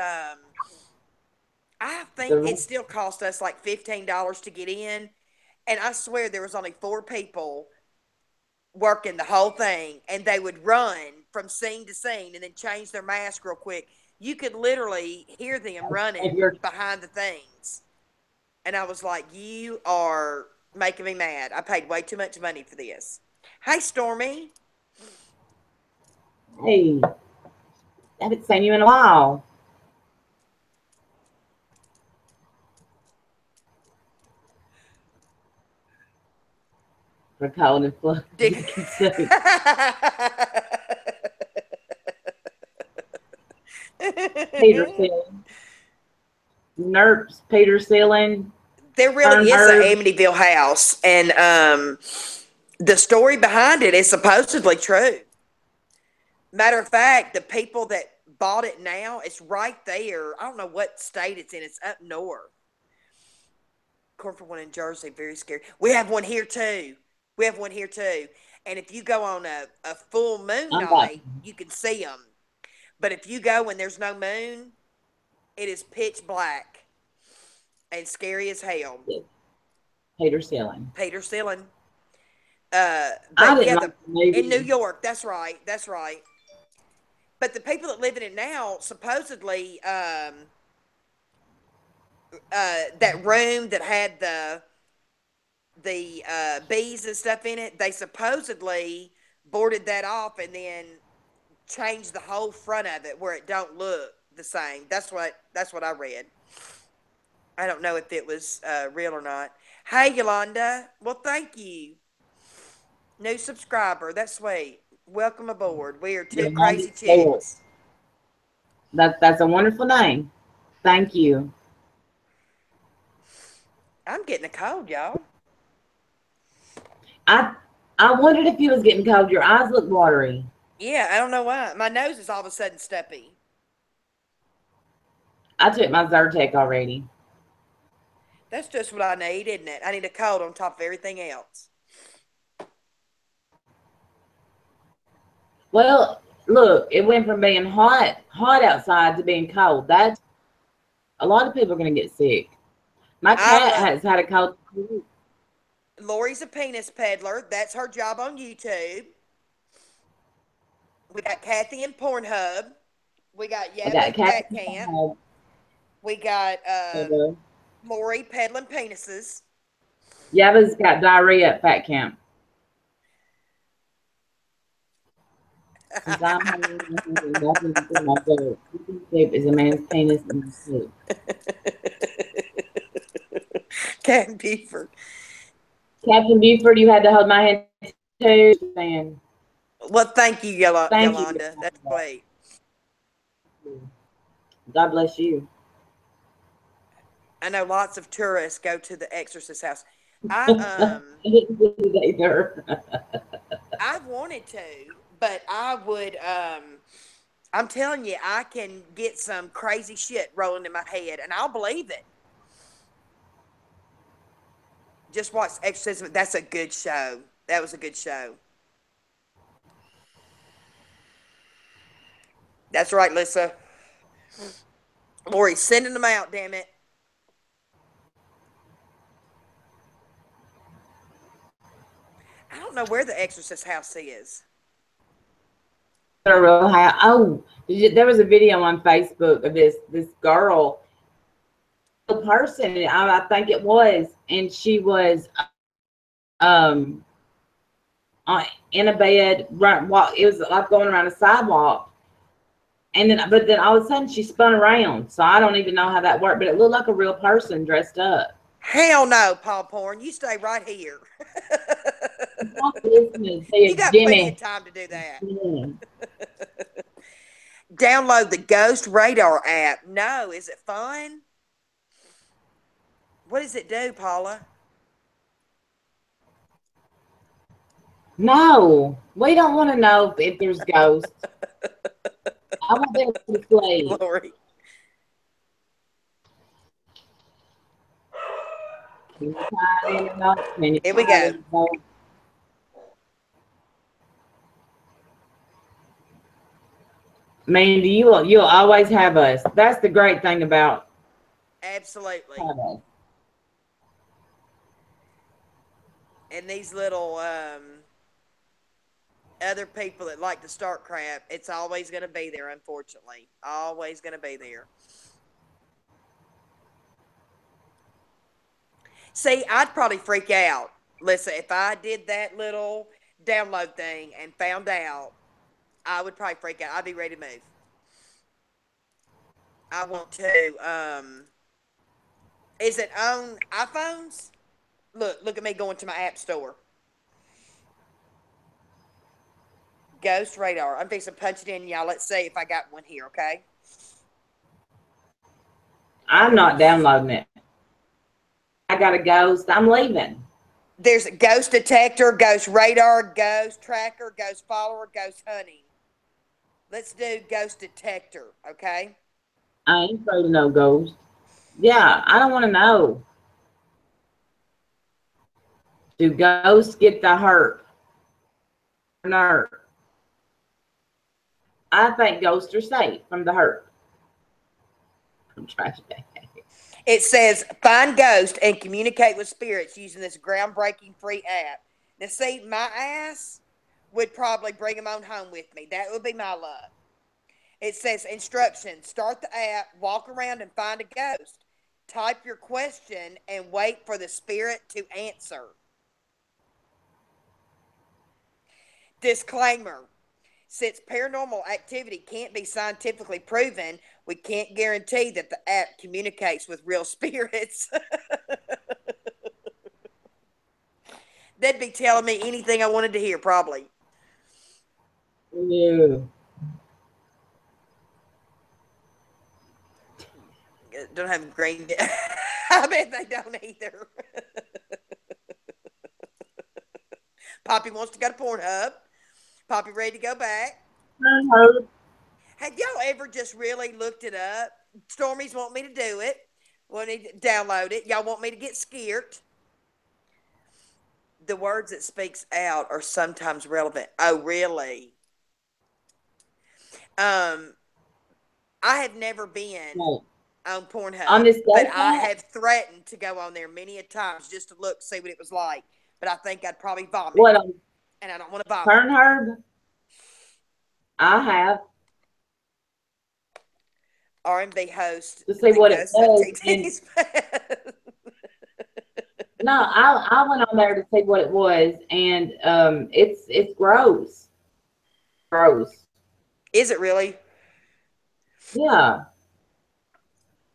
I think the it still cost us like $15 to get in, and I swear there was only four people working the whole thing, and they would run from scene to scene and then change their mask real quick. You could literally hear them running you're behind the things, and I was like, "You are making me mad. I paid way too much money for this." Hey, Stormy. hey, I haven't seen you in a while. For cold and flu Dick. chicken soup. Peter Sealing. Nurse Peter Sealing. There really Turn is an herb. Amityville house, and the story behind it is supposedly true. Matter of fact, the people that bought it now, it's right there. I don't know what state it's in. It's up north. Corporate one in Jersey, very scary. We have one here too. We have one here too. And if you go on a full moon I'm about night, you can see them. But if you go when there's no moon, it is pitch black and scary as hell. to Peter Sealing. Peter Ceiling. I But didn't yeah, like the the in New movie. York, that's right, that's right. But the people that live in it now, supposedly, that room that had the bees and stuff in it, they supposedly boarded that off and then changed the whole front of it where it don't look the same. That's what I read. I don't know if it was real or not. Hey, Yolanda. Well, thank you. New subscriber. That's sweet. Welcome aboard. We are two Yolanda crazy Stewart. chicks. That's a wonderful name. Thank you. I'm getting a cold, y'all. I I wondered if you was getting cold. Your eyes look watery. Yeah, I don't know why. My nose is all of a sudden stuffy. I took my Zyrtec already. That's just what I need, isn't it? I need a cold on top of everything else. Well, look, it went from being hot outside to being cold. That's a lot of people are gonna get sick. My I cat love has had a cold. Lori's a penis peddler. That's her job on YouTube. We got Kathy in Pornhub. We got I got Yabba a cat. Fat Camp. We got Lori peddling penises. Yava's got diarrhea at fat camp. Since I'm hungry, nothing to my gut. Soup is a man's penis in soup. Cat Buford. Captain Buford, you had to hold my hand too. Man, Well, thank you, thank you. Yolanda. That's great. God bless you. I know lots of tourists go to the Exorcist house. I I didn't do it either. I've wanted to, but I would I'm telling you, I can get some crazy shit rolling in my head and I'll believe it. Just watch Exorcism. That's a good show. That was a good show. That's right, Lisa. Lori's sending them out, damn it. I don't know where the Exorcist house is. Oh, there was a video on Facebook of this girl, a person, I think it was, and she was um in a bed, it was like going around a sidewalk, and then all of a sudden she spun around. So I don't even know how that worked, but it looked like a real person dressed up. Hell no, Paul Porn. You stay right here. You got plenty of Jimmy. time to do that. Download the Ghost Radar app. No, is it fun? What does it do, Paula? No, we don't want to know if there's ghosts. I want them to sleep. Lori. Here we go. Mandy, you'll always have us. That's the great thing about. Absolutely. And these little other people that like to start crap, it's always going to be there, unfortunately. Always going to be there. See, I'd probably freak out. Listen, if I did that little download thing and found out, I would probably freak out. I'd be ready to move. I want to, is it on iPhones? Look at me going to my app store. Ghost Radar. I'm fixing to punch it in, y'all. Let's see if I got one here, okay? I'm not downloading it. I got a ghost. I'm leaving. There's a ghost detector, ghost radar, ghost tracker, ghost follower, ghost hunting. Let's do ghost detector, okay? I ain't afraid of no ghost. Yeah, I don't want to know. Do ghosts get the hurt? No. I think ghosts are safe from the hurt. I'm trying to. It says, find ghosts and communicate with spirits using this groundbreaking free app. Now, see, my ass would probably bring them on home with me. That would be my luck. It says, instructions. Start the app, walk around and find a ghost. Type your question and wait for the spirit to answer. Disclaimer. Since paranormal activity can't be scientifically proven, we can't guarantee that the app communicates with real spirits. They'd be telling me anything I wanted to hear, probably. Yeah. Don't have green. I bet they don't either. Poppy wants to go to Pornhub. Poppy ready to go back. Have y'all ever just really looked it up? Stormies want me to do it. Want me to download it. Y'all want me to get scared. The words it speaks out are sometimes relevant. Oh, really? I have never been on Pornhub, but I have threatened to go on there many a times just to look, see what it was like. But I think I'd probably vomit. And I don't want to vomit. Pornhub? I have. R&B host. To see what it was. No, I went on there to see what it was, and it's gross. Gross. Is it really? Yeah.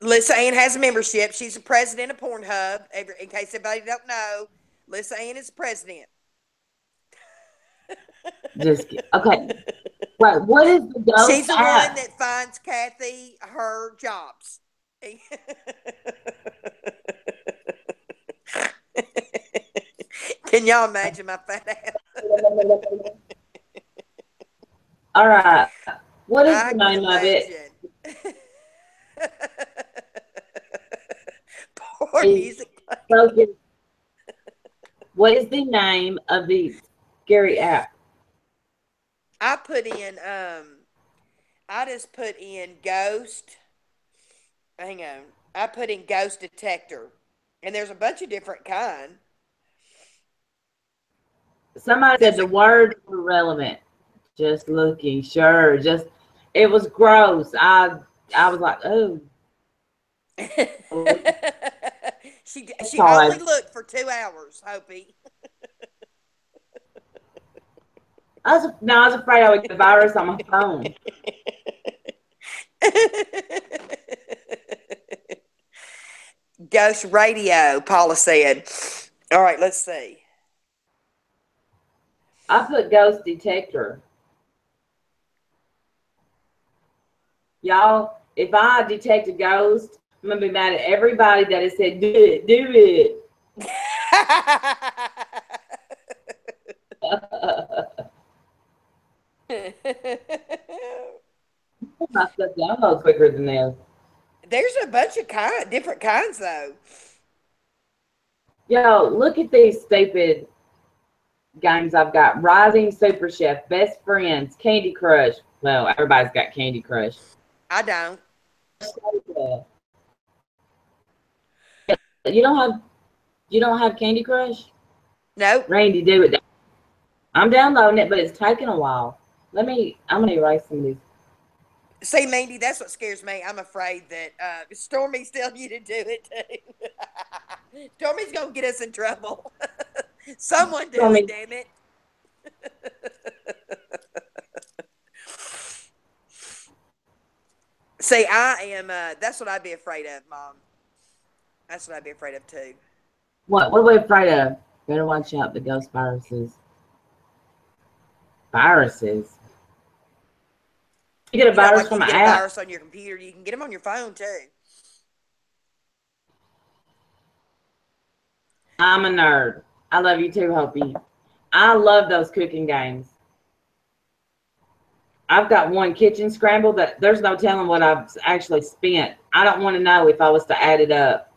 Lisa Ann has a membership. She's the president of Pornhub. In case anybody don't know, Lisa Ann is president. Just okay. Right. What is the ghost She's the app? one that finds Kathy her jobs. Can y'all imagine my fat ass? All right. What is the name of it? Poor music. What is the name of the scary app? I put in I just put in ghost Hang on. I put in ghost detector, and there's a bunch of different kind. Somebody said There's the a words were relevant. Just looking, sure. Just it was gross. I was like, oh, she only Todd. looked for 2 hours, Hopi. I was afraid I would get a virus on my phone. Ghost radio, Paula said. All right, let's see. I put ghost detector. Y'all, if I detect a ghost, I'm gonna be mad at everybody that has said, do it, do it. My stuff downloads quicker than this. There's a bunch of different kinds though. Yo, look at these stupid games I've got. Rising Super Chef, Best Friends, Candy Crush. Well, everybody's got Candy Crush. I don't. You don't have Candy Crush? Nope. Randy, do it. I'm downloading it, but it's taking a while. I'm gonna erase some of these. See, Mandy, that's what scares me. I'm afraid that Stormy's telling you to do it too. Stormy's gonna get us in trouble. Someone do it, damn it. See, I am. That's what I'd be afraid of, Mom. That's what I'd be afraid of too. What are we afraid of? Better watch out the ghost viruses. Viruses. You get a You know, virus like you from can an get a app. virus on your computer. You can get them on your phone too. I'm a nerd. I love you too, Hopi. I love those cooking games. I've got one kitchen scramble that there's no telling what I've actually spent. I don't want to know if I was to add it up.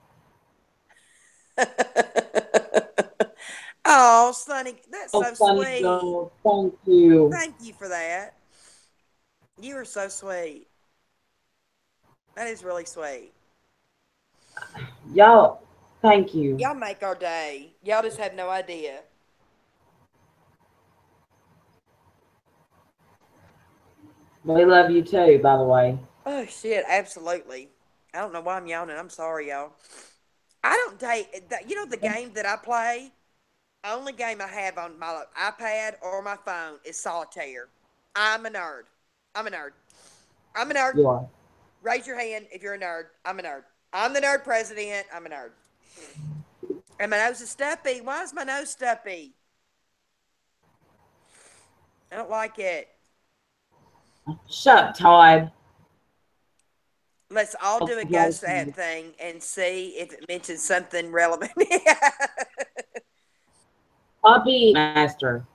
Oh, Sonny, that's Oh, so funny sweet. girl. Thank you. Thank you for that. You are so sweet. That is really sweet. Y'all, thank you. Y'all make our day. Y'all just have no idea. We love you too, by the way. Oh shit, absolutely. I don't know why I'm yawning. I'm sorry, y'all. I don't take that. You know the game that I play. Only game I have on my iPad or my phone is solitaire. I'm a nerd. I'm a nerd. I'm a nerd. You are. Raise your hand if you're a nerd. I'm a nerd. I'm the nerd president. I'm a nerd. And my nose is stuffy. Why is my nose stuffy? I don't like it. Shut up, Todd. Let's all do a ghost app thing and see if it mentions something relevant. Puppy Master.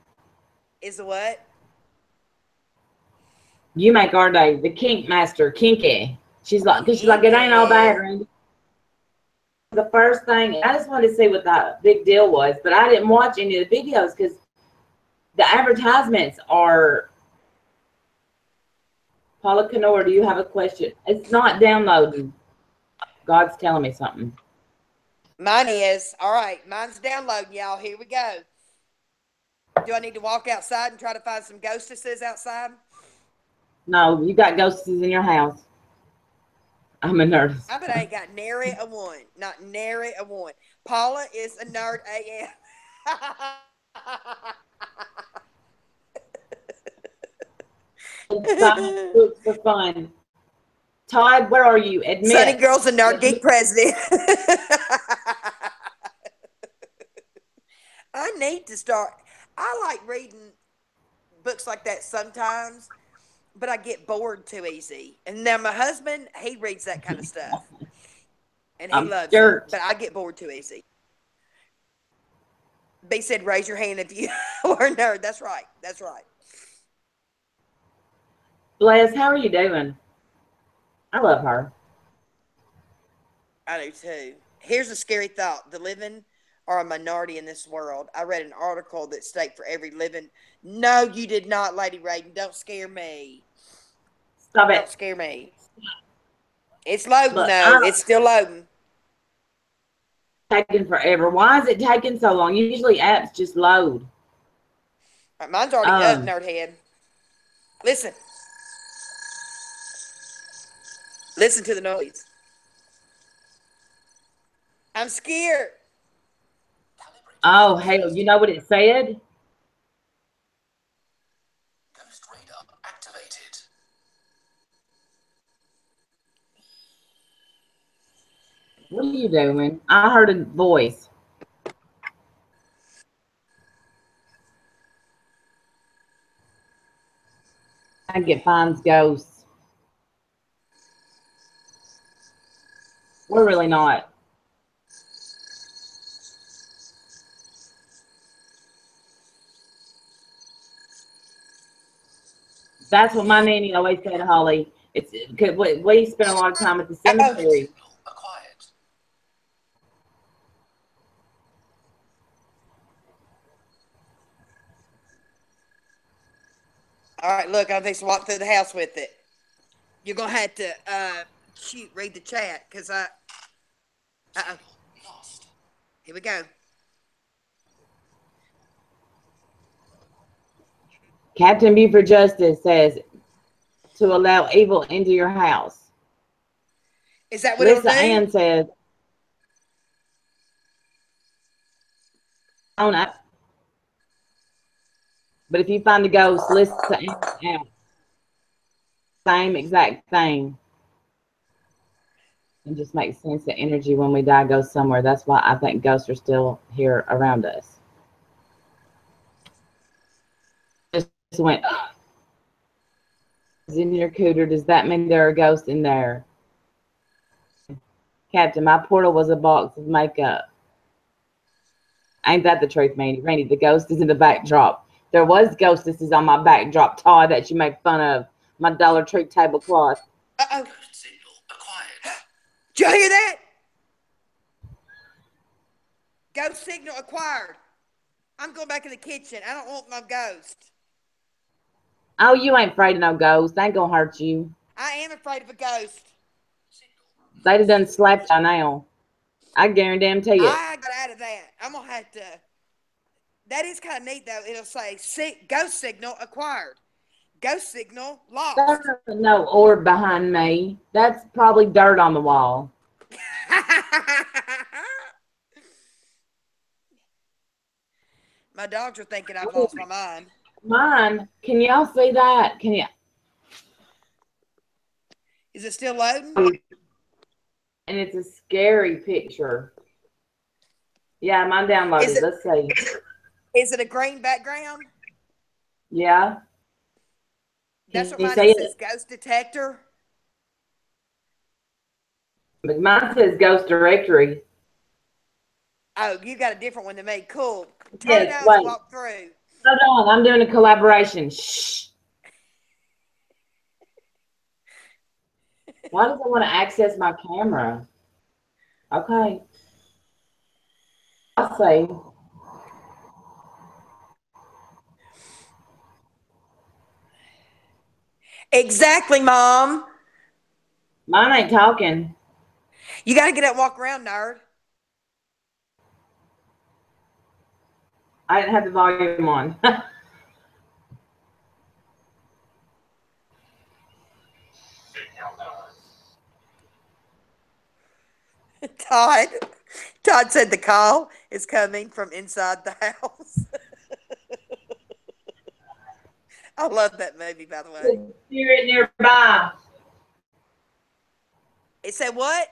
Is a what? You make our day. The Kink Master. Kinky. Cause she's like, it ain't all bad, Kinky. Randy. The first thing, I just wanted to see what the big deal was, but I didn't watch any of the videos because the advertisements are. Paula Canor, do you have a question? It's not downloading. God's telling me something. Mine is. All right. Mine's downloading, y'all. Here we go. Do I need to walk outside and try to find some ghostesses outside? No, you got ghosts in your house. I'm a nerd. I bet I ain't got nary a one. Not nary a one. Paula is a nerd AM. For fun. Todd, where are you? Sunny Admit. Girl's a nerd geek president. I need to start. I like reading books like that sometimes, but I get bored too easy. And now my husband, he reads that kind of stuff, and he I'm loves it, dirt. but I get bored too easy. B said, "Raise your hand if you are a nerd." That's right. That's right. Bless, how are you doing? I love her. I do too. Here's a scary thought: the living are a minority in this world. I read an article that stated for every living. No, you did not, Lady Raiden. Don't scare me. Stop Don't it. scare me. It's loading Look, though. I'm It's still loading. taking forever. Why is it taking so long? Usually apps just load. All right, mine's already up, Um, nerdhead. Listen. Listen to the noise. I'm scared. oh hell, you know what it said? Ghost radar activated. What are you doing? I heard a voice. I get finds ghosts. We're really not. That's what my nanny always said, Holly. It's because we spent a lot of time at the Uh-oh. cemetery. Signal acquired. All right, look, I'm fixing to walk through the house with it. You're gonna have to read the chat because uh-oh. Lost. Here we go. Captain Buford Justice says to allow evil into your house. Is that what it'll Lisa do? Ann says, I don't know. But if you find a ghost, Lisa Ann out. Same exact thing. It just makes sense that energy when we die goes somewhere. That's why I think ghosts are still here around us. Just went in your cooter. Does that mean there are ghosts in there? Captain, my portal was a box of makeup. Ain't that the truth, Mandy? Randy, the ghost is in the backdrop. There was ghostesses on my backdrop, Todd, that you make fun of. My Dollar Tree tablecloth. Uh-oh. Ghost signal acquired. Did you hear that? Ghost signal acquired. I'm going back in the kitchen. I don't want my ghost. Oh, you ain't afraid of no ghost. They ain't gonna hurt you. I am afraid of a ghost. Signal. They'd have done slapped you now. I guarantee it. I got out of that. I'm gonna have to. That is kind of neat though. It'll say ghost signal acquired. Ghost signal lost. There's no orb behind me. That's probably dirt on the wall. My dogs are thinking I've lost my mind. Mine, can y'all see that? Can you? Is it still loading? And it's a scary picture. Yeah, mine downloaded. Let's see. Is it a green background? Yeah. That's Can what you mine see is. It says it? ghost detector. But mine says Ghost Directory. Oh, you got a different one than me. Cool. Turn it Yes, on as you wait. walk through. Hold on. I'm doing a collaboration. Shh. Why does it want to access my camera? Okay. I'll say. Exactly, Mom. Mine ain't talking. You got to get up and walk around, nerd. I didn't have the volume on. Todd. Todd said the call is coming from inside the house. I love that movie, by the way. Spirit nearby. It said what?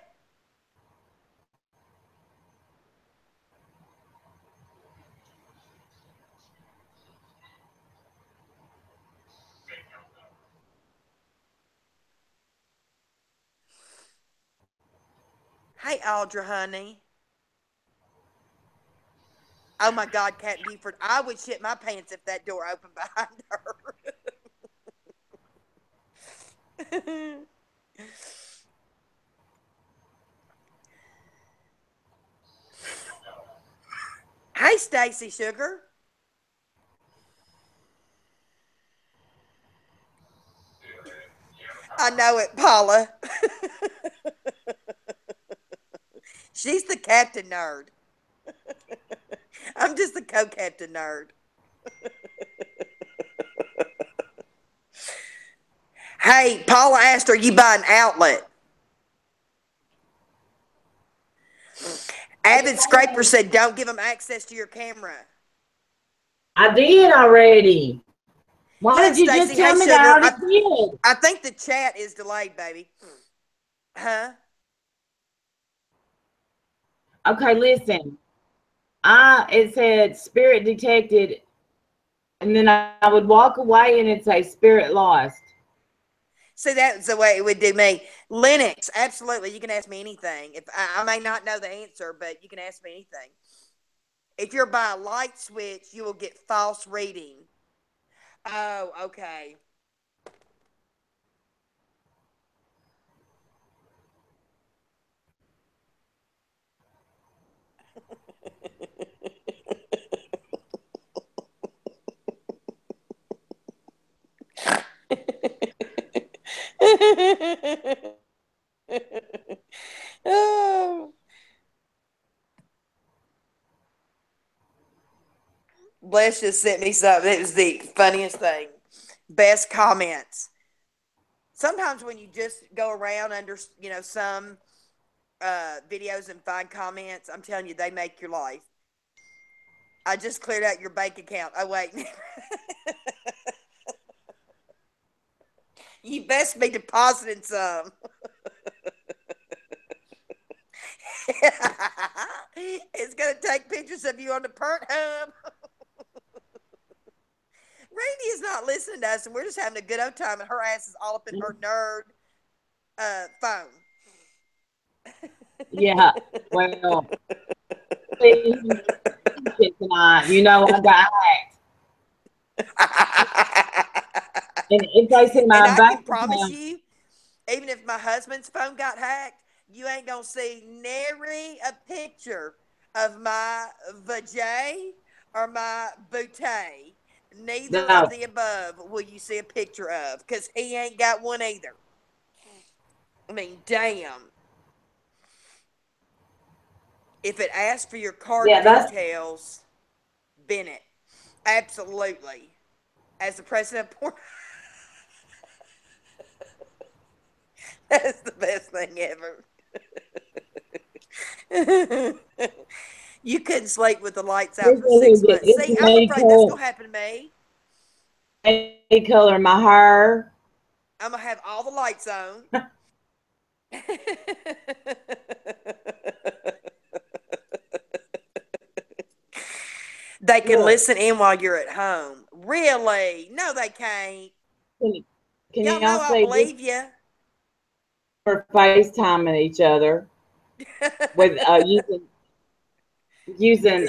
Hey, Audra, honey. Oh my God, Cat Buford. I would shit my pants if that door opened behind her. Hey, Stacy Sugar. I know it, Paula. She's the captain nerd. I'm just the co-captain nerd. Hey, Paula asked, "Are you buying outlet?" Avid Scraper said, "Don't give them access to your camera." I did already. Why Yeah, did you just Stacy. Hey, tell me that I sugar. already did? I think the chat is delayed, baby. Huh? Okay, listen. It said spirit detected, and then I would walk away and it'd say spirit lost. See, that's the way it would do me. Linux, absolutely. You can ask me anything. If I may not know the answer, but you can ask me anything. If you're by a light switch, you will get false reading. Oh, okay. Oh. Bless just sent me something. It was the funniest thing. Best comments. Sometimes when you just go around under, some videos and find comments, I'm telling you, they make your life. I just cleared out your bank account. Oh, wait. You best be depositing some. It's going to take pictures of you on the perk hub. Randy is not listening to us, and we're just having a good old time, and her ass is all up in her nerd phone. Yeah. Well, tonight, you know I got and if they see And my I bank can promise account, you, even if my husband's phone got hacked, you ain't gonna see nary a picture of my vajay or my bootay. Neither of no, the above will you see a picture of, because he ain't got one either. I mean, damn. If it asks for your card yeah, that's details, Bennett, absolutely. As the president of that's the best thing ever. You couldn't sleep with the lights out this for 6 months. this See, I'm me afraid that's color, gonna happen to me. me color my hair. I'm gonna have all the lights on. They can Look, listen in while you're at home. Really? No, they can't. can, can Y'all y'all know I see this? believe you. We're FaceTiming each other with using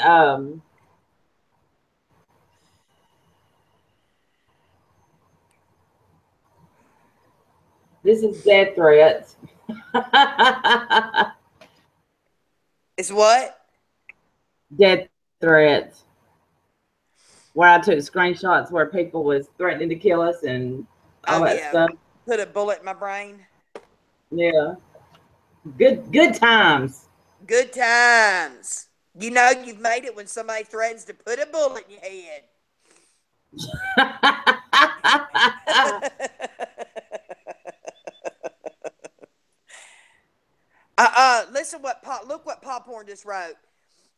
this is death threats. It's what? Death threats. Where I took screenshots where people was threatening to kill us and all Oh that yeah. stuff. Put a bullet in my brain. Yeah. Good times. Good times. You know you've made it when somebody threatens to put a bullet in your head. Listen look what Popcorn just wrote.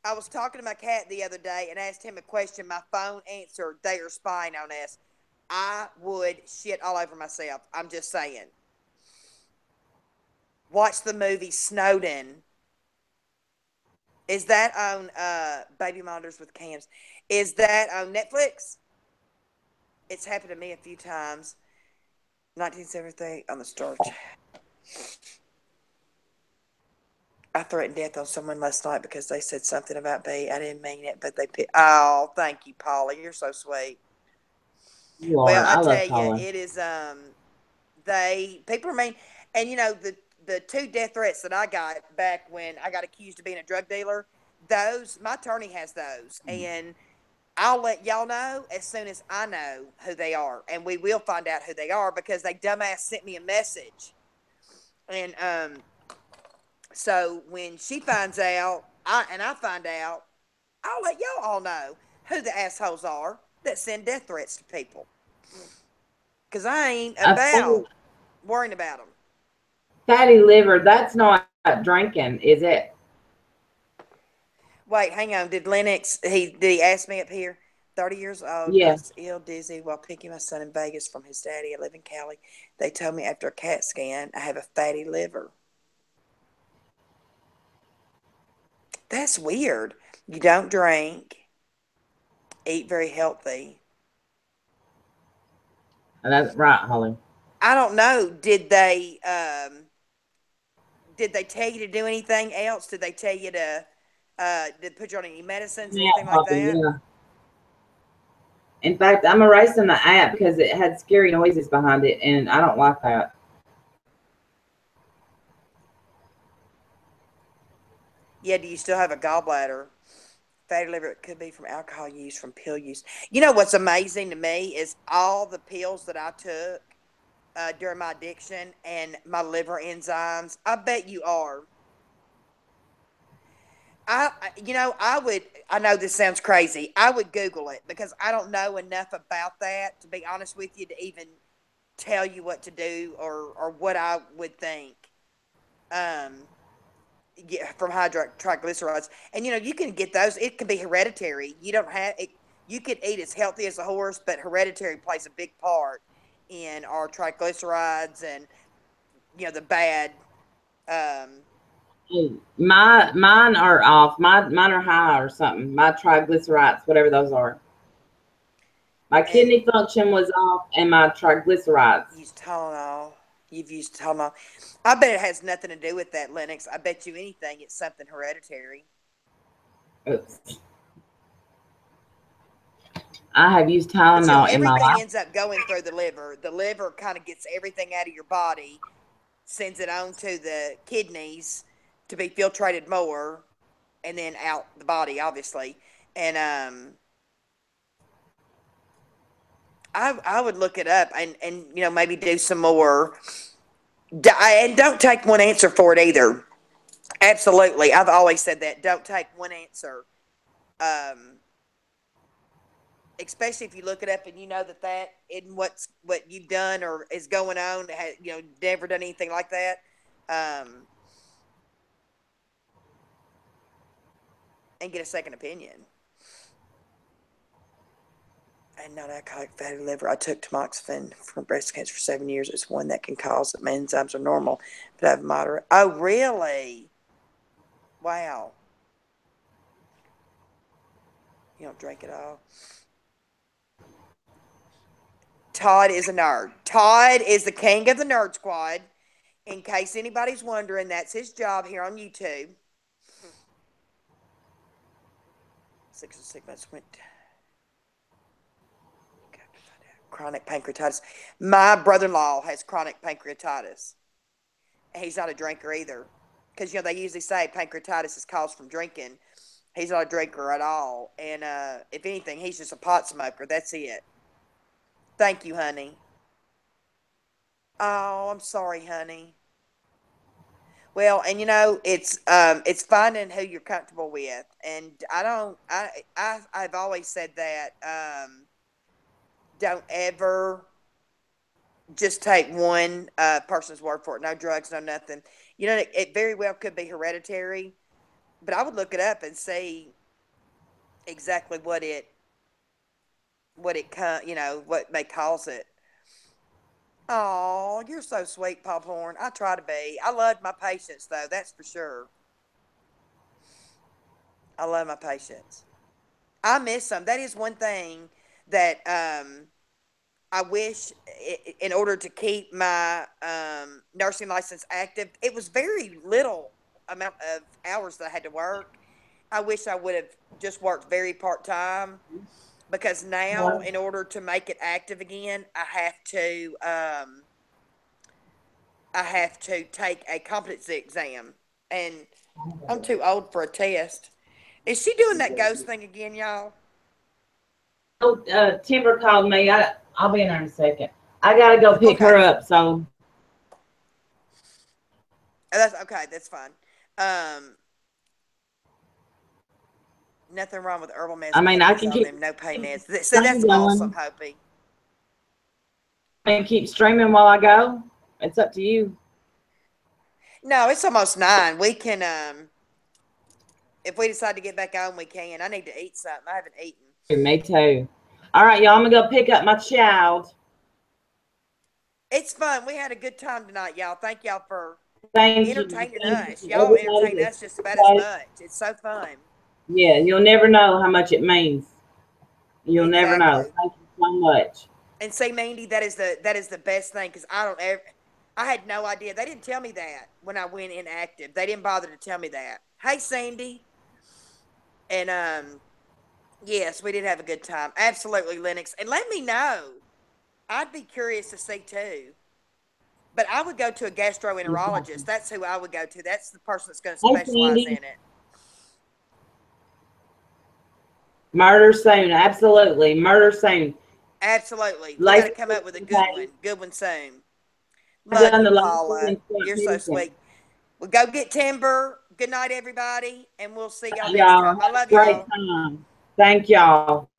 I was talking to my cat the other day and asked him a question. My phone answered, "They are spying on us." I would shit all over myself. I'm just saying. Watch the movie Snowden. Is that on Baby Monitors with Cams? Is that on Netflix? It's happened to me a few times. 1973 on the Star. I threatened death on someone last night because they said something about me. I didn't mean it, but they picked. Oh, thank you, Paula. You're so sweet. You Well, are. I I tell love you, Paula. it is people are mean, and the two death threats that I got back when I got accused of being a drug dealer, those my attorney has those, and I'll let y'all know as soon as I know who they are, and we will find out who they are because they dumbass sent me a message, and So when she finds out, I find out, I'll let y'all all know who the assholes are that send death threats to people. Because I ain't A about worrying about them. fatty liver, that's not drinking, is it? Wait, hang on. Did he ask me up here? 30 years old, I Yeah. was ill dizzy while picking my son in Vegas from his daddy. I live in Cali. They told me after a CAT scan I have a fatty liver. That's weird. You don't drink, eat very healthy. That's right, Holly. I don't know. Did they tell you to do anything else? Did they tell you to did put you on any medicines, Snap anything like popping, that? yeah. In fact, I'm erasing the app because it had scary noises behind it, and I don't like that. Yeah, do you still have a gallbladder? Fatty liver, it could be from alcohol use, from pill use. You know what's amazing to me is all the pills that I took during my addiction and my liver enzymes. I bet you are. I would. I know this sounds crazy. I would Google it because I don't know enough about that to be honest with you to even tell you what to do or what I would think. Um, yeah, from high triglycerides, and you can get those. It can be hereditary. You don't have it. You could eat as healthy as a horse, but hereditary plays a big part in our triglycerides and the bad. Um, Mine are off. Mine are high or something. My triglycerides, whatever those are. My and kidney function was off, and my triglycerides. use Tylenol. You've used Tylenol. I bet it has nothing to do with that, Lennox. I bet you anything it's something hereditary. Oops. I have used But Tylenol in my everything life. ends up going through the liver. The liver kind of gets everything out of your body, sends it on to the kidneys to be filtrated more, and then out the body, obviously. And I would look it up and maybe do some more. And don't take one answer for it either. Absolutely, I've always said that. Don't take one answer. Um, Especially if you look it up and you know that isn't what you've done or is going on, never done anything like that. Um, and get a second opinion. And not alcoholic fatty liver. I took tamoxifen for breast cancer for 7 years. It's one that can cause that my enzymes are normal, but I have moderate. Oh, really? Wow. You don't drink at all. Todd is a nerd. Todd is the king of the nerd squad. In case anybody's wondering, that's his job here on YouTube. 6 months went. Chronic pancreatitis. My brother-in-law has chronic pancreatitis. He's not a drinker either, because they usually say pancreatitis is caused from drinking. He's not a drinker at all, and if anything, he's just a pot smoker. That's it. Thank you, honey. Oh, I'm sorry, honey. Well, and it's finding who you're comfortable with, and I don't. I've always said that. Don't ever just take one person's word for it. No drugs, no nothing. It very well could be hereditary, but I would look it up and see exactly what may cause it. Oh, you're so sweet, Pophorn. I try to be. I love my patients, though. That's for sure. I love my patients. I miss them. That is one thing that I wish, in order to keep my nursing license active, it was very little amount of hours that I had to work. I wish I would have just worked very part time, because now, in order to make it active again, I have to take a competency exam, and I'm too old for a test. Is she doing that ghost thing again, y'all? Oh, Timber called me. I'll be in there in a second. I gotta go pick her Okay. up. So That's okay. That's fine. Um, nothing wrong with herbal meds. I mean, I Pennies can on keep them, no pay meds. So streaming that's awesome, going. Hopi. And keep streaming while I go. It's up to you. No, it's almost 9. We can, if we decide to get back on, we can. I need to eat something. I haven't eaten. Me too. All right, y'all. I'm gonna go pick up my child. It's fun. We had a good time tonight, y'all. Thank y'all for Thank you. entertaining Thank you us. for Y'all everybody entertain that's us just about as much. It's so fun. yeah, you'll never know how much it means. You'll never know. Exactly. Thank you so much. And see, Mandy, that is the best thing because I don't ever. I had no idea. They didn't tell me that when I went inactive. They didn't bother to tell me that. Hey, Sandy, and yes, we did have a good time. Absolutely, Lennox, and let me know. I'd be curious to see too. But I would go to a gastroenterologist. That's who I would go to. That's the person that's going to Hey, specialize Sandy. in it. Murder soon. Absolutely. Murder soon. Absolutely. We got to Lacey, come up with a good one. Good one soon. I've Love done you, the Lacey Paula. and Stunt You're so Medicine. sweet. Well, go get timber. Good night, everybody. And we'll see y'all next Y'all time. have I a love great y'all. time. Thank y'all.